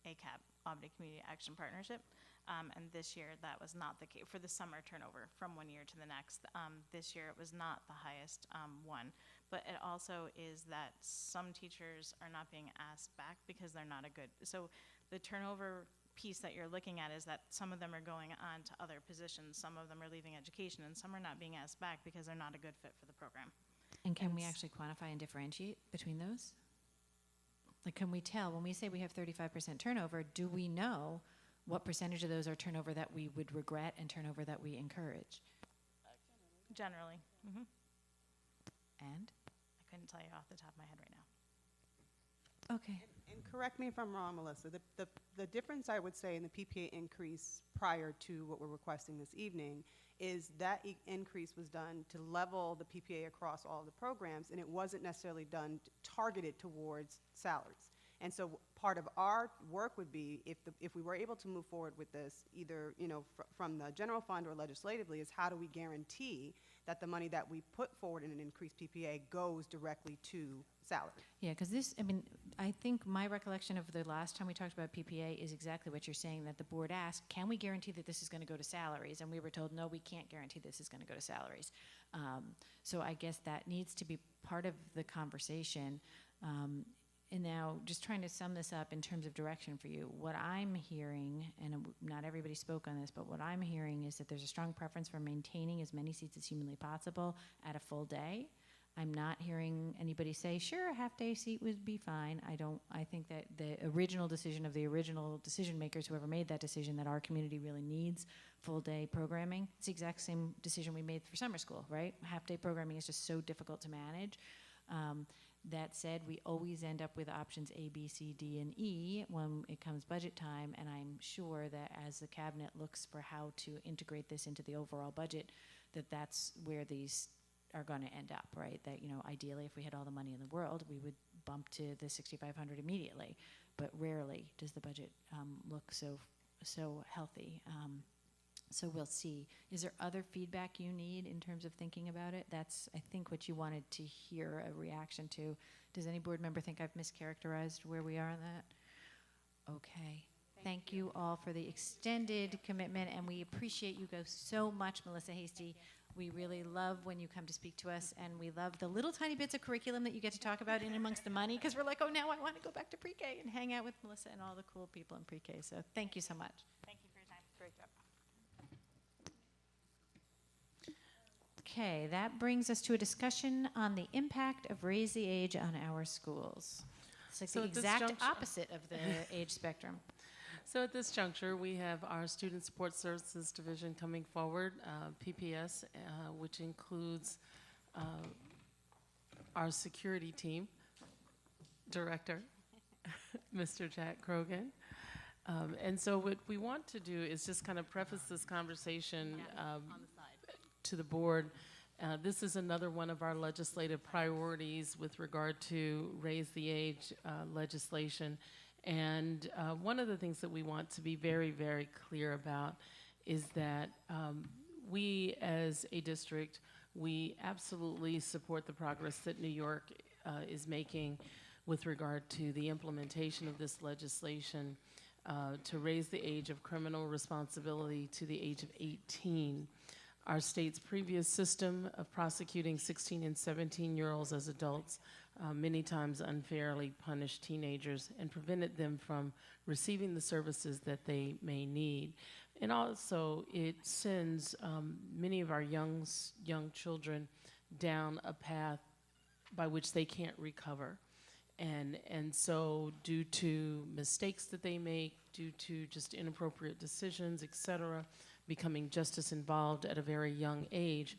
ACAP, Albany Community Action Partnership, and this year that was not the case for the summer turnover from one year to the next. This year it was not the highest one, but it also is that some teachers are not being asked back because they're not a good, so the turnover piece that you're looking at is that some of them are going on to other positions, some of them are leaving education, and some are not being asked back because they're not a good fit for the program. And can we actually quantify and differentiate between those? Like, can we tell, when we say we have 35% turnover, do we know what percentage of those are turnover that we would regret and turnover that we encourage? Generally. And? I couldn't tell you off the top of my head right now. Okay. And correct me if I'm wrong, Melissa, the difference I would say in the PPA increase prior to what we're requesting this evening is that increase was done to level the PPA across all the programs, and it wasn't necessarily done targeted towards salaries. And so part of our work would be, if we were able to move forward with this, either from the general fund or legislatively, is how do we guarantee that the money that we put forward in an increased PPA goes directly to salary? Yeah, because this, I think my recollection of the last time we talked about PPA is exactly what you're saying, that the board asked, can we guarantee that this is going to go to salaries? And we were told, no, we can't guarantee this is going to go to salaries. So I guess that needs to be part of the conversation. And now, just trying to sum this up in terms of direction for you, what I'm hearing, and not everybody spoke on this, but what I'm hearing is that there's a strong preference for maintaining as many seats as humanly possible at a full day. I'm not hearing anybody say, sure, a half-day seat would be fine. I think that the original decision of the original decision makers, whoever made that decision, that our community really needs full-day programming, it's the exact same decision we made for summer school, right? Half-day programming is just so difficult to manage. That said, we always end up with options A, B, C, D, and E when it comes budget time, and I'm sure that as the cabinet looks for how to integrate this into the overall budget, that's where these are going to end up, right? That, ideally, if we had all the money in the world, we would bump to the 6,500 immediately, but rarely does the budget look so healthy. So we'll see. Is there other feedback you need in terms of thinking about it? That's, I think, what you wanted to hear a reaction to. Does any board member think I've mischaracterized where we are on that? Okay. Thank you all for the extended commitment, and we appreciate you guys so much, Melissa Hasty. We really love when you come to speak to us, and we love the little tiny bits of curriculum that you get to talk about in amongst the money, because we're like, oh, now I want to go back to pre-K and hang out with Melissa and all the cool people in pre-K. So thank you so much. Thank you for your time. Great job. Okay, that brings us to a discussion on the impact of Raise the Age on our schools. It's like So the at this exact juncture- opposite of the age spectrum. So at this juncture, we have our Student Support Services Division coming forward, PPS, which includes our security team director, Mr. Jack Krogan. And so what we want to do is just kind of preface this conversation to the board. This is another one of our legislative priorities with regard to Raise the Age legislation. And one of the things that we want to be very, very clear about is that we as a district, we absolutely support the progress that New York is making with regard to the implementation of this legislation to raise the age of criminal responsibility to the age of 18. Our state's previous system of prosecuting 16 and 17-year-olds as adults many times unfairly punished teenagers and prevented them from receiving the services that they may need. And also, it sends many of our young children down a path by which they can't recover. And so due to mistakes that they make, due to just inappropriate decisions, et cetera, becoming justice involved at a very young age,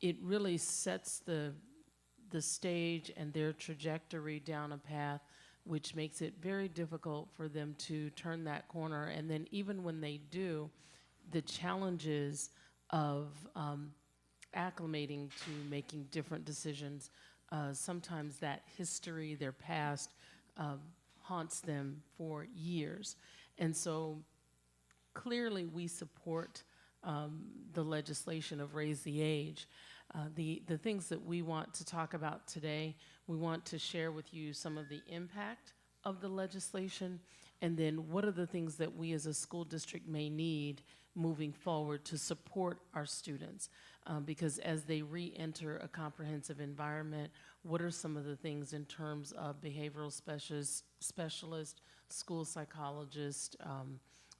it really sets the stage and their trajectory down a path which makes it very difficult for them to turn that corner. And then even when they do, the challenges of acclimating to making different decisions, sometimes that history, their past, haunts them for years. And so clearly we support the legislation of Raise the Age. The things that we want to talk about today, we want to share with you some of the impact of the legislation, and then what are the things that we as a school district may need moving forward to support our students. Because as they re-enter a comprehensive environment, what are some of the things in terms of behavioral specialists, school psychologists,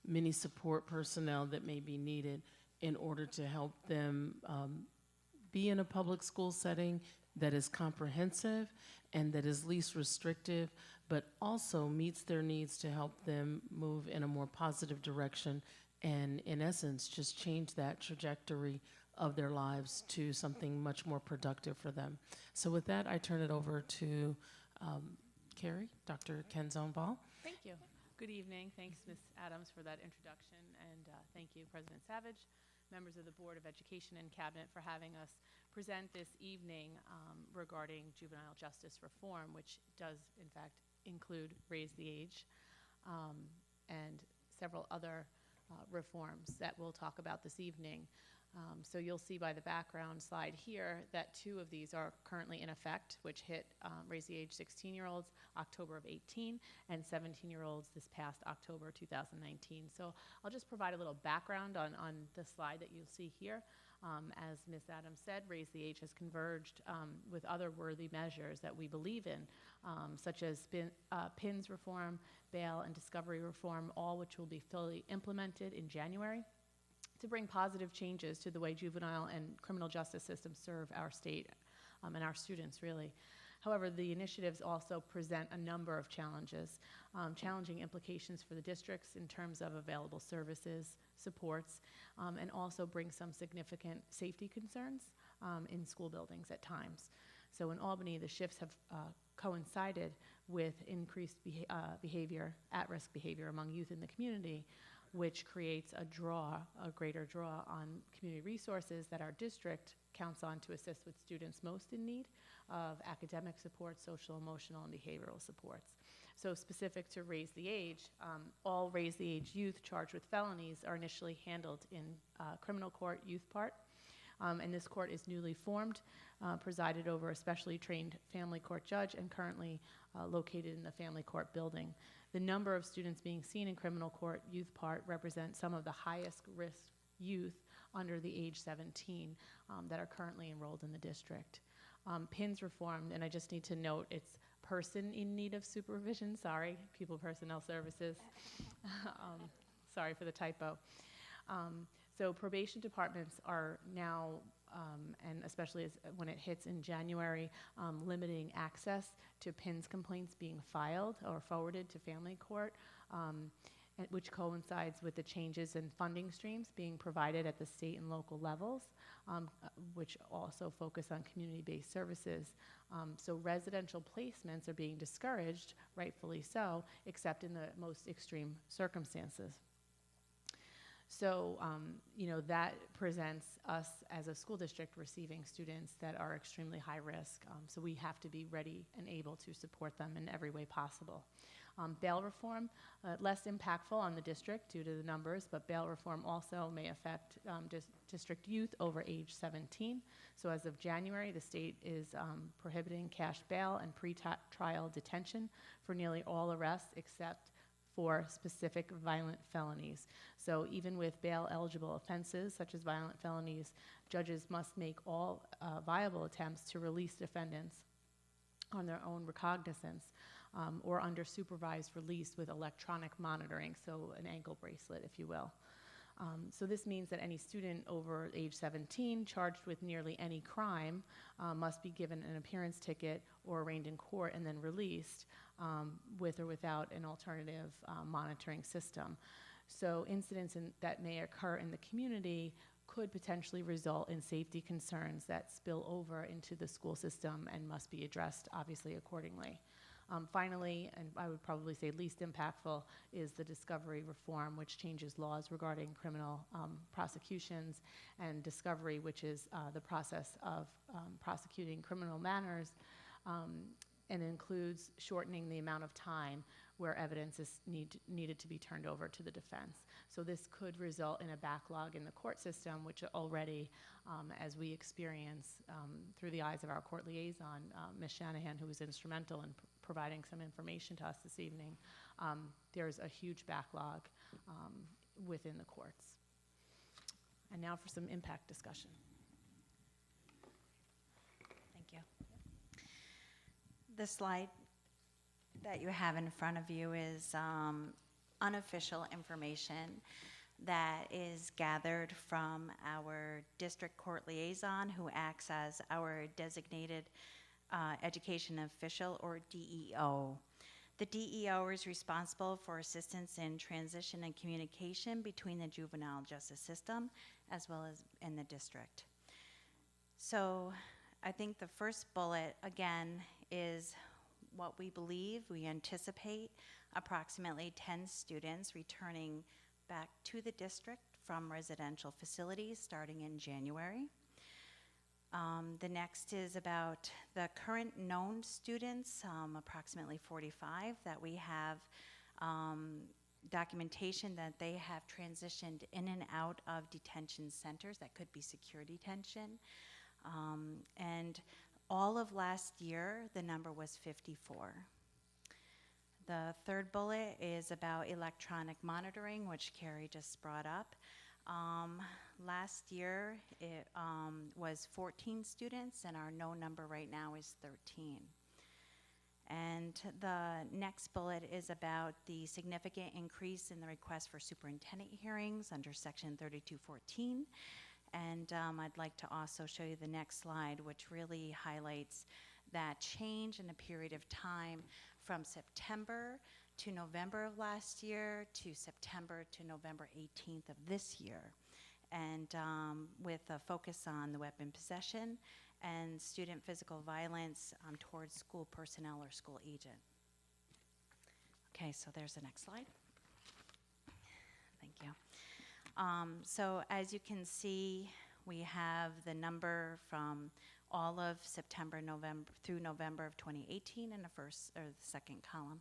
many support personnel that may be needed in order to help them be in a public school setting that is comprehensive and that is least restrictive, but also meets their needs to help them move in a more positive direction and, in essence, just change that trajectory of their lives to something much more productive for them. So with that, I turn it over to Carrie, Dr. Kenzone Ball. Thank you. Good evening. Thanks, Ms. Adams, for that introduction, and thank you, President Savage, members of the Board of Education and Cabinet for having us present this evening regarding juvenile justice reform, which does, in fact, include Raise the Age and several other reforms that we'll talk about this evening. So you'll see by the background slide here that 2 of these are currently in effect, which hit Raise the Age 16-year-olds October of 18 and 17-year-olds this past October 2019. So I'll just provide a little background on the slide that you'll see here. As Ms. Adams said, Raise the Age has converged with other worthy measures that we believe in, such as PINS reform, bail and discovery reform, all which will be fully implemented in January, to bring positive changes to the way juvenile and criminal justice systems serve our state and our students, really. However, the initiatives also present a number of challenges, challenging implications for the districts in terms of available services, supports, and also bring some significant safety concerns in school buildings at times. So in Albany, the shifts have coincided with increased behavior, at-risk behavior among youth in the community, which creates a greater draw on community resources that our district counts on to assist with students most in need of academic support, social, emotional, and behavioral supports. So specific to Raise the Age, all Raise the Age youth charged with felonies are initially handled in criminal court youth part. And this court is newly formed, presided over a specially trained family court judge, and currently located in the family court building. The number of students being seen in criminal court youth part represent some of the highest risk youth under the age 17 that are currently enrolled in the district. PINS reformed, and I just need to note it's person in need of supervision, sorry, People Personnel Services. Sorry for the typo. So probation departments are now, and especially when it hits in January, limiting access to PINS complaints being filed or forwarded to family court, which coincides with the changes in funding streams being provided at the state and local levels, which also focus on community-based services. So residential placements are being discouraged, rightfully so, except in the most extreme circumstances. So, that presents us as a school district receiving students that are extremely high risk. So we have to be ready and able to support them in every way possible. Bail reform, less impactful on the district due to the numbers, but bail reform also may affect district youth over age 17. So as of January, the state is prohibiting cash bail and pre-trial detention for nearly all arrests except for specific violent felonies. So even with bail-eligible offenses, such as violent felonies, judges must make all viable attempts to release defendants on their own recognizance or under supervised release with electronic monitoring, so an ankle bracelet, if you will. So this means that any student over age 17 charged with nearly any crime must be given an appearance ticket or arraigned in court and then released with or without an alternative monitoring system. So incidents that may occur in the community could potentially result in safety concerns that spill over into the school system and must be addressed, obviously, accordingly. Finally, and I would probably say least impactful, is the discovery reform, which changes laws regarding criminal prosecutions, and discovery, which is the process of prosecuting criminal matters, and includes shortening the amount of time where evidence is needed to be turned over to the defense. So this could result in a backlog in the court system, which already, as we experience through the eyes of our court liaison, Ms. Shanahan, who was instrumental in providing some information to us this evening, there's a huge backlog within the courts. And now for some impact discussion. Thank you. The slide that you have in front of you is unofficial information that is gathered from our district court liaison, who acts as our designated education official, or DEO. The DEO is responsible for assistance in transition and communication between the juvenile justice system as well as in the district. So I think the first bullet, again, is what we believe. We anticipate approximately 10 students returning back to the district from residential facilities starting in January. The next is about the current known students, approximately 45, that we have documentation that they have transitioned in and out of detention centers. That could be secure detention. And all of last year, the number was 54. The third bullet is about electronic monitoring, which Carrie just brought up. Last year, it was 14 students, and our known number right now is 13. And the next bullet is about the significant increase in the request for superintendent hearings under Section 3214. And I'd like to also show you the next slide, which really highlights that change in a period of time from September to November of last year to September to November 18th of this year. And with a focus on the weapon possession and student physical violence towards school personnel or school agent. Okay, so there's the next slide. Thank you. So as you can see, we have the number from all of September, November through November of 2018 in the first or the second column,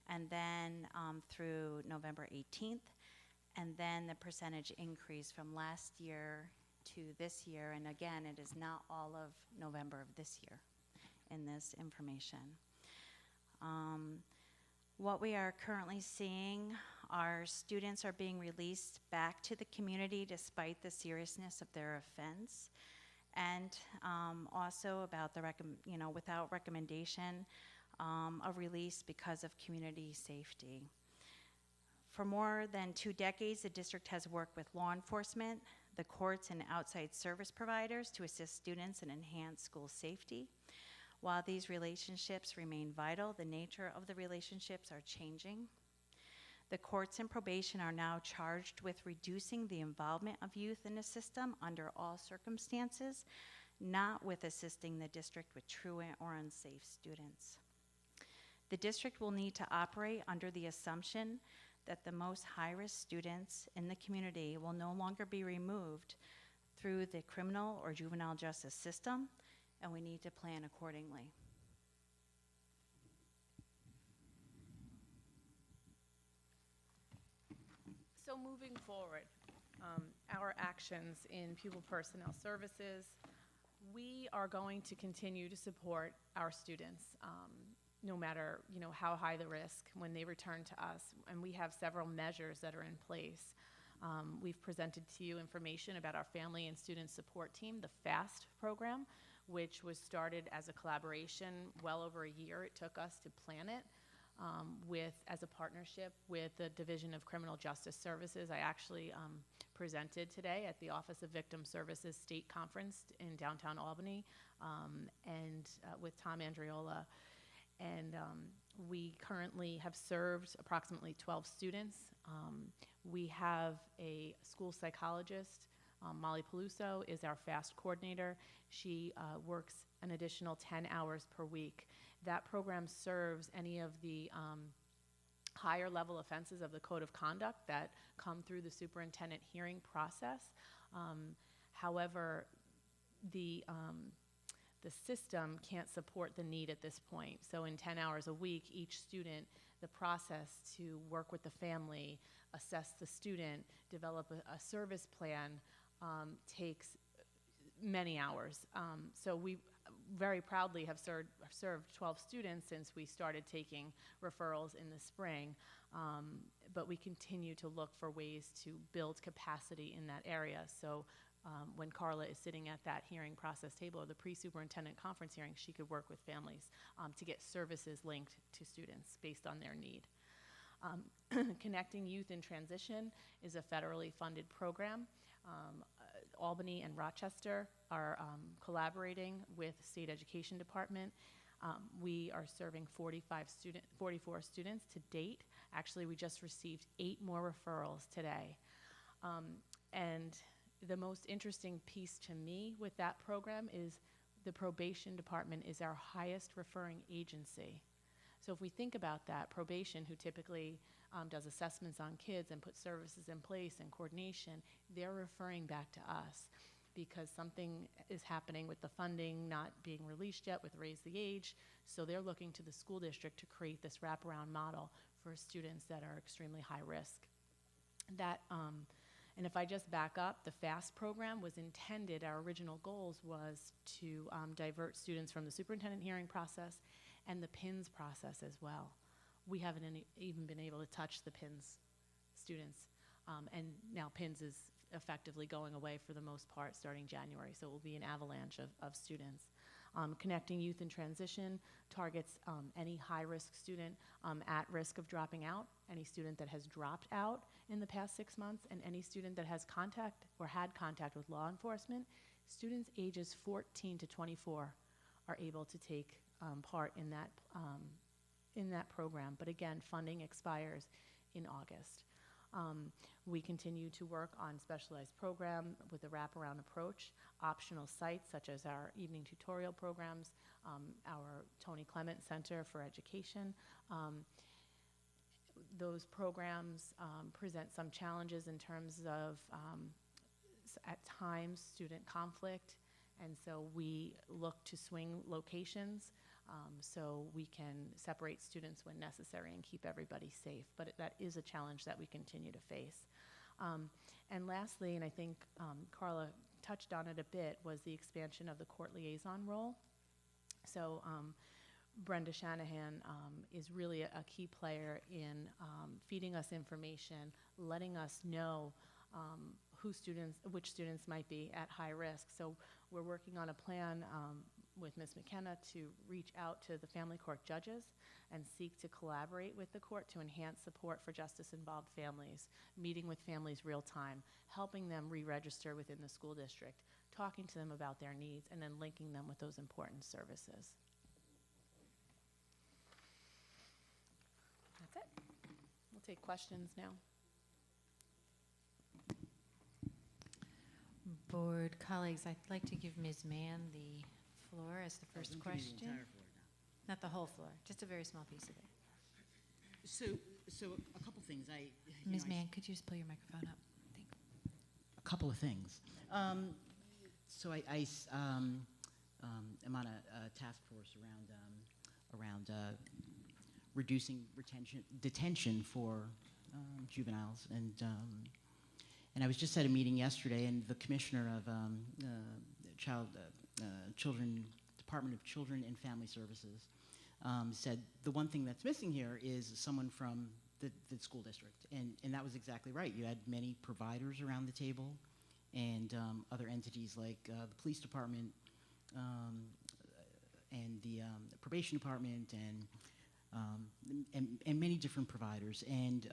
and then through November 18th, and then the percentage increase from last year to this year. And again, it is not all of November of this year in this information. What we are currently seeing are students are being released back to the community despite the seriousness of their offense, and also about the without recommendation of release because of community safety. For more than 2 decades, the district has worked with law enforcement, the courts, and outside service providers to assist students and enhance school safety. While these relationships remain vital, the nature of the relationships are changing. The courts and probation are now charged with reducing the involvement of youth in the system under all circumstances, not with assisting the district with truant or unsafe students. The district will need to operate under the assumption that the most high-risk students in the community will no longer be removed through the criminal or juvenile justice system, and we need to plan accordingly. So moving forward, our actions in pupil personnel services, we are going to continue to support our students, no matter how high the risk when they return to us. And we have several measures that are in place. We've presented to you information about our Family and Student Support Team, the FAST program, which was started as a collaboration well over a year. It took us to plan it. As a partnership with the Division of Criminal Justice Services. I actually presented today at the Office of Victim Services State Conference in downtown Albany and with Tom Andriola. And we currently have served approximately 12 students. We have a school psychologist. Molly Peluso is our FAST coordinator. She works an additional 10 hours per week. That program serves any of the higher level offenses of the Code of Conduct that come through the superintendent hearing process. However, the system can't support the need at this point. So in 10 hours a week, each student, the process to work with the family, assess the student, develop a service plan takes many hours. So we very proudly have served 12 students since we started taking referrals in the spring, but we continue to look for ways to build capacity in that area. So when Carla is sitting at that hearing process table or the pre-superintendent conference hearing, she could work with families to get services linked to students based on their need. Connecting Youth in Transition is a federally funded program. Albany and Rochester are collaborating with the State Education Department. We are serving 44 students to date. Actually, we just received 8 more referrals today. And the most interesting piece to me with that program is the probation department is our highest referring agency. So if we think about that, probation, who typically does assessments on kids and puts services in place and coordination, they're referring back to us because something is happening with the funding not being released yet with Raise the Age. So they're looking to the school district to create this wraparound model for students that are extremely high risk. And if I just back up, the FAST program was intended, our original goals was to divert students from the superintendent hearing process and the PINS process as well. We haven't even been able to touch the PINS students. And now PINS is effectively going away for the most part starting January, so it will be an avalanche of students. Connecting Youth in Transition targets any high-risk student at risk of dropping out, any student that has dropped out in the past 6 months, and any student that has contact or had contact with law enforcement. Students ages 14 to 24 are able to take part in that program. But again, funding expires in August. We continue to work on specialized program with a wraparound approach, optional sites such as our evening tutorial programs, our Tony Clement Center for Education. Those programs present some challenges in terms of, at times, student conflict, and so we look to swing locations so we can separate students when necessary and keep everybody safe. But that is a challenge that we continue to face. And lastly, and I think Carla touched on it a bit, was the expansion of the court liaison role. So Brenda Shanahan is really a key player in feeding us information, letting us know which students might be at high risk. So we're working on a plan with Ms. McKenna to reach out to the family court judges and seek to collaborate with the court to enhance support for justice-involved families, meeting with families real time, helping them re-register within the school district, talking to them about their needs, and then linking them with those important services. That's it. We'll take questions now. Board colleagues, I'd like to give Ms. Mann the floor as the first question. Not the whole floor, just a very small piece of it. So a couple things. Ms. Mann, could you just pull your microphone up? A couple of things. So I am on a task force around reducing detention for juveniles, and I was just at a meeting yesterday, and the commissioner of Department of Children and Family Services said the one thing that's missing here is someone from the school district, and that was exactly right. You had many providers around the table, and other entities like the police department and the probation department and many different providers. And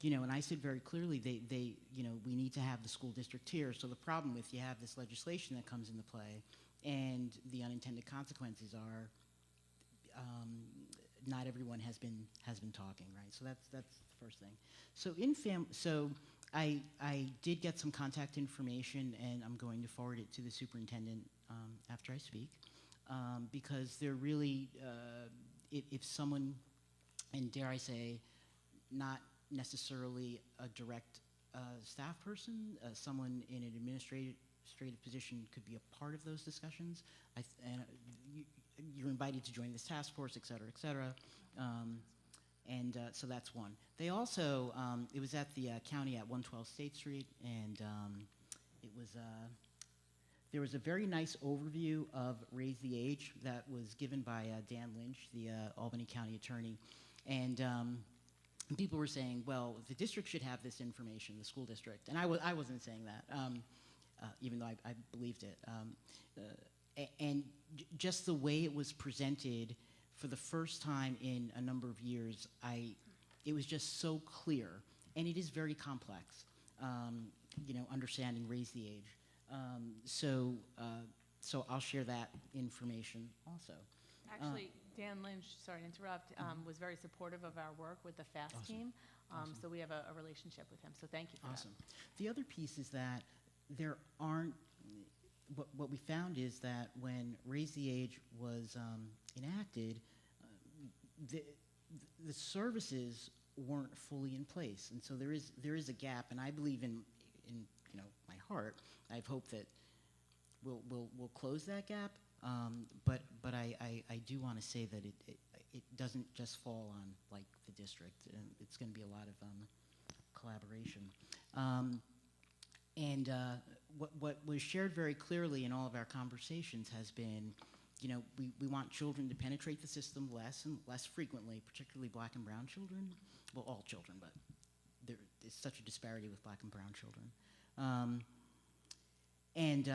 and I said very clearly, we need to have the school district here. So the problem with you have this legislation that comes into play, and the unintended consequences are not everyone has been talking, right? So that's the first thing. So I did get some contact information, and I'm going to forward it to the superintendent after I speak, because they're really, if someone, and dare I say, not necessarily a direct staff person, someone in an administrative position could be a part of those discussions. You're invited to join this task force, et cetera, et cetera. So that's one. They also, it was at the county at 112 State Street, and there was a very nice overview of Raise the Age that was given by Dan Lynch, the Albany County attorney. And people were saying, well, the district should have this information, the school district. And I wasn't saying that, even though I believed it. And just the way it was presented for the first time in a number of years, it was just so clear. And it is very complex, understanding Raise the Age. So I'll share that information also. Actually, Dan Lynch, sorry to interrupt, was very supportive of our work with the FAST team. So we have a relationship with him. So thank you for that. The other piece is that there aren't, what we found is that when Raise the Age was enacted, the services weren't fully in place. And so there is a gap, and I believe in my heart, I have hope that we'll close that gap. But I do want to say that it doesn't just fall on like the district. It's going to be a lot of collaboration. What was shared very clearly in all of our conversations has been, we want children to penetrate the system less and less frequently, particularly black and brown children. Well, all children, but there is such a disparity with black and brown children. And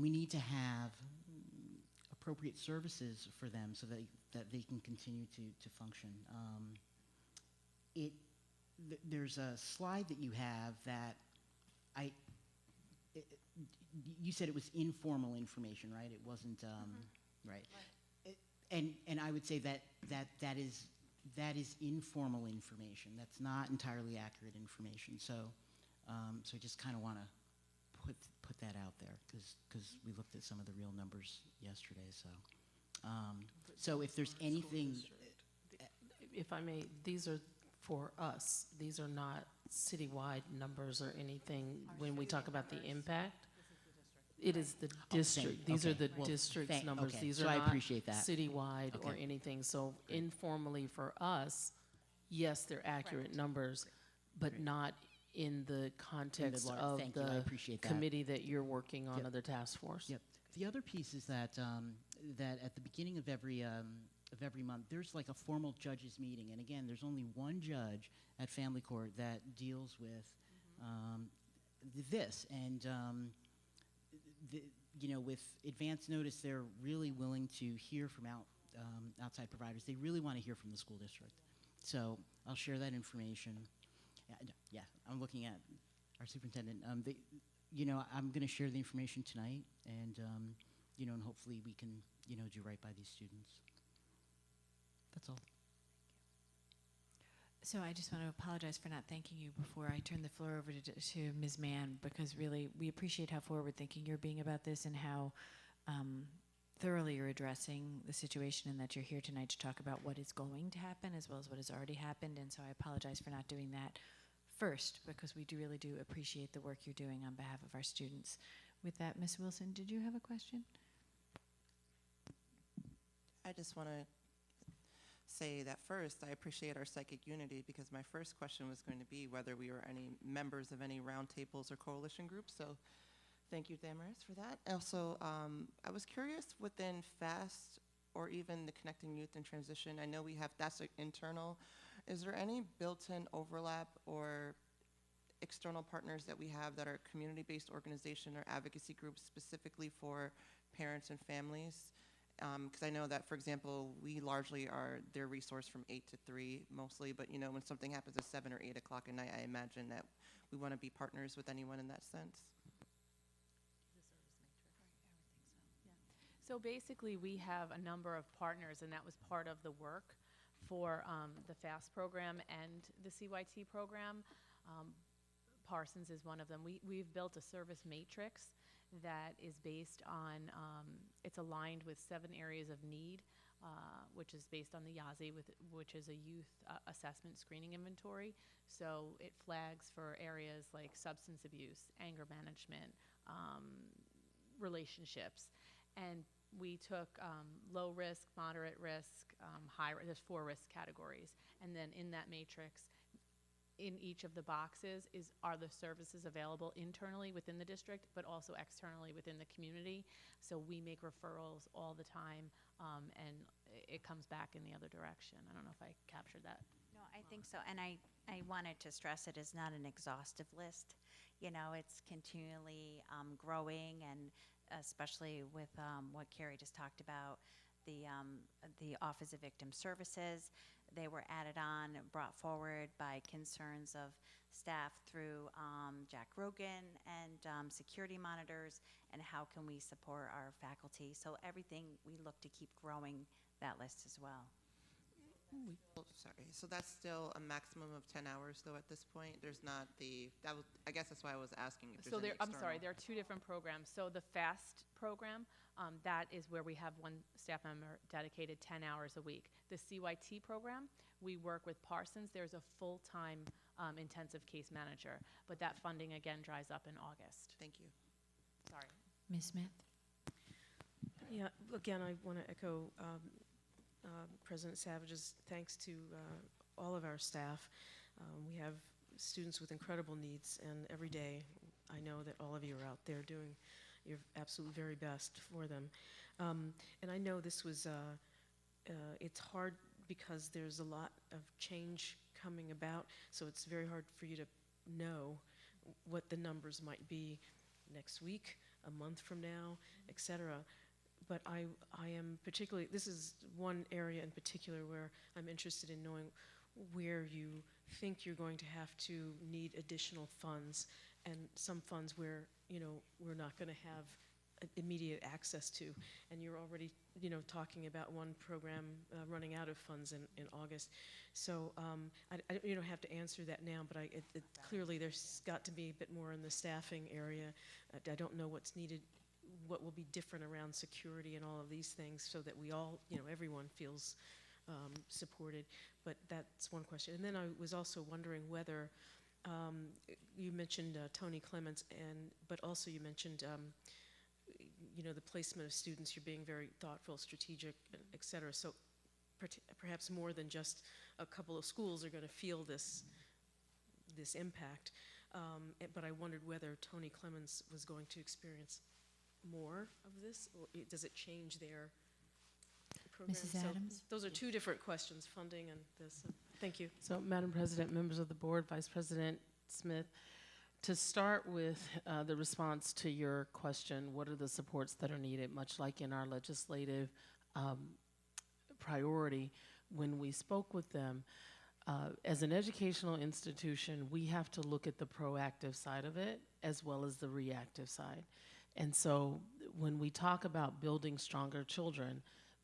we need to have appropriate services for them so that they can continue to function. There's a slide that you have that you said it was informal information, right? It wasn't, right. And I would say that is informal information. That's not entirely accurate information. So I just kind of want to put that out there because we looked at some of the real numbers yesterday. So if there's anything, if I may, these are for us. These are not citywide numbers or anything. When we talk about the impact, it is the district. These are the district's numbers. These are so not I appreciate that. Citywide or anything. So informally for us, yes, they're accurate numbers, but not in the context of the committee that you're working on, of the task force. Yep. The other piece is that that at the beginning of every month, there's like a formal judges meeting, and again, there's only one judge at Family Court that deals with this, and with advance notice, they're really willing to hear from outside providers. They really want to hear from the school district. So I'll share that information. Yeah, I'm looking at our superintendent. I'm going to share the information tonight, and and hopefully we can do right by these students. That's all. So I just want to apologize for not thanking you before I turn the floor over to Ms. Mann, because really we appreciate how forward-thinking you're being about this and how thoroughly you're addressing the situation, and that you're here tonight to talk about what is going to happen as well as what has already happened. And so I apologize for not doing that first, because we really do appreciate the work you're doing on behalf of our students. With that, Ms. Wilson, did you have a question? I just want to say that first, I appreciate our psychic unity, because my first question was going to be whether we were any members of any roundtables or coalition groups. So thank you, Damaris, for that. Also, I was curious within FAST or even the Connecting Youth in Transition, I know we have, that's internal. Is there any built-in overlap or external partners that we have that are community-based organization or advocacy groups specifically for parents and families? Because I know that, for example, we largely are their resource from 8 to 3 mostly, but when something happens at 7 or 8 o'clock at night, I imagine that we want to be partners with anyone in that sense. So basically, we have a number of partners, and that was part of the work for the FAST program and the CYT program. Parsons is one of them. We've built a service matrix that is based on, it's aligned with 7 areas of need, which is based on the YASI, which is a youth assessment screening inventory. So it flags for areas like substance abuse, anger management, relationships. And we took low risk, moderate risk, high risk. There's 4 risk categories. And then in that matrix, in each of the boxes are the services available internally within the district, but also externally within the community. So we make referrals all the time, and it comes back in the other direction. I don't know if I captured that. No, I think so. And I wanted to stress it is not an exhaustive list. It's continually growing, and especially with what Carrie just talked about, the Office of Victim Services. They were added on, brought forward by concerns of staff through Jack Rogan and security monitors, and how can we support our faculty. So everything, we look to keep growing that list as well. Oh, sorry. So that's still a maximum of 10 hours, though, at this point? There's not I guess that's why I was asking if there's So any I'm sorry, external. there are 2 different programs. So the FAST program, that is where we have 1 staff member dedicated 10 hours a week. The CYT program, we work with Parsons. There's a full-time intensive case manager, but that funding again dries up in August. Thank you. Sorry. Ms. Smith? Yeah, again, I want to echo President Savage's thanks to all of our staff. We have students with incredible needs, and every day I know that all of you are out there doing your absolute very best for them. And I know this was, it's hard because there's a lot of change coming about, so it's very hard for you to know what the numbers might be next week, a month from now, et cetera. But I am particularly, this is one area in particular where I'm interested in knowing where you think you're going to have to need additional funds, and some funds where, we're not going to have immediate access to. And you're already, talking about one program running out of funds in August. So you don't have to answer that now, but clearly there's got to be a bit more in the staffing area. I don't know what's needed, what will be different around security and all of these things, so that we all, everyone feels supported. But that's one question. And then I was also wondering whether, you mentioned Tony Clements, but also you mentioned, the placement of students. You're being very thoughtful, strategic, et cetera. So perhaps more than just a couple of schools are going to feel this impact. But I wondered whether Tony Clements was going to experience more of this, or does it change their program? Mrs. Adams? Those are 2 different questions, funding and this. Thank you. So, Madam President, members of the board, Vice President Smith, To start with the response to your question, what are the supports that are needed, much like in our legislative priority, when we spoke with them, as an educational institution, we have to look at the proactive side of it as well as the reactive side. And so when we talk about building stronger children,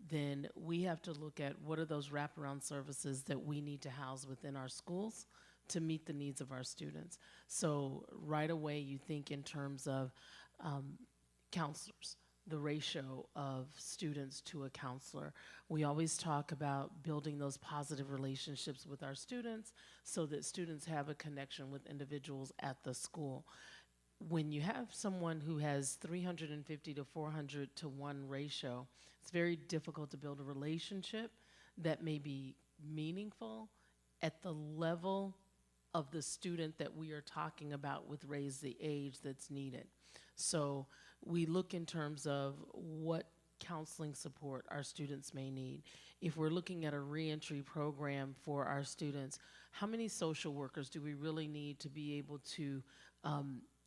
then we have to look at what are those wraparound services that we need to house within our schools to meet the needs of our students. So right away you think in terms of counselors, the ratio of students to a counselor. We always talk about building those positive relationships with our students so that students have a connection with individuals at the school. When you have someone who has 350 to 400 to 1 ratio, it's very difficult to build a relationship that may be meaningful at the level of the student that we are talking about with Raise the Age that's needed. So we look in terms of what counseling support our students may need. If we're looking at a reentry program for our students, how many social workers do we really need to be able to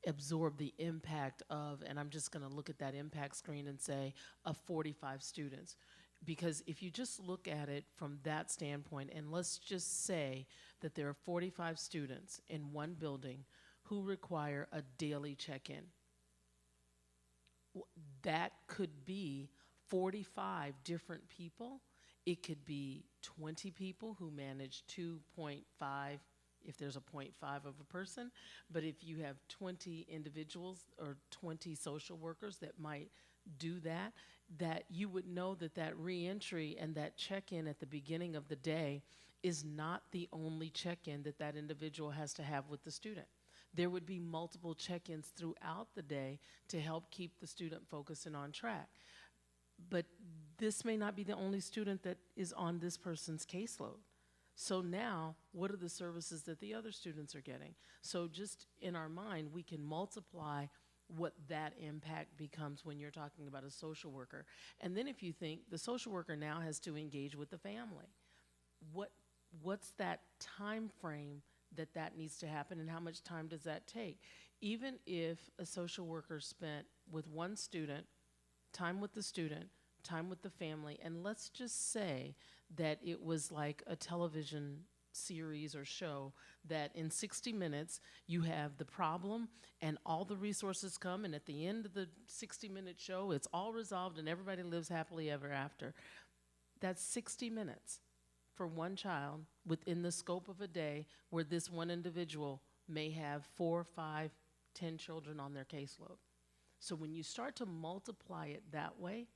absorb the impact of, and I'm just gonna look at that impact screen and say, of 45 students? Because if you just look at it from that standpoint, and let's just say that there are 45 students in one building who require a daily check-in, that could be 45 different people. It could be 20 people who manage 2.5, if there's a 0.5 of a person. But if you have 20 individuals or 20 social workers that might do that, that you would know that that reentry and that check-in at the beginning of the day is not the only check-in that that individual has to have with the student. There would be multiple check-ins throughout the day to help keep the student focused and on track. But this may not be the only student that is on this person's caseload. So now, what are the services that the other students are getting? So just in our mind, we can multiply what that impact becomes when you're talking about a social worker. And then if you think the social worker now has to engage with the family, what's that time frame that needs to happen, and how much time does that take? Even if a social worker spent with one student, time with the student, time with the family, and let's just say that it was like a television series or show that in 60 minutes you have the problem and all the resources come, and at the end of the 60-minute show it's all resolved and everybody lives happily ever after. That's 60 minutes for one child within the scope of a day where this one individual may have 4, 5, 10 children on their caseload. So when you start to multiply it that way,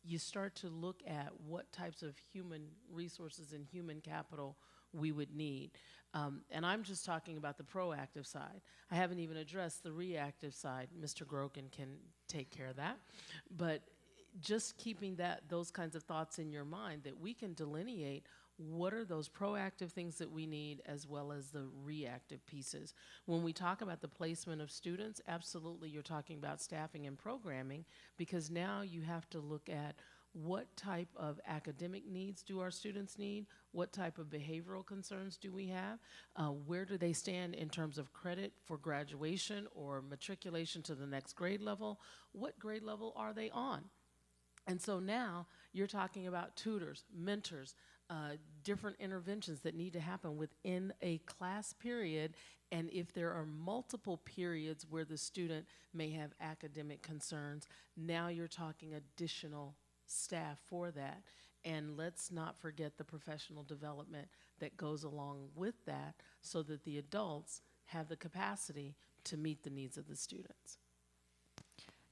you start to look at what types of human resources and human capital we would need. And I'm just talking about the proactive side. I haven't even addressed the reactive side. Mr. Grogan can take care of that. But just keeping those kinds of thoughts in your mind, that we can delineate what are those proactive things that we need as well as the reactive pieces. When we talk about the placement of students, absolutely you're talking about staffing and programming, because now you have to look at what type of academic needs do our students need, what type of behavioral concerns do we have, where do they stand in terms of credit for graduation or matriculation to the next grade level, what grade level are they on? And so now you're talking about tutors, mentors, different interventions that need to happen within a class period. And if there are multiple periods where the student may have academic concerns, now you're talking additional staff for that. And let's not forget the professional development that goes along with that so that the adults have the capacity to meet the needs of the students.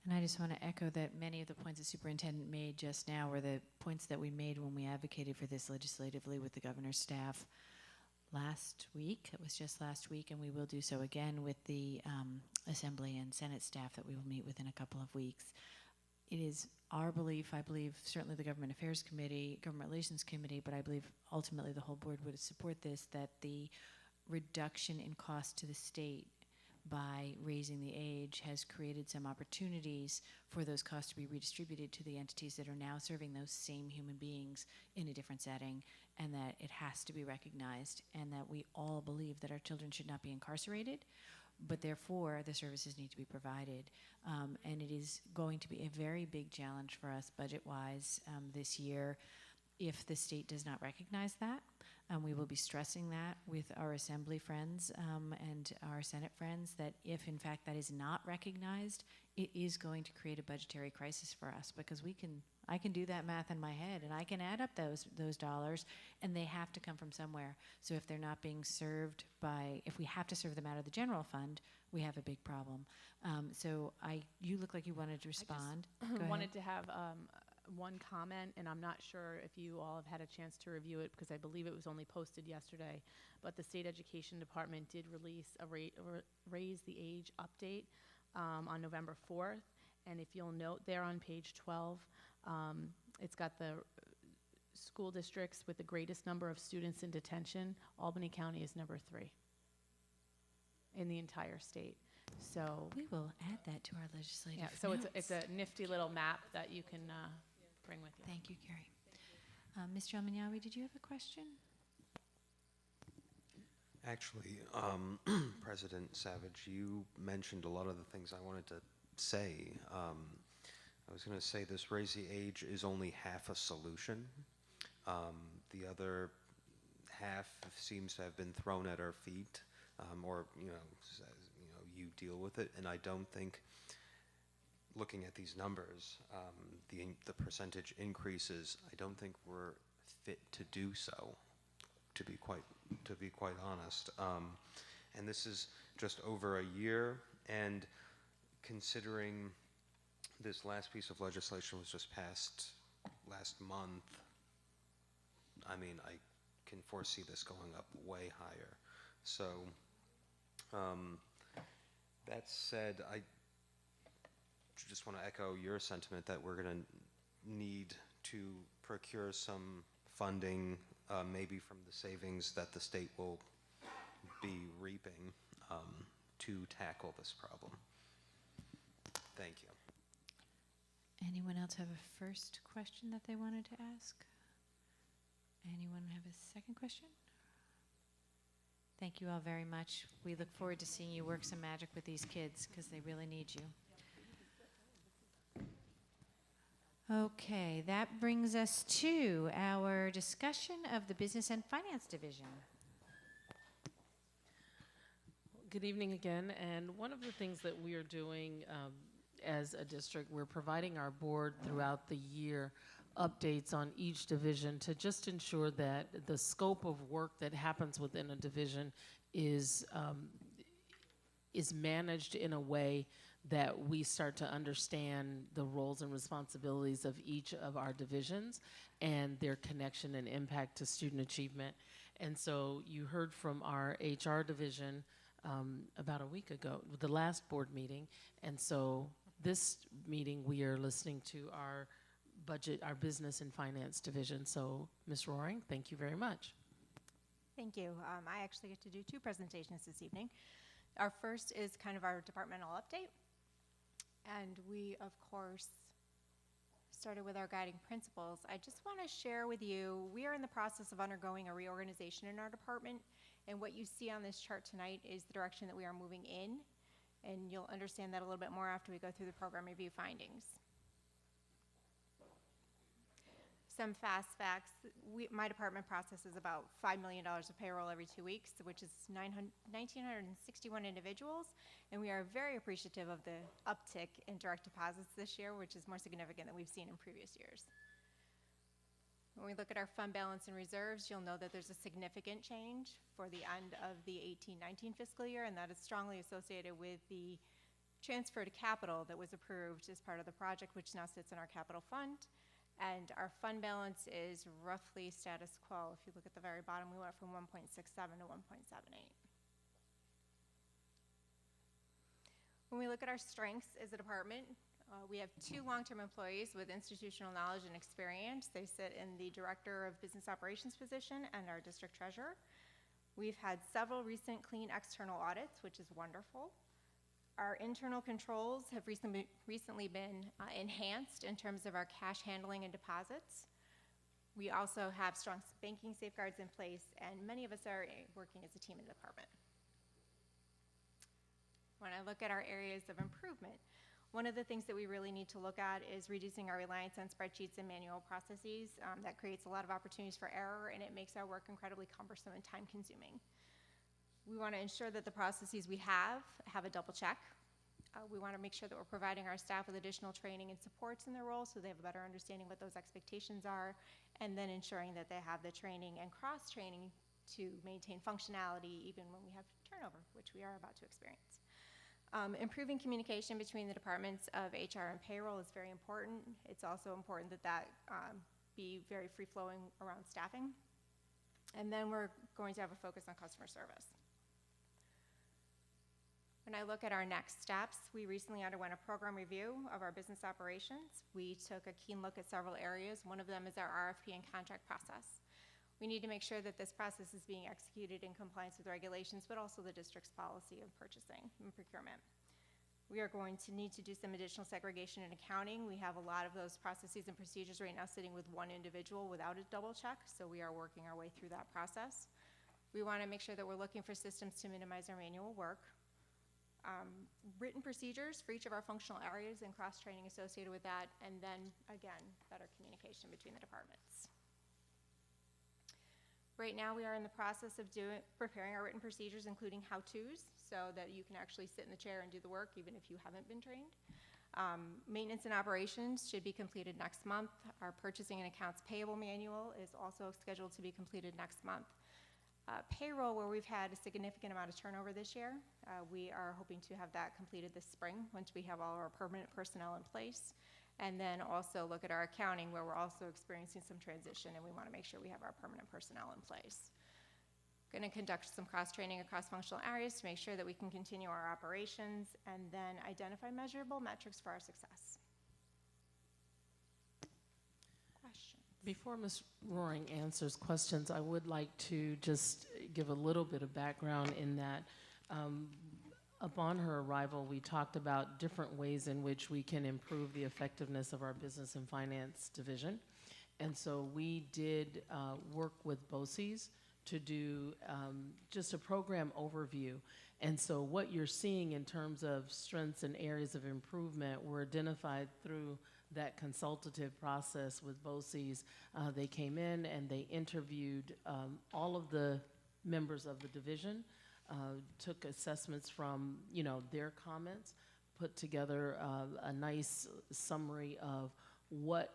And I just want to echo that many of the points the superintendent made just now were the points that we made when we advocated for this legislatively with the governor's staff last week. It was just last week, and we will do so again with the Assembly and Senate staff that we will meet with in a couple of weeks. It is our belief, I believe certainly the Government Affairs Committee, Government Relations Committee, but I believe ultimately the whole board would support this, that the reduction in cost to the state by raising the age has created some opportunities for those costs to be redistributed to the entities that are now serving those same human beings in a different setting, and that it has to be recognized, and that we all believe that our children should not be incarcerated, but therefore the services need to be provided. And it is going to be a very big challenge for us budget-wise this year if the state does not recognize that. We will be stressing that with our Assembly friends and our Senate friends, that if in fact that is not recognized, it is going to create a budgetary crisis for us, because I can do that math in my head and I can add up those dollars, and they have to come from somewhere. So if they're not being served if we have to serve them out of the general fund, we have a big problem. You look like you wanted to respond. I Go just ahead. wanted to have one comment, and I'm not sure if you all have had a chance to review it because I believe it was only posted yesterday, but the State Education Department did release a raise the age update on November 4th, and if you'll note there on page 12, it's got the school districts with the greatest number of students in detention. Albany County is number 3 in the entire state. So we will add that to our legislative yeah, so notes. it's a nifty little map that you can bring with you. Thank you, Carrie. Mr. Almanyawi, did you have a question? Actually, President Savage, you mentioned a lot of the things I wanted to say. I was going to say this raise the age is only half a solution. The other half seems to have been thrown at our feet, or you deal with it. And I don't think, looking at these numbers, the percentage increases, I don't think we're fit to do so, to be quite honest. And this is just over a year, and considering this last piece of legislation was just passed last month, I mean, I can foresee this going up way higher. So, that said, I just want to echo your sentiment that we're going to need to procure some funding, maybe from the savings that the state will be reaping, to tackle this problem. Thank you. Anyone else have a first question that they wanted to ask? Anyone have a second question? Thank you all very much. We look forward to seeing you work some magic with these kids, because they really need you. Okay, that brings us to our discussion of the Business and Finance Division. Good evening again, and one of the things that we are doing as a district, we're providing our board throughout the year updates on each division to just ensure that the scope of work that happens within a division is managed in a way that we start to understand the roles and responsibilities of each of our divisions and their connection and impact to student achievement. And so you heard from our HR division about a week ago, the last board meeting. And so this meeting, we are listening to our budget, our business and finance division. So Ms. Roaring, thank you very much. Thank you. I actually get to do 2 presentations this evening. Our first is kind of our departmental update. And we, of course, started with our guiding principles. I just want to share with you, we are in the process of undergoing a reorganization in our department. And what you see on this chart tonight is the direction that we are moving in. And you'll understand that a little bit more after we go through the program review findings. Some fast facts. My department processes about $5 million of payroll every 2 weeks, which is 1,961 individuals, and we are very appreciative of the uptick in direct deposits this year, which is more significant than we've seen in previous years. When we look at our fund balance and reserves, you'll know that there's a significant change for the end of the 18-19 fiscal year, and that is strongly associated with the transfer to capital that was approved as part of the project, which now sits in our capital fund. And our fund balance is roughly status quo. If you look at the very bottom, we went from 1.67 to 1.78. When we look at our strengths as a department, we have 2 long-term employees with institutional knowledge and experience. They sit in the Director of Business Operations position and our District Treasurer. We've had several recent clean external audits, which is wonderful. Our internal controls have recently been enhanced in terms of our cash handling and deposits. We also have strong banking safeguards in place, and many of us are working as a team in the department. When I look at our areas of improvement, one of the things that we really need to look at is reducing our reliance on spreadsheets and manual processes. That creates a lot of opportunities for error, and it makes our work incredibly cumbersome and time-consuming. We want to ensure that the processes we have a double check. We want to make sure that we're providing our staff with additional training and supports in their roles so they have a better understanding what those expectations are, and then ensuring that they have the training and cross-training to maintain functionality even when we have turnover, which we are about to experience. Improving communication between the departments of HR and payroll is very important. It's also important that that be very free-flowing around staffing. And then we're going to have a focus on customer service. When I look at our next steps, we recently underwent a program review of our business operations. We took a keen look at several areas. One of them is our RFP and contract process. We need to make sure that this process is being executed in compliance with regulations, but also the district's policy of purchasing and procurement. We are going to need to do some additional segregation in accounting. We have a lot of those processes and procedures right now sitting with one individual without a double check, so we are working our way through that process. We want to make sure that we're looking for systems to minimize our manual work. Written procedures for each of our functional areas and cross-training associated with that, and then, again, better communication between the departments. Right now, we are in the process of preparing our written procedures, including how-tos, so that you can actually sit in the chair and do the work, even if you haven't been trained. Maintenance and operations should be completed next month. Our purchasing and accounts payable manual is also scheduled to be completed next month. Payroll, where we've had a significant amount of turnover this year, we are hoping to have that completed this spring once we have all our permanent personnel in place. And then also look at our accounting, where we're also experiencing some transition, and we want to make sure we have our permanent personnel in place. Going to conduct some cross-training across functional areas to make sure that we can continue our operations, and then identify measurable metrics for our success. Questions? Before Ms. Roaring answers questions, I would like to just give a little bit of background in that upon her arrival, we talked about different ways in which we can improve the effectiveness of our business and finance division. And so we did work with BOCES to do just a program overview. And so what you're seeing in terms of strengths and areas of improvement were identified through that consultative process with BOCES. They came in and they interviewed all of the members of the division, took assessments from their comments, put together a nice summary of what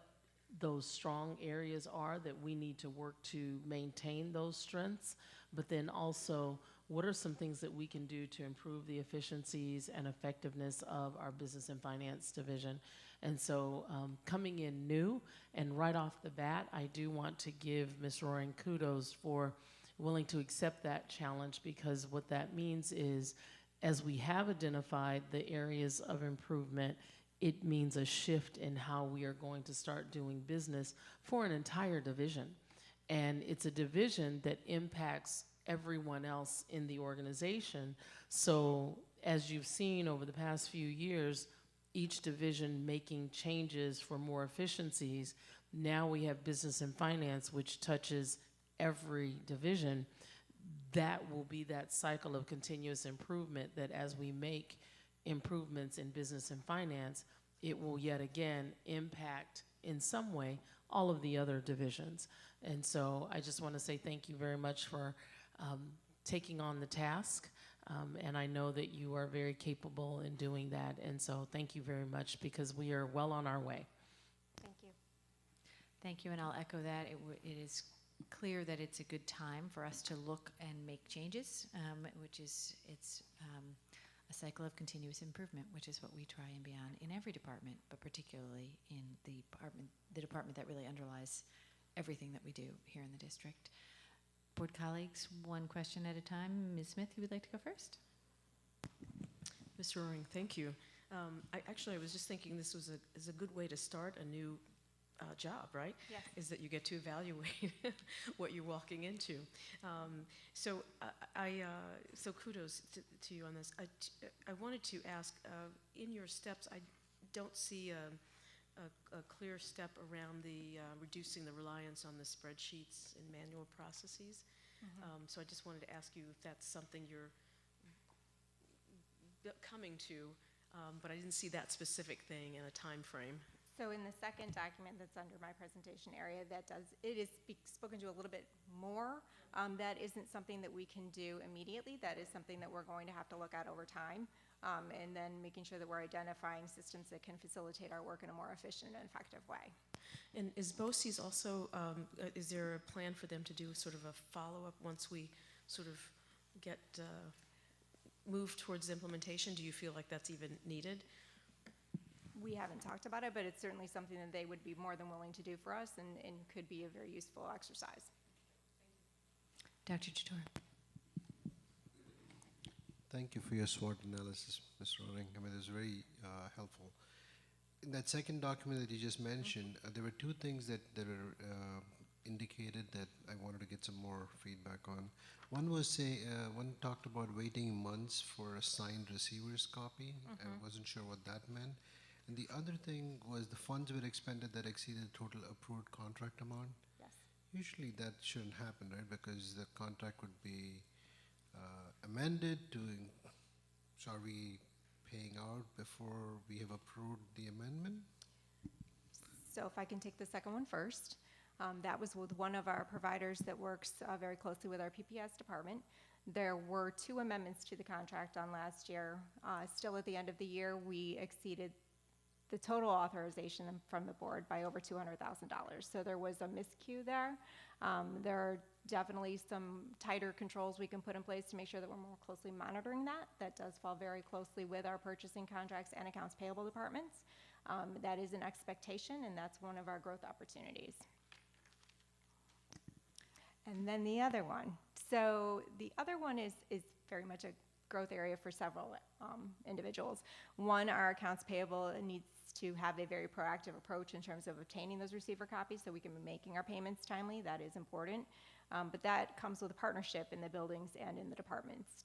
those strong areas are that we need to work to maintain those strengths, but then also what are some things that we can do to improve the efficiencies and effectiveness of our business and finance division. And so coming in new and right off the bat, I do want to give Ms. Roaring kudos for willing to accept that challenge, because what that means is as we have identified the areas of improvement, it means a shift in how we are going to start doing business for an entire division. And it's a division that impacts everyone else in the organization. So as you've seen over the past few years, each division making changes for more efficiencies. Now we have business and finance, which touches every division. That will be that cycle of continuous improvement, that as we make improvements in business and finance, it will yet again impact in some way all of the other divisions. And so I just want to say thank you very much for taking on the task. And I know that you are very capable in doing that. And so thank you very much, because we are well on our way. Thank you. Thank you, and I'll echo that. It is clear that it's a good time for us to look and make changes, it's a cycle of continuous improvement, which is what we try and be on in every department, but particularly in the department that really underlies everything that we do here in the district. Board colleagues, one question at a time. Ms. Smith, you would like to go first? Ms. Roaring, thank you. I was just thinking this is a good way to start a new job, right? Yes. Is that you get to evaluate what you're walking into. So kudos to you on this. I wanted to ask, in your steps, I don't see a clear step around the reducing the reliance on the spreadsheets and manual processes. So I just wanted to ask you if that's something you're coming to, but I didn't see that specific thing in a time frame. So in the second document that's under my presentation area, it is spoken to a little bit more. That isn't something that we can do immediately. That is something that we're going to have to look at over time. And then making sure that we're identifying systems that can facilitate our work in a more efficient and effective way. And is BOCES also, is there a plan for them to do sort of a follow-up once we sort of get moved towards implementation? Do you feel like that's even needed? We haven't talked about it, but it's certainly something that they would be more than willing to do for us and could be a very useful exercise. Dr. Chator. Thank you for your SWOT analysis, Ms. Rohring. I mean, it was very helpful. In that second document that you just mentioned, there were two things that were indicated that I wanted to get some more feedback on. One was, one talked about waiting months for a signed receiver's copy. I wasn't sure what that meant. And the other thing was the funds were expended that exceeded the total approved contract amount. Yes. Usually that shouldn't happen, right? Because the contract would be amended to, so are we paying out before we have approved the amendment? So if I can take the second one first. That was with one of our providers that works very closely with our PPS department. There were 2 amendments to the contract on last year. Still at the end of the year, we exceeded the total authorization from the board by over $200,000. So there was a miscue there. There are definitely some tighter controls we can put in place to make sure that we're more closely monitoring that. That does fall very closely with our purchasing contracts and accounts payable departments. That is an expectation, and that's one of our growth opportunities. And then the other one. So the other one is very much a growth area for several individuals. One, our accounts payable needs to have a very proactive approach in terms of obtaining those receiver copies so we can be making our payments timely. That is important. But that comes with a partnership in the buildings and in the departments.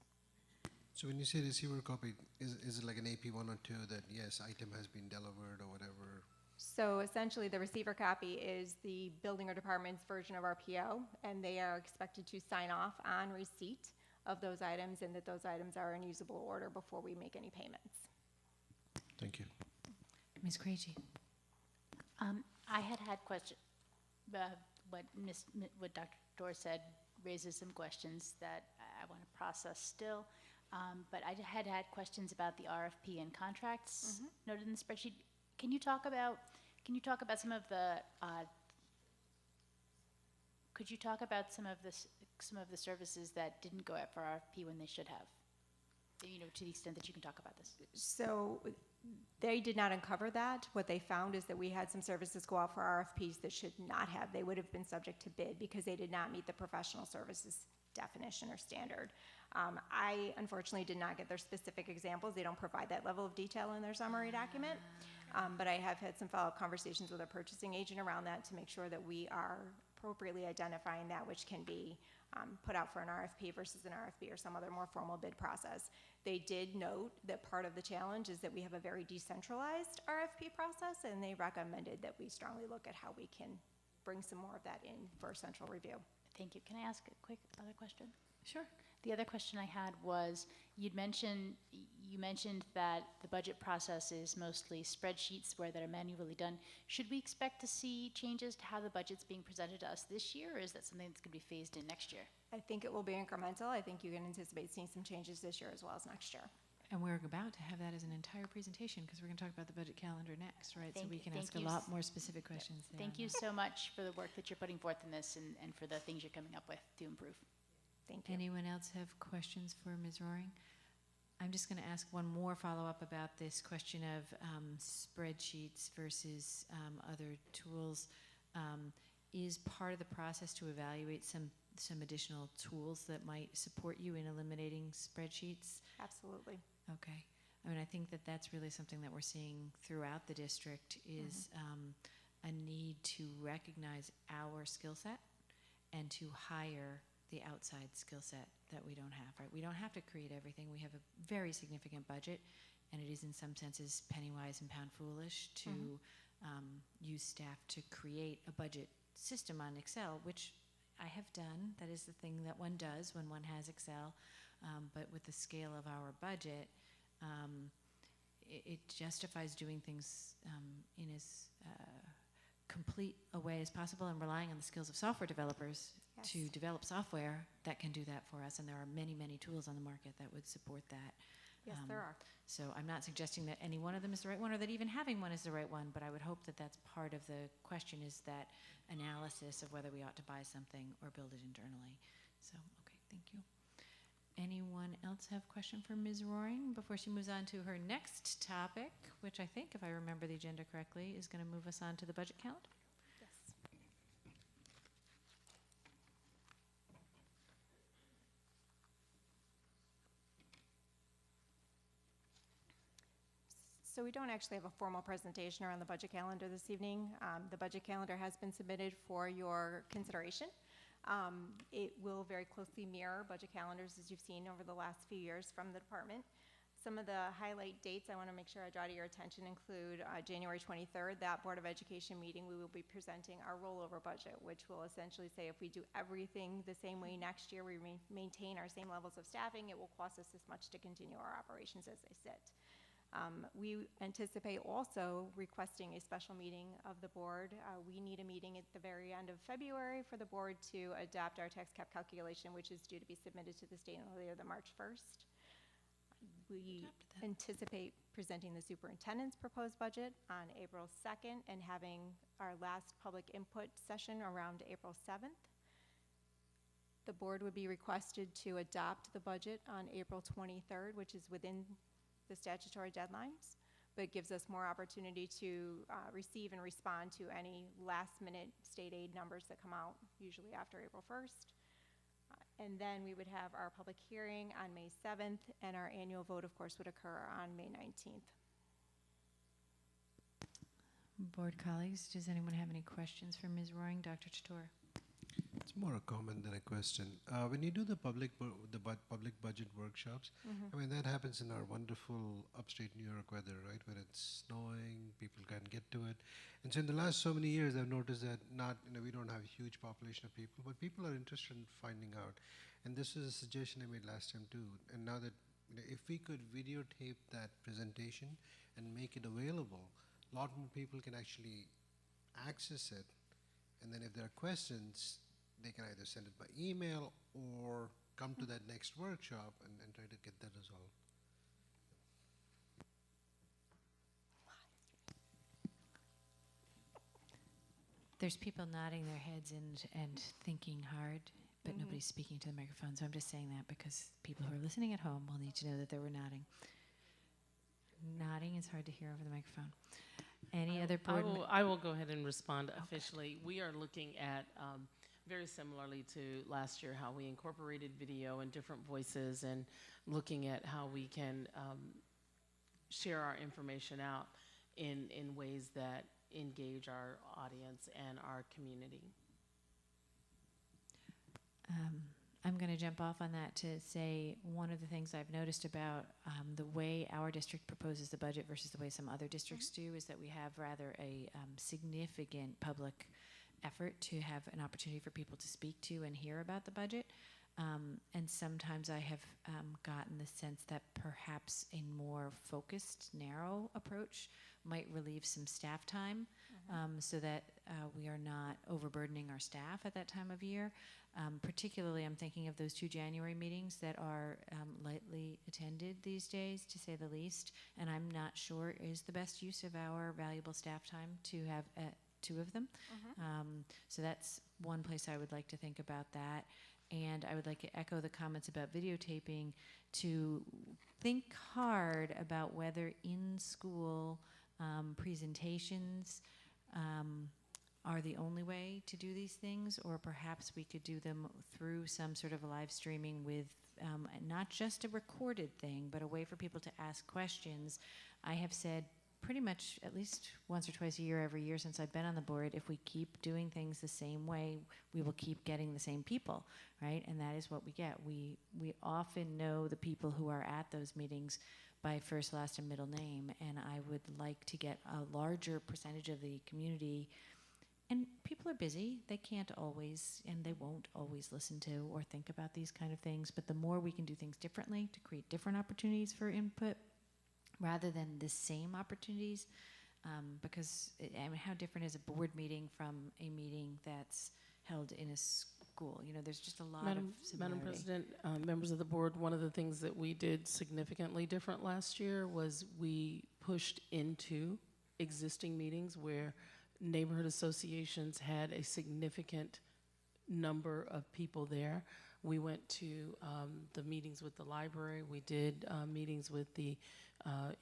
So when you say receiver copy, is it like an AP 102 that, yes, item has been delivered or whatever? So essentially, the receiver copy is the building or department's version of our PO, and they are expected to sign off on receipt of those items and that those items are in usable order before we make any payments. Thank you. Ms. Krejci. I had questions. What Dr. Dor said raises some questions that I want to process still. But I had questions about the RFP and contracts noted in the spreadsheet. Can you talk about some of the could you talk about some of the services that didn't go out for RFP when they should have? You know, to the extent that you can talk about this. So they did not uncover that. What they found is that we had some services go out for RFPs that should not have. They would have been subject to bid because they did not meet the professional services definition or standard. I unfortunately did not get their specific examples. They don't provide that level of detail in their summary document. But I have had some follow-up conversations with our purchasing agent around that to make sure that we are appropriately identifying that which can be put out for an RFP versus an RFP or some other more formal bid process. They did note that part of the challenge is that we have a very decentralized RFP process, and they recommended that we strongly look at how we can bring some more of that in for central review. Thank you. Can I ask a quick other question? Sure. The other question I had was, you mentioned that the budget process is mostly spreadsheets where that are manually done. Should we expect to see changes to how the budget's being presented to us this year, or is that something that's going to be phased in next year? I think it will be incremental. I think you can anticipate seeing some changes this year as well as next year. And we're about to have that as an entire presentation because we're going to talk about the budget calendar next, right? So we can ask a lot more specific questions there. Thank you so much for the work that you're putting forth in this and for the things you're coming up with to improve. Thank you. Anyone else have questions for Ms. Rohring? I'm just going to ask one more follow-up about this question of spreadsheets versus other tools. Is part of the process to evaluate some additional tools that might support you in eliminating spreadsheets? Absolutely. Okay. I mean, I think that that's really something that we're seeing throughout the district is a need to recognize our skill set and to hire the outside skill set that we don't have, right? We don't have to create everything. We have a very significant budget, and it is in some senses penny wise and pound foolish to use staff to create a budget system on Excel, which I have done. That is the thing that one does when one has Excel. But with the scale of our budget, it justifies doing things in as complete a way as possible and relying on the skills of software developers to Yes. develop software that can do that for us. And there are many, many tools on the market that would support that. Yes, there are. So I'm not suggesting that any one of them is the right one or that even having one is the right one, but I would hope that that's part of the question, is that analysis of whether we ought to buy something or build it internally. So, okay, thank you. Anyone else have a question for Ms. Roaring before she moves on to her next topic, which I think, if I remember the agenda correctly, is going to move us on to the budget count? Yes. So we don't actually have a formal presentation around the budget calendar this evening. The budget calendar has been submitted for your consideration. It will very closely mirror budget calendars as you've seen over the last few years from the department. Some of the highlight dates I want to make sure I draw to your attention include January 23rd, that Board of Education meeting. We will be presenting our rollover budget, which will essentially say if we do everything the same way next year, we maintain our same levels of staffing, it will cost us this much to continue our operations as they sit. We anticipate also requesting a special meeting of the board. We need a meeting at the very end of February for the board to adopt our tax cap calculation, which is due to be submitted to the state no later than March 1st. We anticipate presenting the superintendent's proposed budget on April 2nd and having our last public input session around April 7th. The board would be requested to adopt the budget on April 23rd, which is within the statutory deadlines, but it gives us more opportunity to receive and respond to any last-minute state aid numbers that come out, usually after April 1st. And then we would have our public hearing on May 7th, and our annual vote, of course, would occur on May 19th. Board colleagues, does anyone have any questions for Ms. Roaring? Dr. Chator? It's more a comment than a question. When you do the public budget workshops, Mhm. I mean, that happens in our wonderful upstate New York weather, right? When it's snowing, people can't get to it. And so in the last so many years, I've noticed that we don't have a huge population of people, but people are interested in finding out. And this is a suggestion I made last time too. And now that, if we could videotape that presentation and make it available, a lot more people can actually access it. And then if there are questions, they can either send it by email or come to that next workshop and try to get that resolved. There's people nodding their heads and thinking hard, but Mhm. nobody's speaking to the microphone. So I'm just saying that because people who are listening at home will need to know that they were nodding. Nodding is hard to hear over the microphone. Any other board? I will go ahead and respond officially. We are looking at, very similarly to last year, how we incorporated video and different voices, and looking at how we can share our information out in ways that engage our audience and our community. I'm going to jump off on that to say one of the things I've noticed about the way our district proposes the budget versus the way some other districts do is that we have rather a significant public effort to have an opportunity for people to speak to and hear about the budget. And sometimes I have gotten the sense that perhaps a more focused, narrow approach might relieve some staff time so that we are not overburdening our staff at that time of year. Particularly, I'm thinking of those 2 January meetings that are lightly attended these days, to say the least, and I'm not sure is the best use of our valuable staff time to have 2 of them. So that's one place I would like to think about that. And I would like to echo the comments about videotaping, to think hard about whether in-school presentations are the only way to do these things, or perhaps we could do them through some sort of live streaming with not just a recorded thing, but a way for people to ask questions. I have said pretty much at least once or twice a year, every year since I've been on the board, if we keep doing things the same way, we will keep getting the same people, right? And that is what we get. We often know the people who are at those meetings by first, last, and middle name, and I would like to get a larger percentage of the community. And people are busy. They can't always, and they won't always listen to or think about these kind of things, but the more we can do things differently to create different opportunities for input, rather than the same opportunities, because I mean, how different is a board meeting from a meeting that's held in a school? You know, there's just a lot of similarity. Madam President, members of the board, one of the things that we did significantly different last year was we pushed into existing meetings where neighborhood associations had a significant number of people there. We went to the meetings with the library. We did meetings with the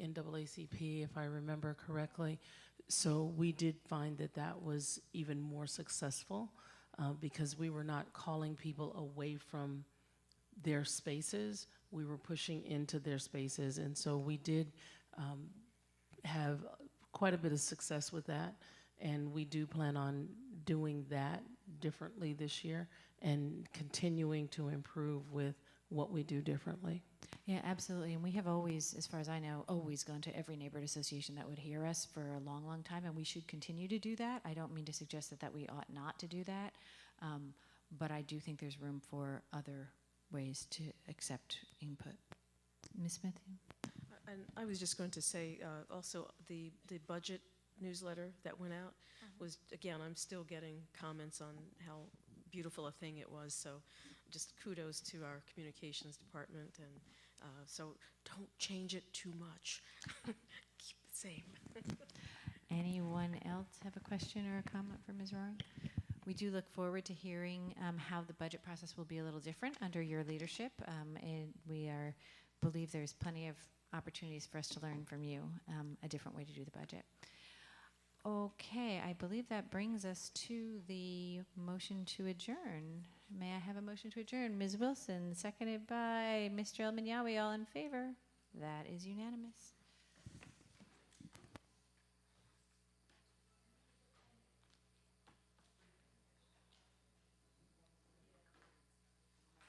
NAACP, if I remember correctly. So we did find that that was even more successful because we were not calling people away from their spaces. We were pushing into their spaces. And so we did have quite a bit of success with that. And we do plan on doing that differently this year and continuing to improve with what we do differently. Yeah, absolutely. And we have always, as far as I know, always gone to every neighborhood association that would hear us for a long, long time, and we should continue to do that. I don't mean to suggest that we ought not to do that, but I do think there's room for other ways to accept input. Ms. Smith? And I was just going to say, also, the budget newsletter that went out was, again, I'm still getting comments on how beautiful a thing it was, so just kudos to our communications department, and so don't change it too much. Keep the same. Anyone else have a question or a comment for Ms. Roaring? We do look forward to hearing how the budget process will be a little different under your leadership, and we believe there's plenty of opportunities for us to learn from you a different way to do the budget. Okay, I believe that brings us to the motion to adjourn. May I have a motion to adjourn? Ms. Wilson, seconded by Mr. El Minyawi. All in favor? That is unanimous.